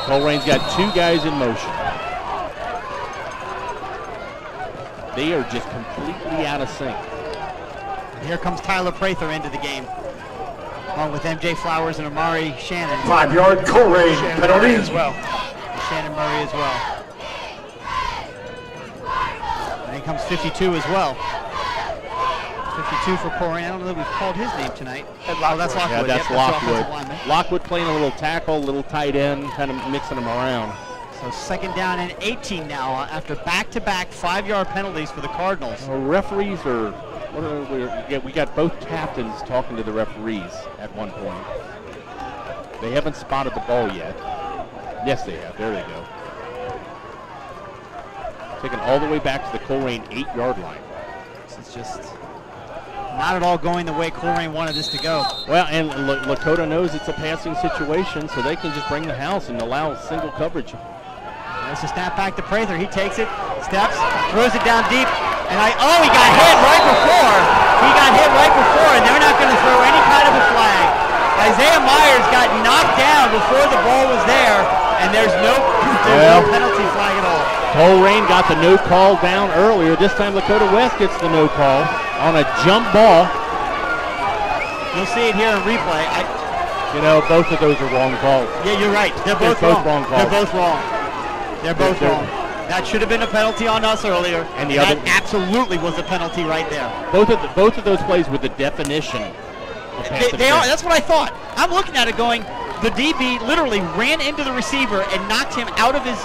Colerain's got 2 guys in motion. They are just completely out of sync. Here comes Tyler Prather into the game, along with MJ Flowers and Amari Shannon. 5-yard Colerain penalty as well. Shannon Murray as well. And here comes 52 as well. 52 for Colerain. I don't know that we've called his name tonight. Oh, that's Lockwood. Yeah, that's Yep, Lockwood. Lockwood playing a little tackle, little tight end, kind of mixing them around. So 2nd down and 18 now after back-to-back 5-yard penalties for the Cardinals. Referees are... we got both captains talking to the referees at one point. They haven't spotted the ball yet. Yes, they have. There they go. Taken all the way back to the Colerain 8-yard line. This is just not at all going the way Colerain wanted this to go. Well, and Lakota knows it's a passing situation, so they can just bring the house and allow single coverage. There's a snap back to Prather. He takes it, steps, throws it down deep. And he got hit right before. And they're not going to throw any kind of a flag. Isaiah Myers got knocked down before the ball was there, and there's no penalty flag at all. Colerain got the no call down earlier. This time Lakota West gets the no call on a jump ball. You'll see it here in replay. Both of those are wrong calls. Yeah, you're right. They're both wrong calls. They're both wrong. That should have been a penalty on us earlier, and that absolutely was a penalty right there. Both of those plays were the definition of pass they are. That's what I thought. I'm looking at it going, the DB literally ran into the receiver and knocked him out of his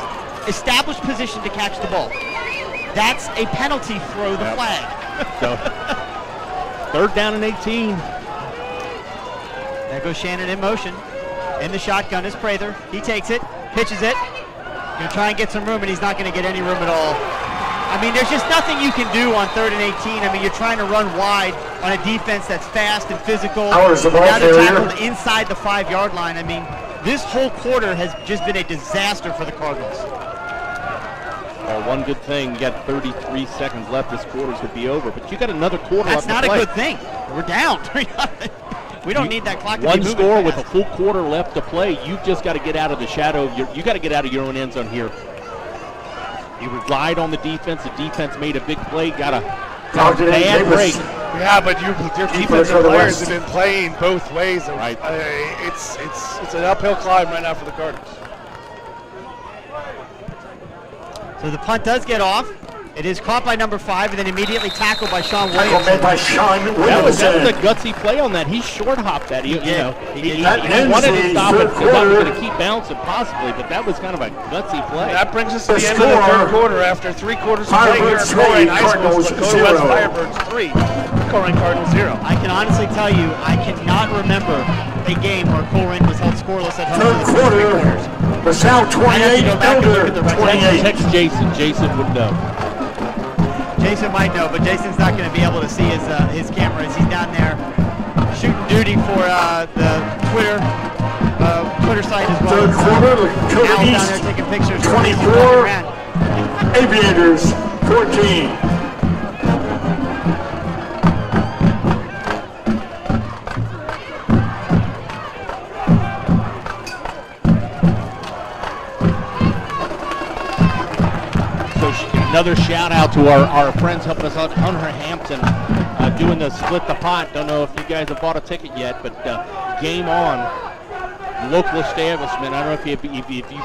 established position to catch the ball. That's a penalty, throw the flag. So, 3rd down and 18. There goes Shannon in motion. In the shotgun is Prather. He takes it, pitches it. Going to try and get some room, and he's not going to get any room at all. I mean, there's just nothing you can do on 3rd and 18. I mean, you're trying to run wide on a defense that's fast and physical. Now they're tackled inside the 5-yard line. I mean, this whole quarter has just been a disaster for the Cardinals. Well, one good thing, you got 33 seconds left. This quarter could be over, but you got another quarter left to play. That's not a good thing. We're down. We don't need that clock to be moving fast. One score with a full quarter left to play. You've just got to get out of the shadow of you got to get out of your own end zone here. You relied on the defense. The defense made a big play. Got a bad break. Yeah, but your defensive players have been playing both ways. Right. It's an uphill climb right now for the Cardinals. So the punt does get off. It is caught by number 5 and then immediately tackled by Sean Tackle Williamson. made by Sean That was Williamson. a gutsy play on that. He short hopped that. He That ends wanted the to stop third it because I was quarter. going to keep bouncing possibly, but that was kind of a gutsy play. That brings us to The the end of the score, third quarter after 3 quarters of play here at Firebirds Colerain 3, High School. Cardinals Lakota West 0. Firebirds 3, Colerain Cardinals 0. I can honestly tell you, I cannot remember a game where Colerain was held scoreless at home Third for the first 3 quarters. quarter, LaSalle 28, go back and look at the Elder rest. 28. Text Jason. Jason would know. Jason might know, but Jason's not going to be able to see his camera as he's down there shooting duty for the Twitter site as well. Third quarter, Lakota Al's down East there taking pictures. 24, Aviators 14. Another shout out to our friends helping us out, Hunter Hampton, doing the split the pot. Don't know if you guys have bought a ticket yet, but game on. Local establishment. I don't know if you've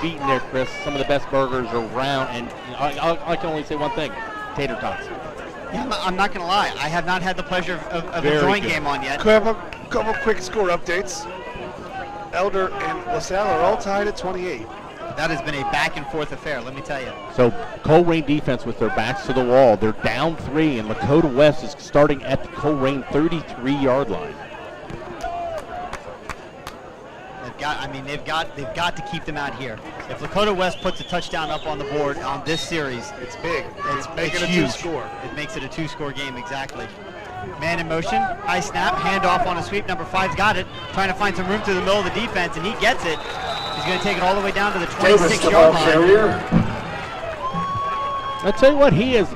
eaten there, Chris. Some of the best burgers around, and I can only say one thing: tater tots. Yeah, I'm not going to lie. I have not had the pleasure of Very enjoying good. game on yet. Could I have a couple quick score updates? Elder and LaSalle are all tied at 28. That has been a back and forth affair, let me tell you. So Colerain defense with their backs to the wall. They're down 3, and Lakota West is starting at the Colerain 33-yard line. They've got to keep them out here. If Lakota West puts a touchdown up on the board on this series, It's big. It's making it's a huge. 2-score. It makes it a 2-score game, exactly. Man in motion, high snap, handoff on a sweep. Number 5's got it, trying to find some room through the middle of the defense, and he gets it. He's going to take it all the way down to the Davis, the ball 26-yard line. carrier. I'll tell you what, he is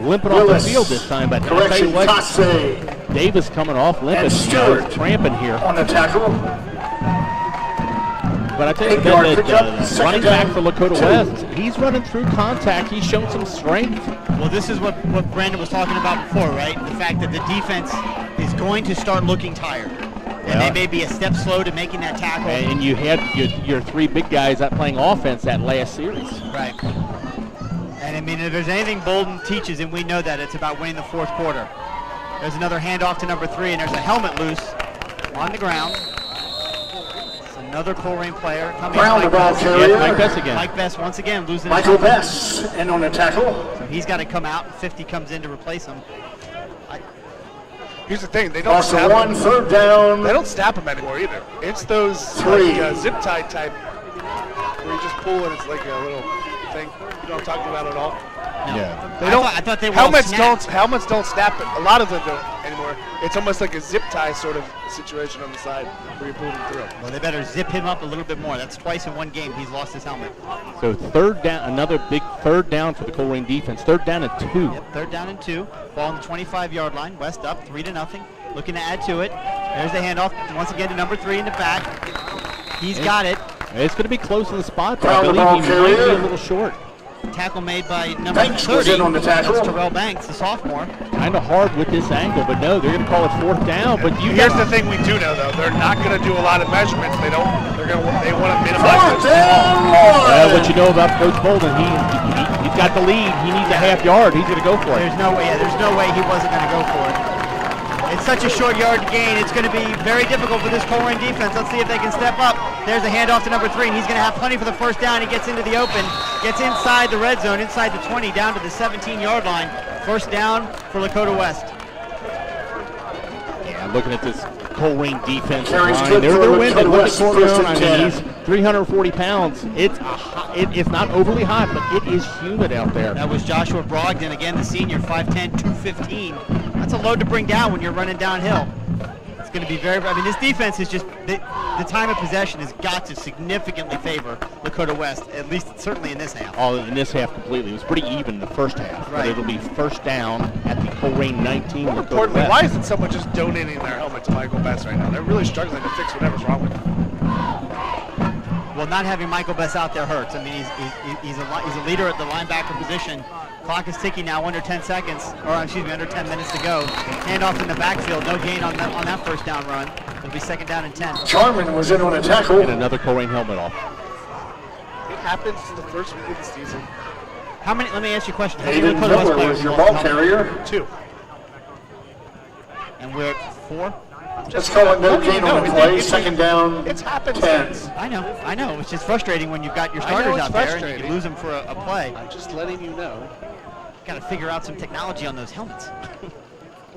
limping off the Willis, field this time, but I'll tell correction, you what, Tasse Davis coming off limping, and Stewart tramping here. on the tackle. But I tell you 8-yard that pickup, second running back down, for Lakota 2. West, he's running through contact. He's shown some strength. Well, this is what Brandon was talking about before, right? The fact that the defense is going to start looking tired. And they may be a step slow to making that tackle. And you had your 3 big guys out playing offense that last series. Right. And I mean, if there's anything Bolden teaches, and we know that, it's about winning the 4th quarter. There's another handoff to number 3, and there's a helmet loose on the ground. It's another Colerain player coming. Brown, the ball carrier. Yes, Mike Bess again. Mike Bess once again losing Michael his helmet. Bess in on the tackle. So he's got to come out, and 50 comes in to replace him. Here's the thing, they don't Lost snap 1, them. third down. They don't snap them anymore either. It's those 3. zip tie type where you just pull and it's like a little thing. You know what I'm talking about at all? No. Yeah. They don't. I thought they were helmets all snapped. don't snap it. A lot of them don't anymore. It's almost like a zip tie sort of situation on the side where you pull them through. Well, they better zip him up a little bit more. That's twice in one game he's lost his helmet. So third down, another big third down for the Colerain defense. 3rd down and 2. Yep, 3rd down and 2. Ball on the 25-yard line. West up 3-0. Looking to add to it. There's the handoff once again to number 3 in the back. He's got it. It's going to be close in the spot, but I Brown, the believe ball he might be carrier. a little short. Tackle made by number Banks 30. was in on the tackle. That's Terrell Banks, the sophomore. Kind of hard with this angle, but no, they're going to call it 4th down. But you Here's got the thing we do know though: they're not going to do a lot of measurements. They want to minimize 4th those. and 1. what you know about Coach Bolden, he's got the lead. He needs a half yard. He's going to go for it. There's no way he wasn't going to go for it. It's such a short yard gain. It's going to be very difficult for this Colerain defense. Let's see if they can step up. There's a handoff to number 3, and he's going to have plenty for the first down. He gets into the open, gets inside the red zone, inside the 20, down to the 17-yard line. First down for Lakota West. Yeah, looking at this Colerain defense Carries line, good they're for winning. Lakota Look at West, Colerain. first and I 10. mean, he's 340 pounds. It's not overly hot, but it is humid out there. That was Joshua Brogdon, again the senior, 5'10", 215. That's a load to bring down when you're running downhill. It's going to be this defense is just, the time of possession has got to significantly favor Lakota West, at least certainly in this half. Oh, in this half completely. It was pretty even in the first half. Right. But it'll be first down at the Colerain 19. More Lakota importantly, West. why isn't someone just donating their helmet to Michael Bess right now? They're really struggling to fix whatever's wrong with them. Well, not having Michael Bess out there hurts. I mean, he's a leader at the linebacker position. Clock is ticking now, under 10 seconds, or excuse me, under 10 minutes to go. Handoff in the backfield, no gain on that first down run. It'll be 2nd down and 10. Charman was in on a tackle. And another Colerain helmet off. It happens in the first week of the season. How many? Let me ask you a question. How many Hayden Lakota West Miller players was your lost ball helmets? carrier. 2. And we're at 4. Let's call it no gain on the play. It's Second down, It's happened 10. since. I know. It's just frustrating when you've got your I know starters it's out there and frustrating. you lose them for a play. I'm just letting you know. Got to figure out some technology on those helmets.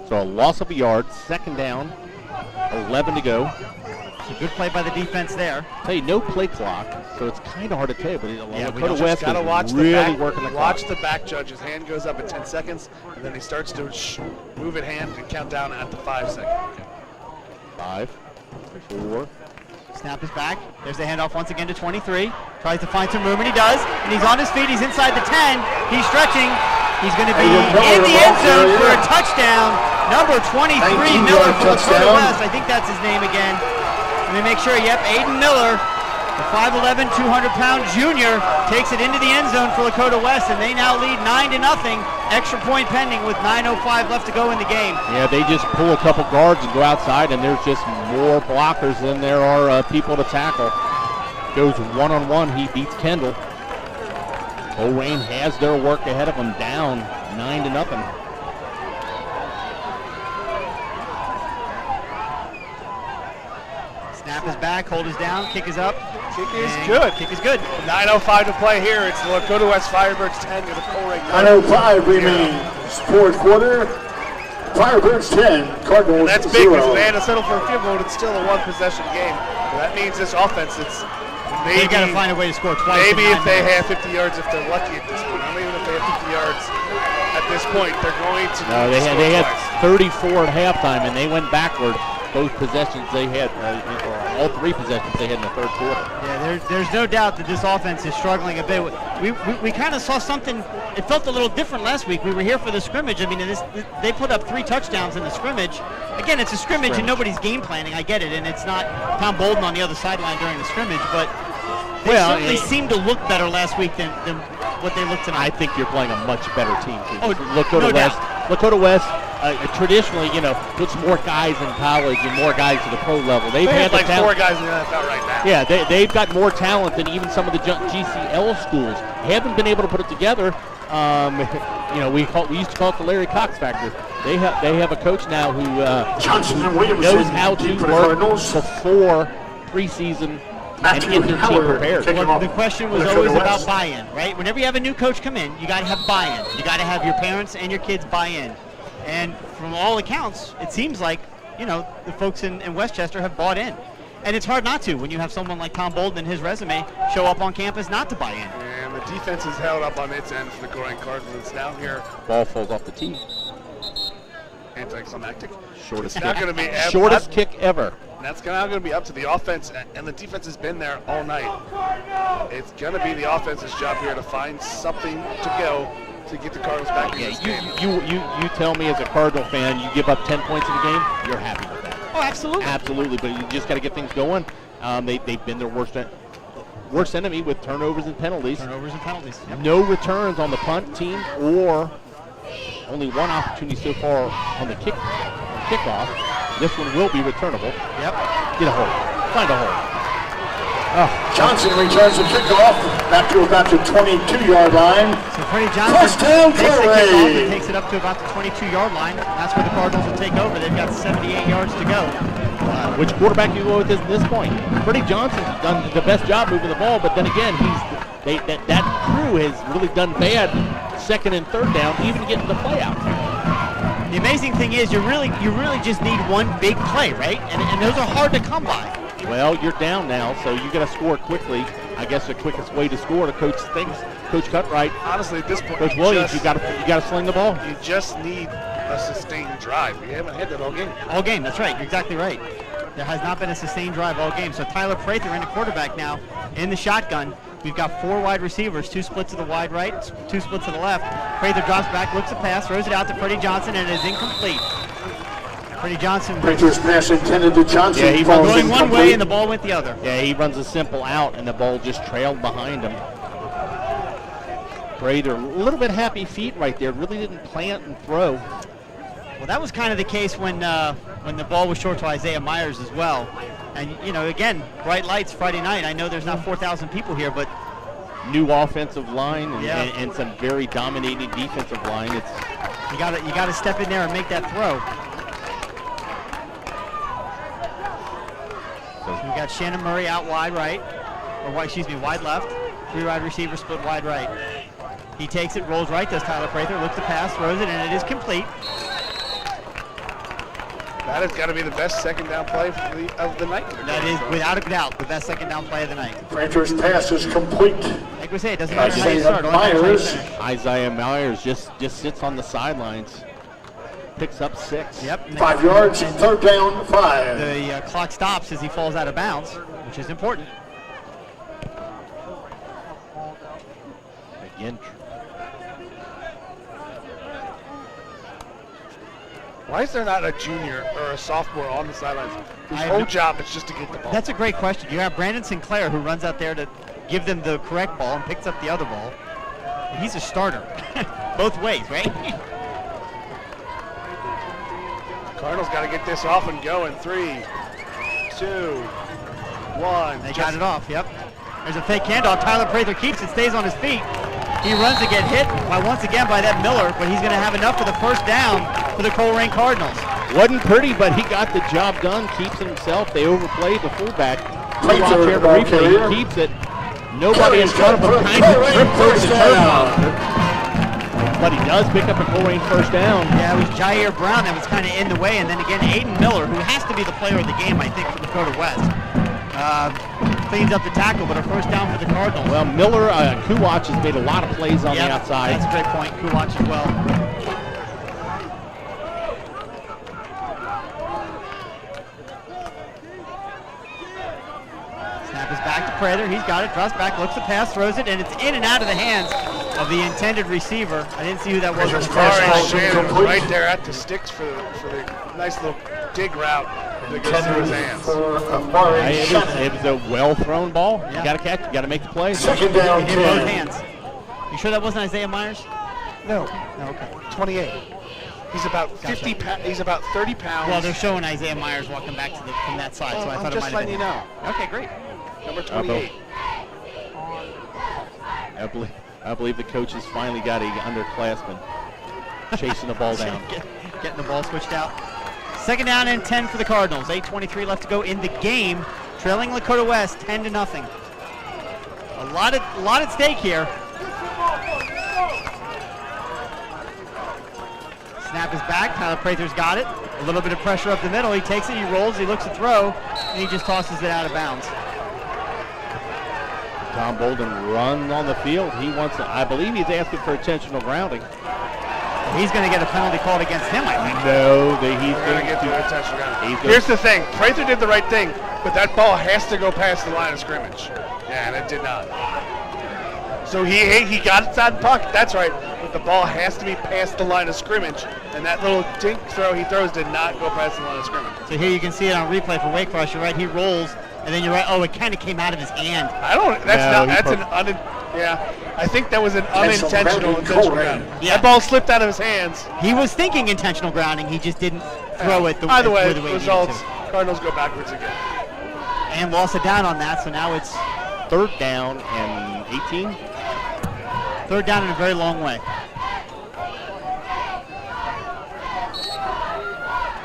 So a loss of a yard, second down, 11 to go. It's a good play by the defense there. Hey, no play clock, so it's kind of hard to tell. But Lakota Just West gotta is watch really the back, working the watch clock. the back judge. His hand goes up at 10 seconds, and then he starts to move it hand and count down at the 5 second. 5, 4. Snap is back. There's the handoff once again to 23. Tries to find some room, and he does. And he's on his feet. He's inside the 10. He's stretching. He's going to be in the end zone for a touchdown. Number 23, 19-yard Miller for Lakota touchdown. West. I think that's his name again. Let me make sure. Yep, Aiden Miller, the 5'11", 200-pound junior, takes it into the end zone for Lakota West, and they now lead 9-0. Extra point pending with 9:05 left to go in the game. Yeah, they just pull a couple guards and go outside, and there's just more blockers than there are people to tackle. Goes one-on-one. He beats Kendall. Colerain has their work ahead of them, down 9-0. Snap is back, hold is down, kick is up. Kick is and good. Kick is good. 9:05 to play here. It's the Lakota West Firebirds 10 to the Colerain. 9:05 remains. Fourth quarter. Firebirds 10, Cardinals That's big 0. because if they had to settle for a field goal, it's still a one-possession game. That means this offense, it's maybe, They've got to find a way to score twice. maybe in if 9 they minutes. have 50 yards, if they're lucky at this point. I mean, even if they have 50 yards at this point, they're going to No, need to they score had twice. 34 at halftime, and they went backward. Both possessions they had, or all 3 possessions they had in the third quarter. Yeah, there's no doubt that this offense is struggling a bit. We kind of saw something. It felt a little different last week. We were here for the scrimmage. I mean, they put up 3 touchdowns in the scrimmage. Again, it's a scrimmage and nobody's game planning. I get it, and it's not Tom Bolden on the other sideline during the scrimmage, but they certainly seemed to look better last week than what they looked tonight. I think you're playing a much better team. Oh, Lakota no West. doubt. Lakota West traditionally, puts more guys in college and more guys to the pro level. They've They had have the like talent. 4 guys in the NFL right now. Yeah, they've got more talent than even some of the GCL schools. Haven't been able to put it together. We used to call it the Larry Cox factor. They have a coach now who Johnson and Williamson knows how to deep for the work Cardinals. before preseason and Matthew get their team Howard prepared. kicking off The question was for Lakota always about West. buy-in, right? Whenever you have a new coach come in, you got to have buy-in. You got to have your parents and your kids buy in. And from all accounts, it seems like, the folks in Westchester have bought in. And it's hard not to when you have someone like Tom Bolden and his resume show up on campus not to buy in. And the defense is held up on its end for the Colerain Cardinals. Now here, Ball falls off the tee. anticlimactic. Shortest It's not kick. going to be Shortest kick ever. That's now going to be up to the offense, and the defense has been there all night. It's going to be the offense's job here to find something to go to get the Cardinals back in this game. You tell me as a Cardinal fan, you give up 10 points in the game, you're happy with that. Oh, absolutely. Absolutely, but you just got to get things going. They've been their worst enemy with turnovers and penalties. Yep. No returns on the punt team, or only one opportunity so far on the kickoff. This one will be returnable. Yep. Get a hold. Find a hole. Johnson returns the kickoff back to about the 22-yard line. So Freddie First Johnson down, takes the kickoff Colerain. and takes it up to about the 22-yard line. That's where the Cardinals will take over. They've got 78 yards to go. Which quarterback you go with at this point? Freddie Johnson's done the best job moving the ball, but then again, that crew has really done bad second and third down, even getting the play out. The amazing thing is you really just need one big play, right? And those are hard to come by. Well, you're down now, so you got to score quickly. I guess the quickest way to score, the coach thinks, Coach Cutright, Honestly, at this point, Coach Williams, you got to sling the ball. You just need a sustained drive. You haven't had that all game. All game, that's right. You're exactly right. There has not been a sustained drive all game. So Tyler Prather in the quarterback now in the shotgun. We've got 4 wide receivers, 2 splits to the wide right, 2 splits to the left. Prather drops back, looks a pass, throws it out to Freddie Johnson, and it is incomplete. Freddie Johnson Prather's pass intended to Johnson. Yeah, he falls going one incomplete. way and the ball went the other. Yeah, he runs a simple out, and the ball just trailed behind him. Prather, a little bit happy feet right there. Really didn't plant and throw. Well, that was kind of the case when the ball was short to Isaiah Myers as well. And, again, bright lights Friday night. I know there's not 4,000 people here, but new offensive line and, Yeah. and some very dominating defensive line. It's You got to step in there and make that throw. So we got Shannon Murray out wide right, wide left. 3 wide receivers split wide right. He takes it, rolls right, does Tyler Prather, looks the pass, throws it, and it is complete. That has got to be the best second down play of the night. That is, without a doubt, the best second down play of the night. Prather's pass is complete. Like we say, it doesn't matter how you Isaiah start. Only matters how you Myers. finish. Isaiah Myers just sits on the sidelines, picks up 6. Yep. and 5 yards, 3rd down, 5. The clock stops as he falls out of bounds, which is important. Again, Why is there not a junior or a sophomore on the sidelines whose I have whole no- job is just to get the ball? That's a great question. You have Brandon Sinclair who runs out there to give them the correct ball and picks up the other ball. He's a starter, both ways, right? Cardinals got to get this off and going. 3, 2, 1. They got it off, yep. There's a fake handoff. Tyler Prather keeps it, stays on his feet. He runs to get hit once again by that Miller, but he's going to have enough for the first down for the Colerain Cardinals. wasn't pretty, but he got the job done, keeps it himself. They overplayed the fullback. Prather, Watch here, the ball replay, carrier. he keeps it. Nobody in front of him, kind of trips over the turnbuckle. But he does pick up a Colerain first down. Yeah, it was Jair Brown that was kind of in the way, and then again Aiden Miller, who has to be the player of the game, I think, for Dakota West. Cleans up the tackle, but a first down for the Cardinals. Well, Miller, Kuwatch has made a lot of plays on Yep, the outside. That's a great point. Kuwatch as well. Snap is back to Prather. He's got it. Drops back, looks the pass, throws it, and it's in and out of the hands of the intended receiver. I didn't see who that was. Prather's on the pass first ball play. Shannon was complete. right there at the sticks for the nice little dig route that goes through his hands. For Amari It Shannon. was a well-thrown ball. Yeah. You got to catch. You got to make the play. 2nd down, He hit both 10. hands. You sure that wasn't Isaiah Myers? No, No, okay. 28. He's about 50. He's about 30 pounds. Well, they're showing Isaiah Myers walking back from that side, so I I'm thought it just might have letting been. you know. Okay, great. Number 28. I believe the coaches finally got a underclassman chasing the ball down. Getting the ball switched out. 2nd down and 10 for the Cardinals. 8:23 left to go in the game. Trailing Lakota West 10-0. A lot at stake here. Snap is back. Tyler Prather's got it. A little bit of pressure up the middle. He takes it. He rolls. He looks to throw, and he just tosses it out of bounds. Tom Bolden runs on the field. He wants to, I believe he's asking for intentional grounding. He's going to get a penalty called against him, I think. No, he's We're going gonna get to a to. touchdown. He's Here's the thing: Prather did the right thing, but that ball has to go past the line of scrimmage. Yeah, and it did not. So he got inside the pocket. That's right, but the ball has to be past the line of scrimmage, and that little dink throw he throws did not go past the line of scrimmage. So here you can see it on replay for Wake Forest. You're right, he rolls, and then you're right, oh, it kind of came out of his hand. I don't. That's No, not. he That's put- an yeah. I think that was an That's unintentional a intentional Colerain. ground. Yeah. That ball slipped out of his hands. He was thinking intentional grounding, he just didn't throw it the Either way, the way he needed results: to. Cardinals go backwards again. And lost it down on that, so now it's 3rd down and 18. 3rd down in a very long way.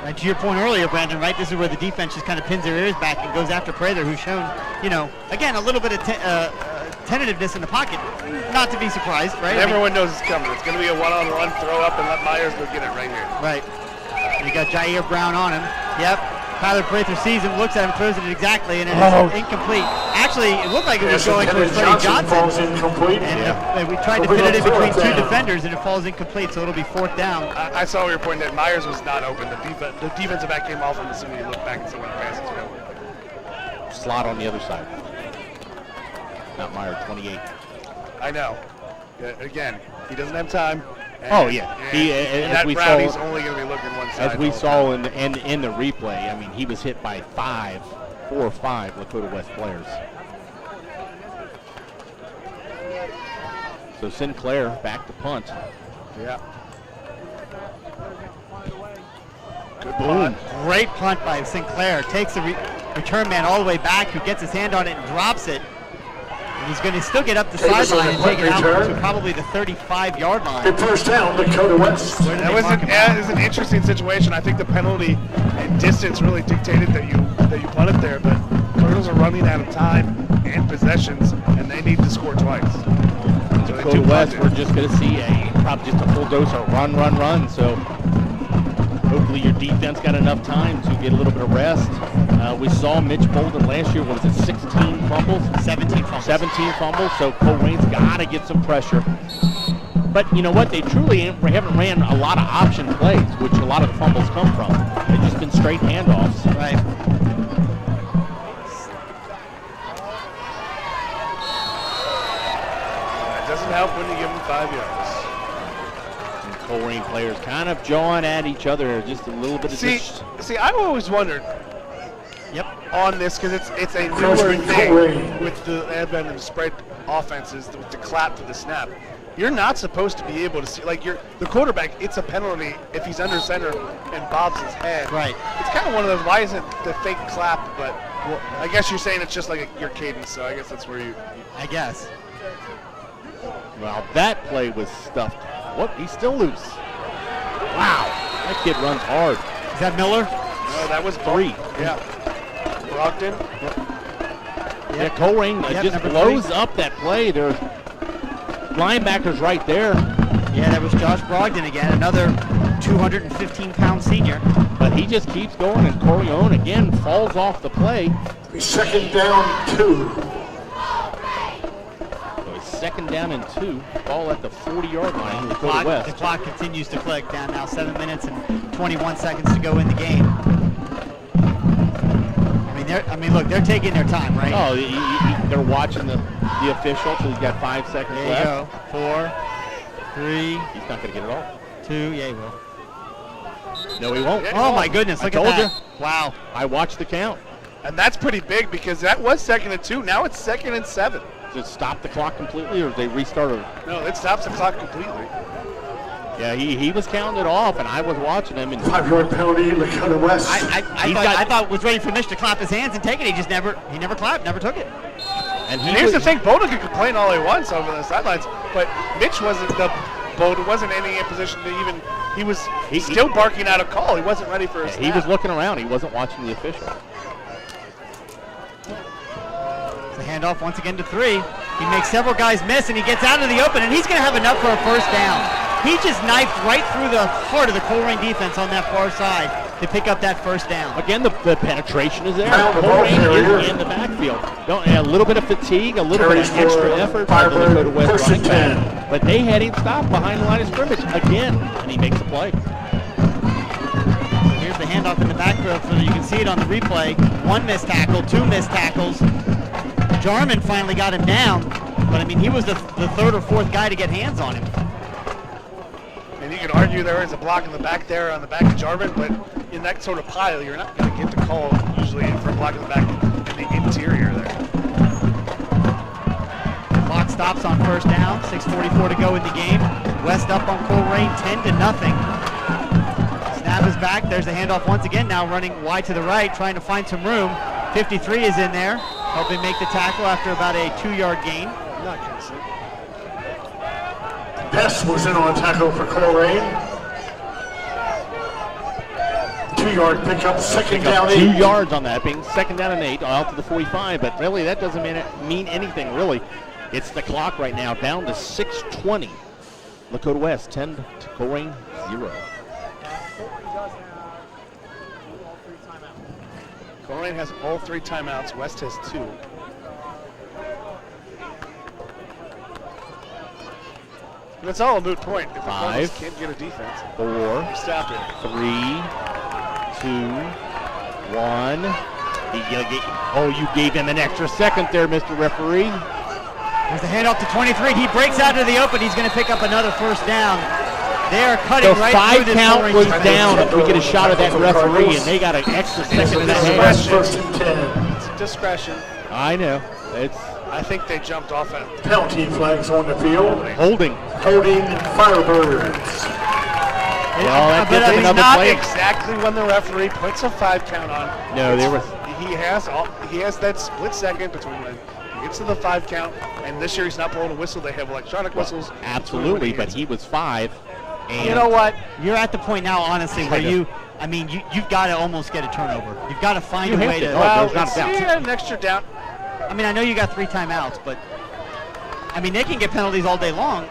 And to your point earlier, Brandon, right, this is where the defense just kind of pins their ears back and goes after Prather, who's shown, again, a little bit of tentativeness in the pocket. Not to be surprised, right? I mean, Everyone knows it's coming. It's going to be a one-on-one throw up and let Myers go get it right here. right. You got Jair Brown on him. Yep. Tyler Prather sees him, looks at him, throws it exactly, and it is incomplete. Actually, it looked like it was going towards Freddie falls Johnson. incomplete. And we tried to fit it in between 2 defenders, and it falls incomplete, so it'll be 4th down. I saw where you're pointing at. Myers was not open. The defensive back came off him as soon as he looked back and saw where the pass was going. Slot on the other side. Not Meyer, 28. I know. Yeah, again, he doesn't have time. And, Oh, yeah. and as that we route, saw- he's only going to be looking one side. As we all the saw time. in the replay, I mean, he was hit by 4 or 5 Lakota West players. So Sinclair back to punt. Yeah. Good Boom. punt. Great punt by Sinclair. Takes the return man all the way back, who gets his hand on it and drops it. He's going to still get up the Takes sideline a and take it out return. to probably the 35-yard line. Good first down, Lakota West. That was an interesting situation. I think the penalty and distance really dictated that you punt it there, but Cardinals are running out of time and possessions, and they need to score twice. So they do Dakota West, punt it. we're just going to see probably just a full dose of run. So hopefully your defense got enough time to get a little bit of rest. We saw Mitch Bolden last year, what was it, 16 fumbles? 17 fumbles. 17 fumbles, so Colerain's got to get some pressure. But you know what? They truly haven't ran a lot of option plays, which a lot of the fumbles come from. They've just been straight handoffs. Right. It doesn't help when you give them 5 yards. And Colerain players kind of jawing at each other, just a little bit of See, I've always wondered on this, because it's a newer Freshman thing Colerain. with the advent of spread offenses, with the clap for the snap. You're not supposed to be able to see, like the quarterback, it's a penalty if he's under center and bobs his head. Right. It's kind of one of those, why isn't the fake clap, but well, I guess you're saying it's just like your cadence, so I guess that's where you... I guess. Well, that play was stuffed. What? He's still loose. Wow. That kid runs hard. Is that Miller? No, that was 3. Yeah. Brogdon. Yeah, Colerain just number blows 3. up that play. There's linebackers right there. Yeah, that was Josh Brogdon again, another 215-pound senior. But he just keeps going, and Colerain again falls off the play. Second down, 2. So it's second down and 2. Ball at the 40-yard line. The Dakota clock, the West. clock continues to click down now. 7 minutes and 21 seconds to go in the game. Look, they're taking their time, right? Oh, they're watching the official, so he's got 5 seconds There you left. go. 4, 3, He's not going to get it all. 2. Yeah, he will. No, he won't. Oh my goodness! Look I told at that. you. Wow. I watched the count. And that's pretty big, because that was 2nd and 2. Now it's 2nd and 7. Does it stop the clock completely, or they restarted? No, it stops the clock completely. Yeah, he was counting it off, and I was watching him. And 5-yard penalty, Lakota West. I thought was ready for Mitch to clap his hands and take it. He never clapped, never took it. and Here's the thing: Bolden could complain all he wants over the sidelines, but Mitch Bolden wasn't in any position to even. He was still barking out a call. He wasn't ready for a snap. He was looking around. He wasn't watching the official. It's a handoff once again to 3. He makes several guys miss, and he gets out of the open, and he's going to have enough for a first down. He just knifed right through the heart of the Colerain defense on that far side to pick up that first down. Again, the penetration is there. Down the ball Colerain carrier. is in the backfield. A little bit of fatigue, a little bit Carries of extra for effort by the Firebird, Dakota West first running and back. 10. But they had him stopped behind the line of scrimmage again, and he makes the play. So here's the handoff in the backfield, so you can see it on the replay. 1 missed tackle, 2 missed tackles. Jarman finally got him down, but I mean, he was the 3rd or 4th guy to get hands on him. And you could argue there is a block in the back there on the back of Jarman, but in that sort of pile, you're not going to get the call usually for a block in the back in the interior there. Clock stops on first down. 6:44 to go in the game. West up on Colerain, 10-0. Snap is back. There's the handoff once again. Now running wide to the right, trying to find some room. 53 is in there, helping make the tackle after about a 2-yard gain. Not conceding. Best was in on tackle for Colerain. 2-yard pickup, second down 2 8. yards on that, being second down and 8 out to the 45. But really, that doesn't mean anything, really. It's the clock right now, down to 6:20. Lakota West, 10 to Colerain, 0. Colerain has all 3 timeouts. West has 2. And it's all a moot point. If the 5, Cardinals can't get a defense, 4, stop it. 3, 2, 1. You gave him an extra second there, Mr. Referee. There's the handoff to 23. He breaks out to the open. He's going to pick up another first down. They are cutting The right 5 through this count Colerain was defense. down if we get a shot at that referee, and they got an extra second and a half. First and 10. It's discretion. I know. It's I think they jumped off at Penalty flags on the field. holding. Holding Firebirds. Well, that but gives them another not play. exactly when the referee puts a 5 count on. No, there was. He has that split second between when he gets to the 5 count, and this year he's not blowing a whistle. They have electronic whistles. Absolutely, but he was 5. And You know what? You're at the point now, honestly, where you've got to almost get a turnover. You've got to find a way to. Well, there's not a doubt. An extra down. I mean, I know you got 3 timeouts, but I mean, they can get penalties all day long.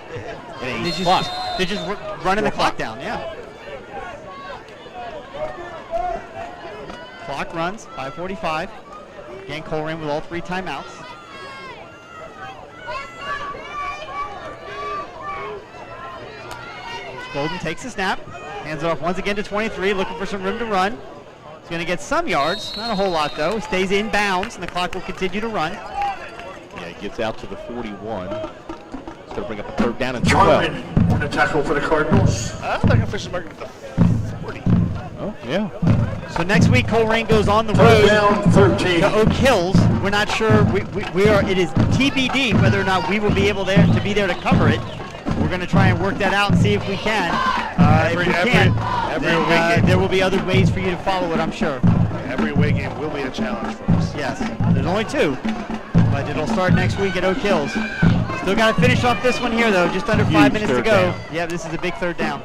They're just running the clock down. Yeah. Clock runs, 5:45. Again, Colerain with all 3 timeouts. Golden takes the snap, hands it off once again to 23, looking for some room to run. He's going to get some yards, not a whole lot though. Stays in bounds, and the clock will continue to run. Yeah, he gets out to the 41. He's going to bring up a 3rd down and 12. Jarman on the tackle for the Cardinals. I think official marking with the 40. Oh, yeah. So next week, Colerain goes on the 3rd road down, 13. to Oak Hills. We're not sure. We are. It is TBD whether or not we will be able to be there to cover it. We're going to try and work that out and see if we can. If we can't, then there will be other ways for you to follow it, I'm sure. Every away game will be a challenge for us. Yes. There's only 2, but it'll start next week at Oak Hills. Still got to finish off this one here, though. Just under 5 minutes to go. Down. Yeah, this is a big 3rd down.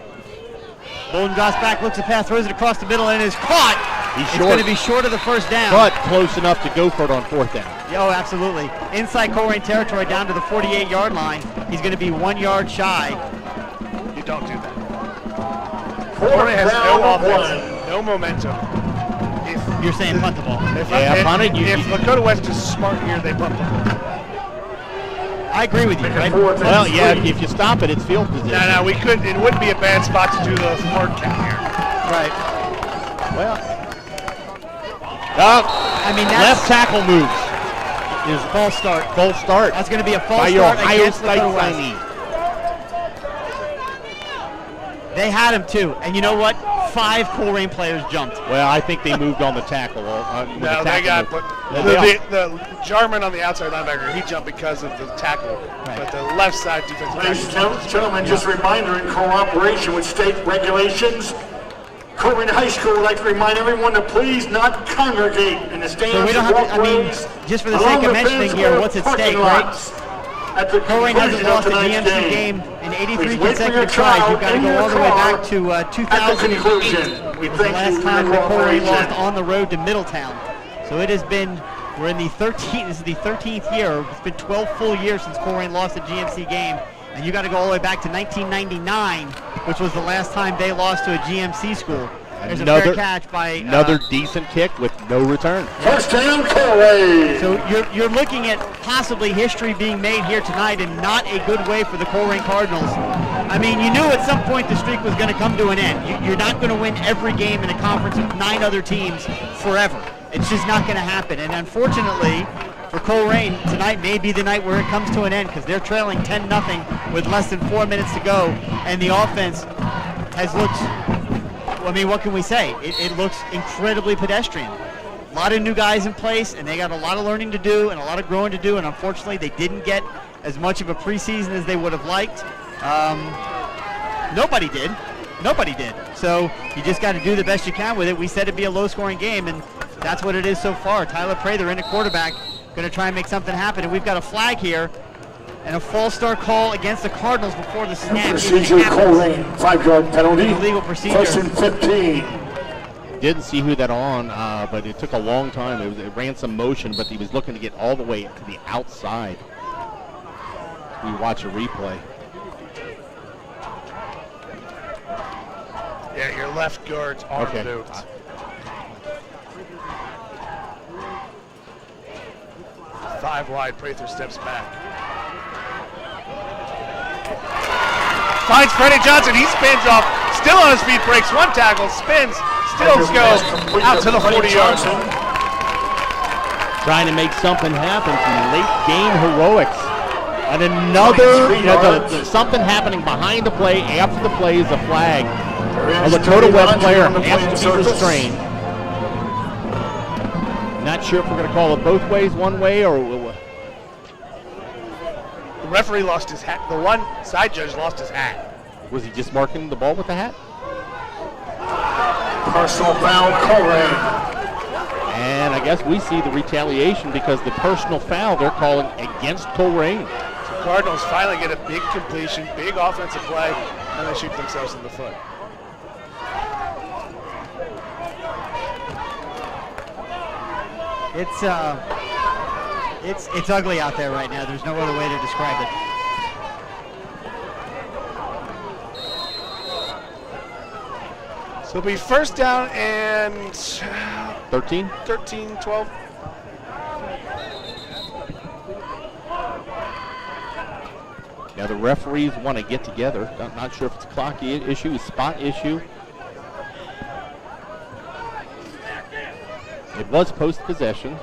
Bolden drops back, looks at pass, throws it across the middle, and is caught. It's going to be short of the 1st down. But close enough to go for it on 4th down. Oh, absolutely. Inside Colerain territory down to the 48-yard line. He's going to be 1 yard shy. You don't do that. Colerain has no offense, no momentum. You're saying punt the ball. If Lakota West is smart here, they punt the ball. I agree with you, right? Well, yeah, if you stop it, it's field position. No, we couldn't. It wouldn't be a bad spot to do the hard count here. Right. Well, I mean, that's left tackle moves. is false start. False start. That's going to be a false by your start Ohio against State Lakota West. signee. They had him too, and you know what? 5 Colerain players jumped. Well, I think they moved on the tackle. No, they got the Jarman on the outside linebacker. He jumped because of the tackle, but the left side defensive. Ladies and gentlemen, just a reminder, in cooperation with state regulations, Colerain High School would like to remind everyone to please not congregate in the stands So we don't and have to, I mean, walkways just for the sake of mentioning here, what's at stake, right? At the Colerain hasn't conclusion of lost a tonight's GMC game in 83 Please wait for your consecutive tries. child You've got to in go your all the way car back to at the 2008. conclusion. We It was the thank you last for time your that Colerain lost cooperation. on the road to Middletown. So it has been, we're in the 13th, this is the 13th year. It's been 12 full years since Colerain lost a GMC game. And you got to go all the way back to 1999, which was the last time they lost to a GMC school. There's a fair catch by another decent kick with no return. First down, Colerain. So you're looking at possibly history being made here tonight, and not a good way for the Colerain Cardinals. I mean, you knew at some point the streak was going to come to an end. You're not going to win every game in a conference with 9 other teams forever. It's just not going to happen. And unfortunately for Colerain, tonight may be the night where it comes to an end, because they're trailing 10-0 with less than 4 minutes to go, and the offense has looked, I mean, what can we say? It looks incredibly pedestrian. A lot of new guys in place, and they got a lot of learning to do and a lot of growing to do, and unfortunately they didn't get as much of a preseason as they would have liked. Nobody did. Nobody did. So you just got to do the best you can with it. We said it'd be a low-scoring game, and that's what it is so far. Tyler Prather in at quarterback, going to try and make something happen, and we've got a flag here and a false start call against the Cardinals before the snap. Procedure, Colerain, 5-yard penalty. Illegal procedure. First and 15. Didn't see who that on, but it took a long time. It ran some motion, but he was looking to get all the way to the outside. We watch a replay. Yeah, your left guard's arm moved. 5 wide, Prather steps back. Finds Freddie Johnson, he spins off, still on his feet, breaks 1 tackle, spins, still goes out to the 40-yard line. Trying to make something happen from late game heroics. And another, something happening behind the play, after the play is a flag. A Lakota West player has to be restrained. Not sure if we're going to call it both ways, one way, or... The referee lost his hat. The one side judge lost his hat. Was he just marking the ball with the hat? Personal foul, Colerain. And I guess we see the retaliation because the personal foul they're calling against Colerain. So Cardinals finally get a big completion, big offensive play, and they shoot themselves in the foot. It's ugly out there right now. There's no other way to describe it. So it'll be first down and 13? 12. Now the referees want to get together. Not sure if it's a clock issue, a spot issue. It was post-possession.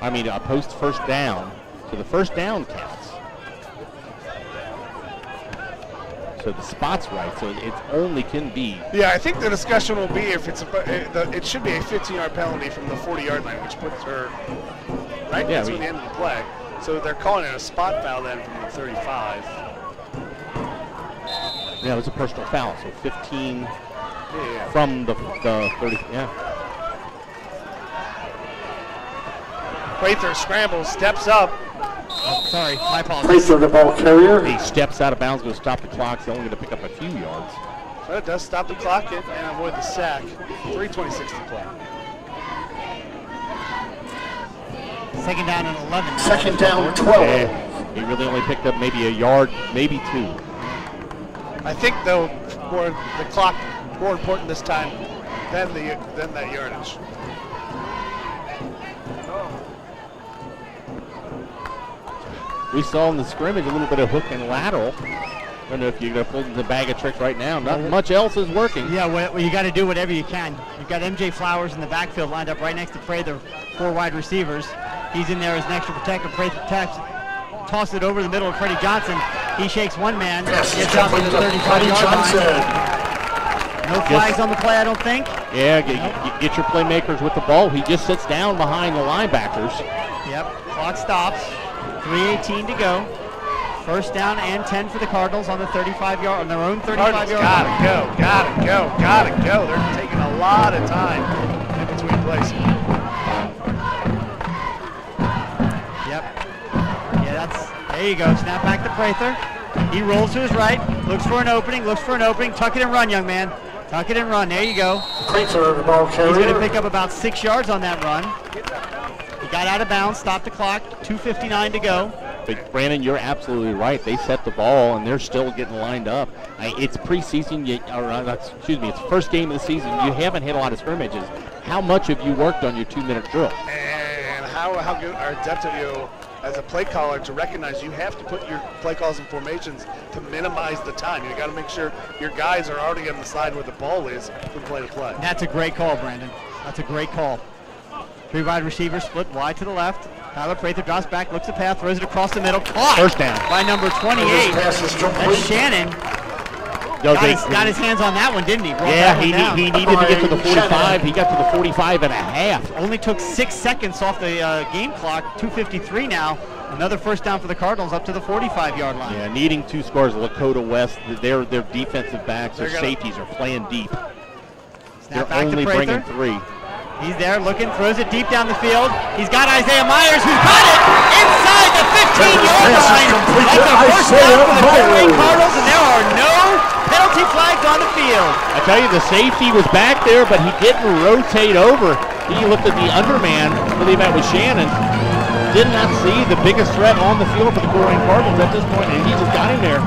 I mean, post-first down. So the first down counts. So the spot's right. So it only can be. Yeah, I think the discussion will be if it's it should be a 15-yard penalty from the 40-yard line, which puts her right. Yeah, That's the end of the play. So they're calling it a spot foul then from the 35. Yeah, it was a personal foul. So 15 Yeah. from the 30. Yeah. Prather scrambles, steps up. Oh, sorry, my apologies. Prather, the ball carrier. He steps out of bounds, going to stop the clock. He's only going to pick up a few yards. But it does stop the clock and avoid the sack. 3:26 to play. Second down and 11. Second down, 12. Yeah, he really only picked up maybe a yard, maybe two. I think though, more the clock more important this time than that yardage. We saw in the scrimmage a little bit of hook and lateral. I don't know if you're going to pull the bag of tricks right now. Not much else is working. Yeah, well, you got to do whatever you can. You've got MJ Flowers in the backfield lined up right next to Prather, 4 wide receivers. He's in there as an extra protector. Prather tosses it over the middle of Freddie Johnson. He shakes one man, Yes, gets out to the 35-yard line. No flags on the play, I don't think. Yeah, get your playmakers with the ball. He just sits down behind the linebackers. Yep, clock stops. 3:18 to go. First down and 10 for the Cardinals on the 35-yard, on their own 35-yard line. Gotta go. They're taking a lot of time in between plays. Yep. Yeah, there you go. Snap back to Prather. He rolls to his right, looks for an opening. Tuck it and run, young man. Tuck it and run. There you go. Prather, the ball carrier. He's going to pick up about 6 yards on that run. He got out of bounds, stopped the clock, 2:59 to go. But Brandon, you're absolutely right. They set the ball, and they're still getting lined up. It's preseason, it's first game of the season. You haven't hit a lot of scrimmages. How much have you worked on your 2-minute drill? And how good are adept of you as a play caller to recognize you have to put your play calls and formations to minimize the time. You got to make sure your guys are already on the side where the ball is from play to play. That's a great call, Brandon. That's a great call. 3 wide receivers split wide to the left. Tyler Prather drops back, looks the path, throws it across the middle. Caught First down by number 28. That's Shannon. Got his hands on that one, didn't he? Yeah, he needed to get to the 45. He got to the 45 and a half. Only took 6 seconds off the game clock. 2:53 now. Another first down for the Cardinals up to the 45-yard line. Yeah, needing 2 scores. Lakota West, their defensive backs, their safeties are playing deep. Snap They're back only to Prather. bringing 3. He's there looking, throws it deep down the field. He's got Isaiah Myers, who's got it inside the 15-yard line. That's a first down for the Colerain Cardinals, and there are no penalty flags on the field. I tell you, the safety was back there, but he didn't rotate over. He looked at the underman. I believe that was Shannon. Did not see the biggest threat on the field for the Colerain Cardinals at this point, and he just got him there.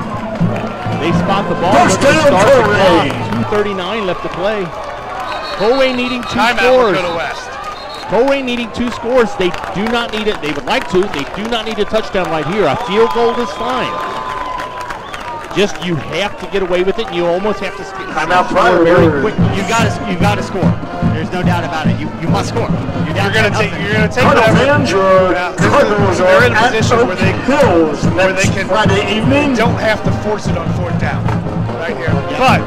They spot the ball. First down, Colerain. 2:39 left to play. Colerain needing 2 Timeout scores. Lakota West. Colerain needing 2 scores. They do not need it. They would like to. They do not need a touchdown right here. A field goal is fine. Just you have to get away with it, and you almost have to score very quickly. You got to score. There's no doubt about it. You must score. You're gonna take Cardinals they're in a position where they can Friday evening. don't have to force it on 4th down right here. Yeah. But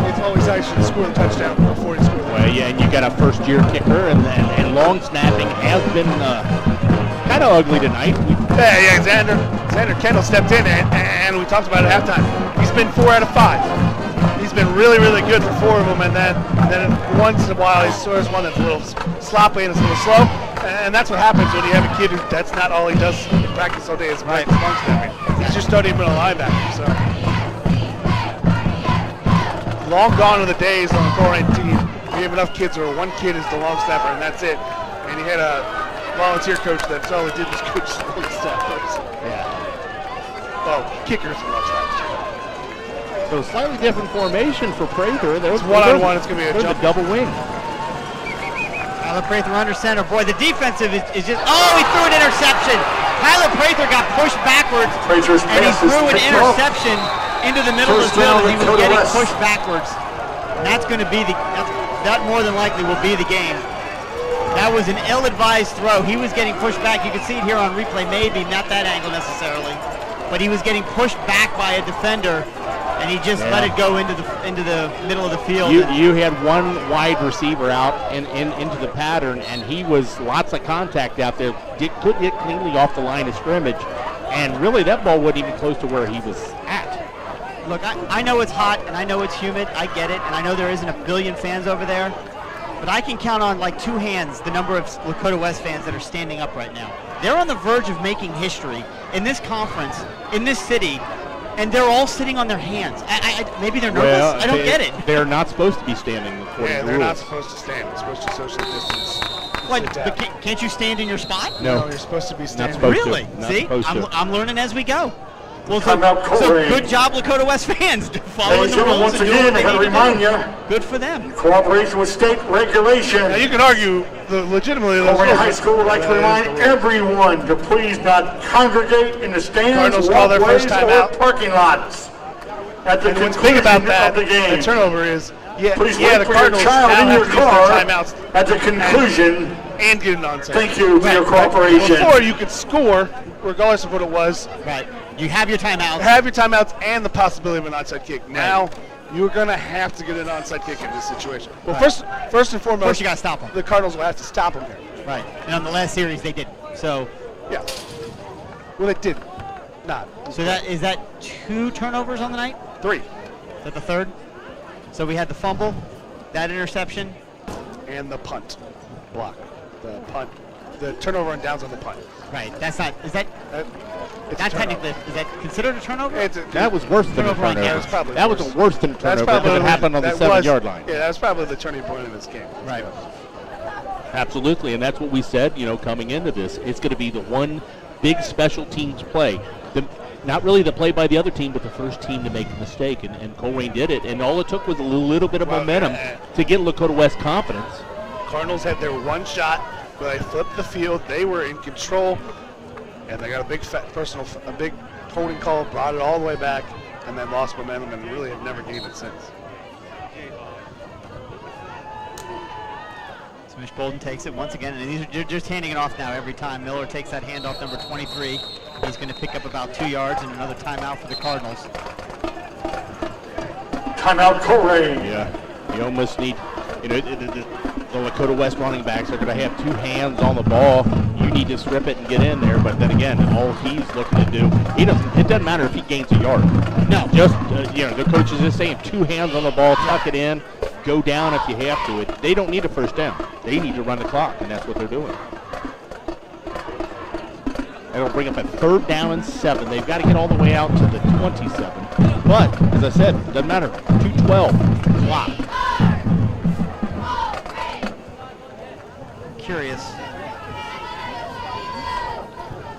it's always nice to score the touchdown before you score the Well, yeah, and you got a first-year kicker, and long snapping has been kind of ugly tonight. Yeah, Xander Kendall stepped in, and we talked about it at halftime. He's been 4 out of 5. He's He's been really, really good for 4 of them, and then once in a while he scores one that's a little sloppy and it's a little slow, and that's what happens when you have a kid who that's not all he does in practice all day is practice long snapping. He's just starting middle linebacker, so. Long gone are the days on the Colerain team. We have enough kids where one kid is the long snapper and that's it. And he had a volunteer coach that's all he did was coach long snappers. Yeah. Well, kickers and long snappers. So slightly different formation for Prather. It's one-on-one. It's going to be a jump. Double wing. Tyler Prather under center. Boy, the defensive is just, oh, he threw an interception. Tyler Prather got pushed backwards, and he threw an interception into the middle of the field. He was getting pushed backwards. And that's going to be that more than likely will be the game. That was an ill-advised throw. He was getting pushed back. You can see it here on replay, maybe not that angle necessarily, but he was getting pushed back by a defender, and he just let it go into the middle of the field. You had one wide receiver out and into the pattern, and he was lots of contact out there. Couldn't get cleanly off the line of scrimmage, and really that ball wasn't even close to where he was at. Look, I know it's hot, and I know it's humid. I get it, and I know there isn't a billion fans over there, but I can count on like 2 hands the number of Lakota West fans that are standing up right now. They're on the verge of making history in this conference, in this city, and they're all sitting on their hands. Maybe they're nervous. Well, I don't get it. They're not supposed to be standing according to they're rules. not supposed to stand. They're supposed to socially distance. What? But can't you stand in your spot? No, you're supposed to be standing. Not supposed Really? to. Not See, supposed to. I'm learning as we go. Well, so Colerain. good job, Lakota West fans, following the rules once and doing again, what I they gotta need to remind do. you, Good for them. cooperation with state regulation. Now you can argue legitimately. Colerain High School would like to remind everyone to please not congregate in the stands, Cardinals call their walkways, first or timeout. parking lots. At the And what's conclusion big about that, of the game, the turnover is, please the wait for your Cardinals child now in your have to use their car timeouts at the conclusion. and get an onside. Thank you for your cooperation. Before you could score, regardless of what it was. Right. You have your timeouts. Have your timeouts and the possibility of an onside kick. Now you're going to have to get an onside kick in this situation. Well, first and foremost, First you got to stop them. the Cardinals will have to stop them here. Right. And on the last series they didn't. So Yeah. Well, they did not. So is that 2 turnovers on the night? 3. Is that the 3rd? So we had the fumble, that interception. And the punt block. The punt. The turnover and downs on the punt. Right. That's not. Is that? It's Not a turnover. technically. Is that considered a turnover? That was worse than a Turnover on turnover. downs. Probably That was worse. a worse than a turnover because it happened on the 7-yard line. Yeah, that was probably the turning point in this game. Right. Absolutely, and that's what we said, coming into this. It's going to be the one big special teams play. Not really the play by the other team, but the first team to make a mistake, and Colerain did it. And all it took was a little bit of momentum to get Lakota West confidence. Cardinals had their one shot, but they flipped the field. They were in control, and they got a big a big holding call, brought it all the way back, and then lost momentum, and really have never gained it since. So Mitch Bolden takes it once again, and they're just handing it off now every time. Miller takes that handoff, number 23. He's going to pick up about 2 yards and another timeout for the Cardinals. Timeout Colerain. Yeah, you almost need, the Lakota West running backs are going to have 2 hands on the ball. You need to strip it and get in there, but then again, all he's looking to do, it doesn't matter if he gains a yard. No, just, the coach is just saying 2 hands on the ball, tuck it in, go down if you have to. They don't need a first down. They need to run the clock, and that's what they're doing. It'll bring up a 3rd down and 7. They've got to get all the way out to the 27. But, as I said, it doesn't matter. 2:12 clock. Curious.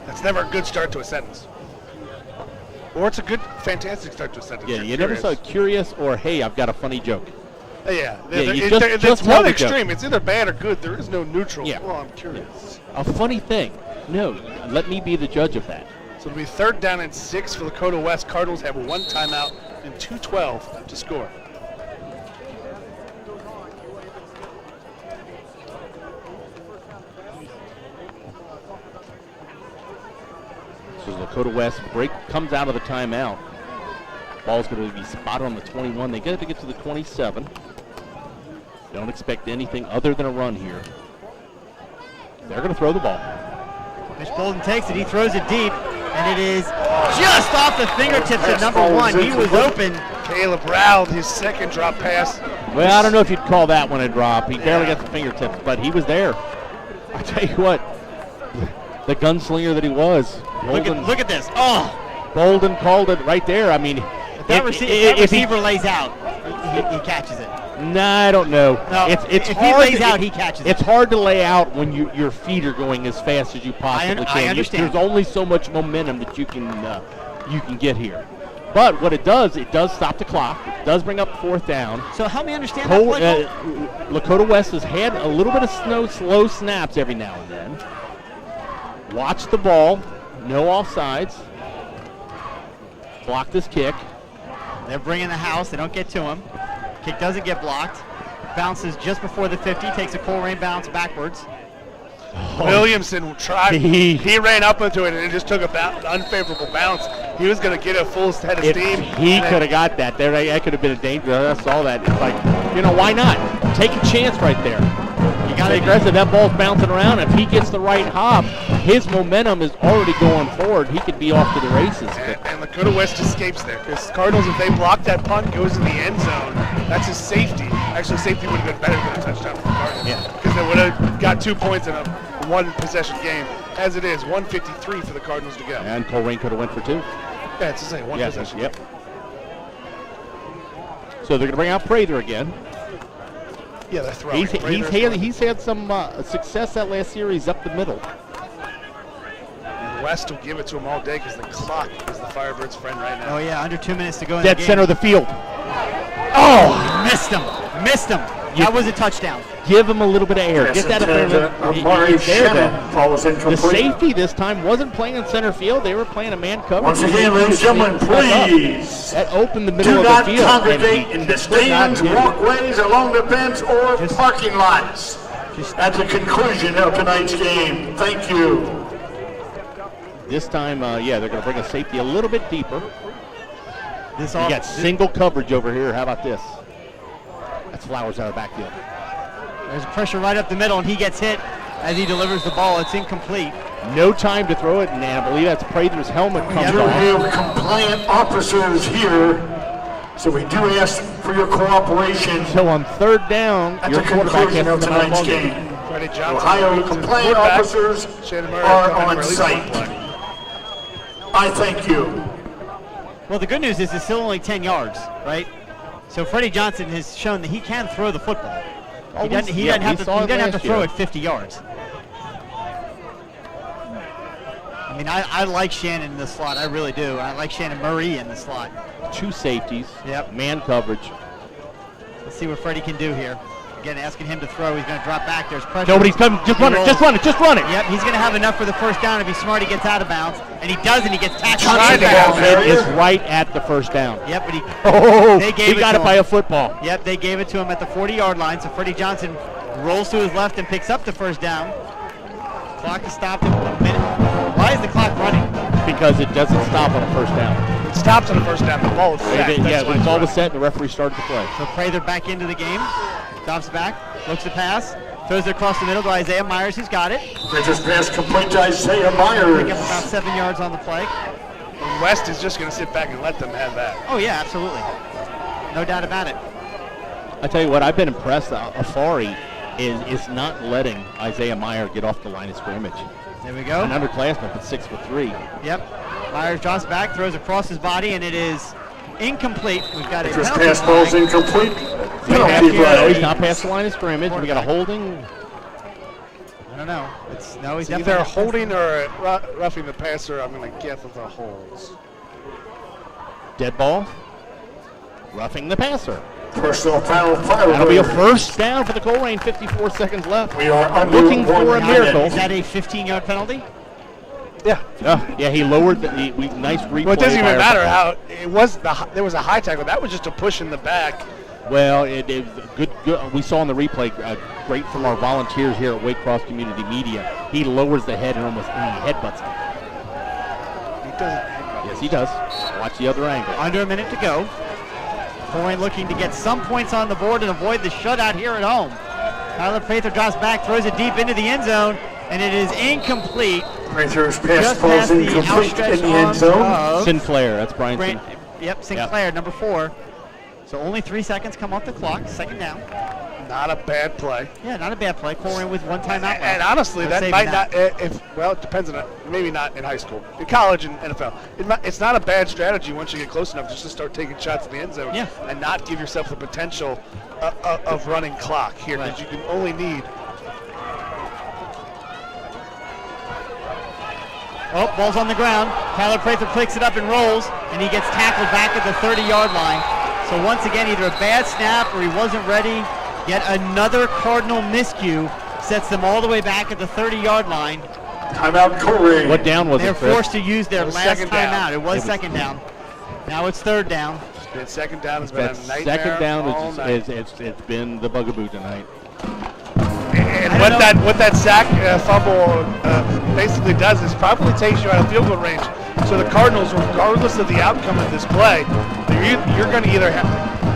That's never a good start to a sentence. Or it's a good, fantastic start to a sentence. Yeah, You're you never curious. saw curious or, hey, I've got a funny joke. Yeah, you it's just tell one the extreme. joke. It's either bad or good. There is no neutral. Yeah. Well, I'm curious. A funny thing. No, let me be the judge of that. So it'll be 3rd down and 6 for Lakota West. Cardinals have 1 timeout and 2:12 to score. So Lakota West comes out of the timeout. Ball's going to be spotted on the 21. They got to get to the 27. Don't expect anything other than a run here. They're going to throw the ball. Mitch Bolden takes it. He throws it deep, and it is just off the fingertips of number 1. He was open, Caleb Rowd, his second drop pass. Well, I don't know if you'd call that one a drop. He barely got the fingertips, but he was there. I tell you what, the gunslinger that he was. Look at this. Oh! Bolden called it right there. I mean, If that receiver lays out, he catches it. Nah, I don't know. No, it's if hard he lays out, he catches it. It's hard to lay out when your feet are going as fast as you possibly can. I understand. There's only so much momentum that you can get here. But what it does stop the clock. It does bring up 4th down. So help me understand that play. Lakota West has had a little bit of slow snaps every now and then. Watch the ball. No offsides. Block this kick. They're bringing the house. They don't get to him. Kick doesn't get blocked. Bounces just before the 50. Takes a Colerain bounce backwards. Williamson tried. He ran up into it and it just took an unfavorable bounce. He was going to get a full head of steam. He could have got that there. That could have been a danger. I saw that. It's like, why not? Take a chance right there. You got to be aggressive. That ball's bouncing around. If he gets the right hop, his momentum is already going forward. He could be off to the races. And Lakota West escapes there because Cardinals, if they block that punt, goes in the end zone. That's his safety. Actually, safety would have been better than a touchdown for the Cardinals. Yeah. Because they would have got 2 points in a one-possession game. As it is, 153 for the Cardinals to go. And Colerain could have went for 2. Yeah, it's the same. One possession. Yep. So they're going to bring out Prather again. Yeah, they're throwing. He's had some success that last series up the middle. And West will give it to him all day because the clock is the Firebirds' friend right now. Oh, yeah, under 2 minutes to go in Dead the game. center of the field. Oh, missed him. That was a touchdown. Give him a little bit of air. Get that up there. The safety this time wasn't playing in center field. They were playing a man coverage. Once again, ladies and gentlemen, please. That opened the middle Do of not the field. congregate in the stands, walkways, along the fence, or parking lots at the conclusion of tonight's game. Thank you. This time, they're going to bring a safety a little bit deeper. You got single coverage over here. How about this? That's Flowers out of the backfield. There's pressure right up the middle, and he gets hit as he delivers the ball. It's incomplete. No time to throw it, and I believe that's Prather's helmet comes We do off. have compliant officers here, so we do ask for your cooperation So on 3rd down, at your the quarterback conclusion has of to tonight's ball game. Freddie Johnson, Ohio compliant officers are on site. I thank you. Well, the good news is it's still only 10 yards, right? So Freddie Johnson has shown that he can throw the football. He doesn't have to throw it 50 yards. I mean, I like Shannon in the slot. I really do. I like Shannon Murray in the slot. 2 safeties. Yep. Man coverage. Let's see what Freddie can do here. Again, asking him to throw. He's going to drop back. There's pressure. Nobody's coming. Just run it. Just run it. Just run it. Yep, he's going to have enough for the 1st down. If he's smart, he gets out of bounds. And he does, and he gets tackled. It is right at the 1st down. Yep, but he got it by a football. Yep, they gave it to him at the 40-yard line. So Freddie Johnson rolls to his left and picks up the 1st down. Clock is stopped in a minute. Why is the clock running? Because it doesn't stop on a 1st down. It stops on the 1st down. The ball is set. When the ball was set, the referee started the play. So Prather back into the game. Drops back. Looks to pass. Throws it across the middle to Isaiah Myers, who's got it. Prather's pass complete to Isaiah Myers. Pick up about 7 yards on the play. And West is just going to sit back and let them have that. Oh, yeah, absolutely. No doubt about it. I tell you what, I've been impressed. Afari is not letting Isaiah Meyer get off the line of scrimmage. There we go. An underclassman, but 6'3". Yep. Myers drops back, throws across his body, and it is incomplete. We've got a Prather's penalty pass ball's flag. incomplete. No, Penalty he's flag. not past the line of scrimmage. We got a holding. I don't know. He's Either definitely holding or roughing the passer. I'm going to guess it's a holds. Dead ball. Roughing the passer. Personal foul. That'll be a 1st down for the Colerain. 54 seconds left. We are under Looking for a 1 minute. miracle. Is that a 15-yard penalty? Yeah. Yeah, he lowered nice replay. Well, it doesn't even by matter how it was. There was a high tackle. That was just a push in the back. Well, it was good. We saw in the replay, great from our volunteers here at Waycross Community Media. He lowers the head and almost headbutts him. He doesn't. Yes, he does. Watch the other angle. Under a minute to go. Colerain looking to get some points on the board and avoid the shutout here at home. Tyler Prather drops back, throws it deep into the end zone, and it is incomplete. Prather's pass Just ball's past the incomplete outstretched in the end arms zone. of Sinclair, that's Brian. Sinclair, number 4. So only 3 seconds come off the clock. Second down. Not a bad play. Yeah, not a bad play. Colerain with one timeout left. And honestly, They're that saving might not. It depends on it. Maybe not in high school, in college and NFL. It's not a bad strategy once you get close enough just to start taking shots in the end zone and not give yourself the potential of running clock here, because you can only need. Oh, ball's on the ground. Tyler Prather picks it up and rolls, and he gets tackled back at the 30-yard line. So once again, either a bad snap or he wasn't ready. Yet another Cardinal miscue sets them all the way back at the 30-yard line. Timeout, Colerain. What down was They're it, Chris? forced to use their last timeout. It was It was- second down. Now it's third down. That second down has been That a nightmare. second down all is night. it's been the bugaboo tonight. And what that sack fumble basically does is probably takes you out of field goal range. So the Cardinals, regardless of the outcome of this play, you're going to either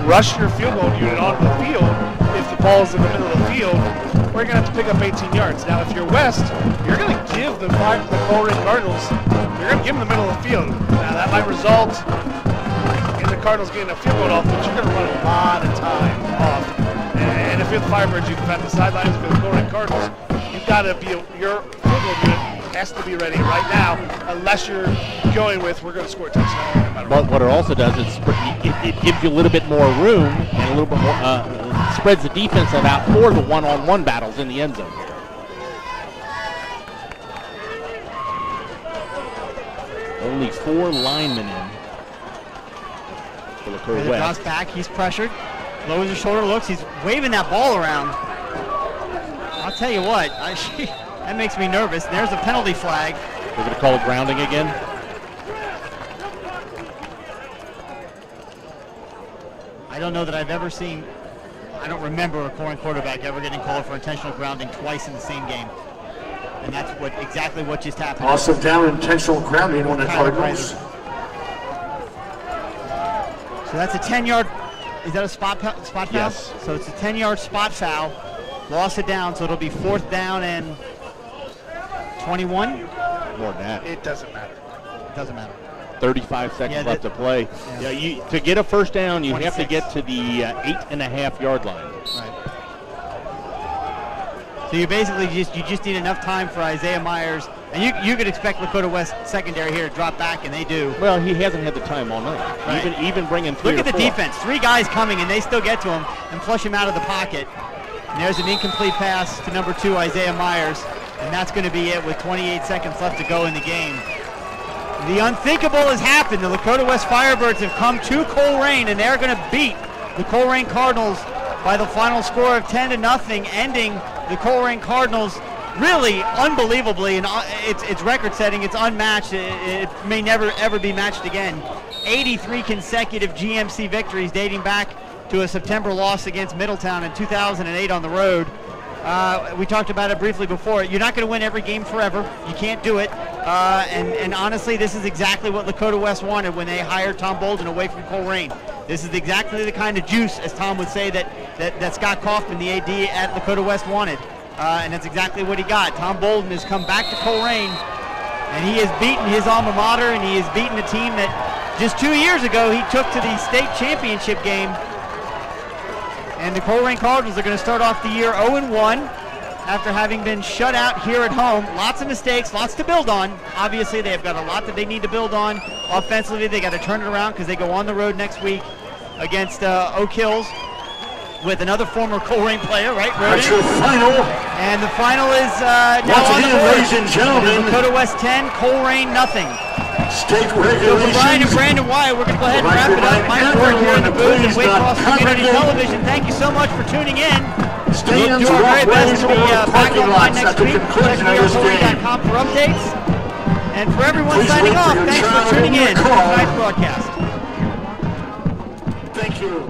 rush your field goal unit onto the field if the ball is in the middle of the field, or you're going to have to pick up 18 yards. Now, if you're West, you're going to give the Colerain Cardinals, you're going to give them the middle of the field. Now, that might result in the Cardinals getting a field goal off, but you're going to run a lot of time off. And if you're the Firebirds, you can defend the sidelines. If you're the Colerain Cardinals, you've got to be your field goal unit has to be ready right now, unless you're going with we're going to score a touchdown. No matter But what it also does is it gives you a little bit more room and a little bit more spreads the defense out for the one-on-one battles in the end zone. Only 4 linemen in for Lakota He drops West. back. He's pressured. Lowers his shoulder, looks. He's waving that ball around. I'll tell you what, that makes me nervous. There's a penalty flag. They're going to call it grounding again. I don't know that I've ever seen, I don't remember a Colerain quarterback ever getting called for intentional grounding twice in the same game. And that's exactly what just happened. Also down intentional grounding on the Tyler Cardinals. Prather. So that's a 10-yard, is that a spot foul? Yes. So it's a 10-yard spot foul. Lost it down, so it'll be 4th down and 21. More than that. It doesn't matter. Doesn't matter. 35 seconds Yeah, left to play. Yeah. To get a first down, you have to 26. get to the 8.5-yard line. Right. So you basically just need enough time for Isaiah Myers, and you could expect Lakota West secondary here to drop back, and they do. Well, he hasn't had the time all night. Right. Even bringing 3 Look or at the 4. defense. 3 guys coming, and they still get to him and flush him out of the pocket. And there's an incomplete pass to number 2, Isaiah Myers, and that's going to be it with 28 seconds left to go in the game. The unthinkable has happened. The Lakota West Firebirds have come to Colerain, and they're going to beat the Colerain Cardinals by the final score of 10-0, ending the Colerain Cardinals really unbelievably, and it's record-setting. It's unmatched. It may never ever be matched again. 83 consecutive GMC victories dating back to a September loss against Middletown in 2008 on the road. We talked about it briefly before. You're not going to win every game forever. You can't do it. And honestly, this is exactly what Lakota West wanted when they hired Tom Bolden away from Colerain. This is exactly the kind of juice, as Tom would say, that Scott Kaufman, the AD at Lakota West, wanted. And that's exactly what he got. Tom Bolden has come back to Colerain, and he has beaten his alma mater, and he has beaten a team that just 2 years ago he took to the state championship game. And the Colerain Cardinals are going to start off the year 0-1 after having been shut out here at home. Lots of mistakes, lots to build on. Obviously, they've got a lot that they need to build on. Offensively, they got to turn it around because they go on the road next week against Oak Hills with another former Colerain player, right, Rodin? That's your final. And the final is now Once on the again, board. ladies and gentlemen, Lakota West 10, Colerain nothing. state So for Brian and regulations. Brandon Wyatt, we're going to go ahead and I'd wrap it like up. to Mike remind Ford here in the everyone booth to at please Waycross not Community congregate. Television. Thank you so much for tuning in. We'll Stands, do our very best to be walkways, or back parking online lots next at the week. Check conclusion of this game. VRCorey.com for updates. And for everyone Please signing wait for off, your thanks for child tuning and your in to call. tonight's broadcast. Thank you.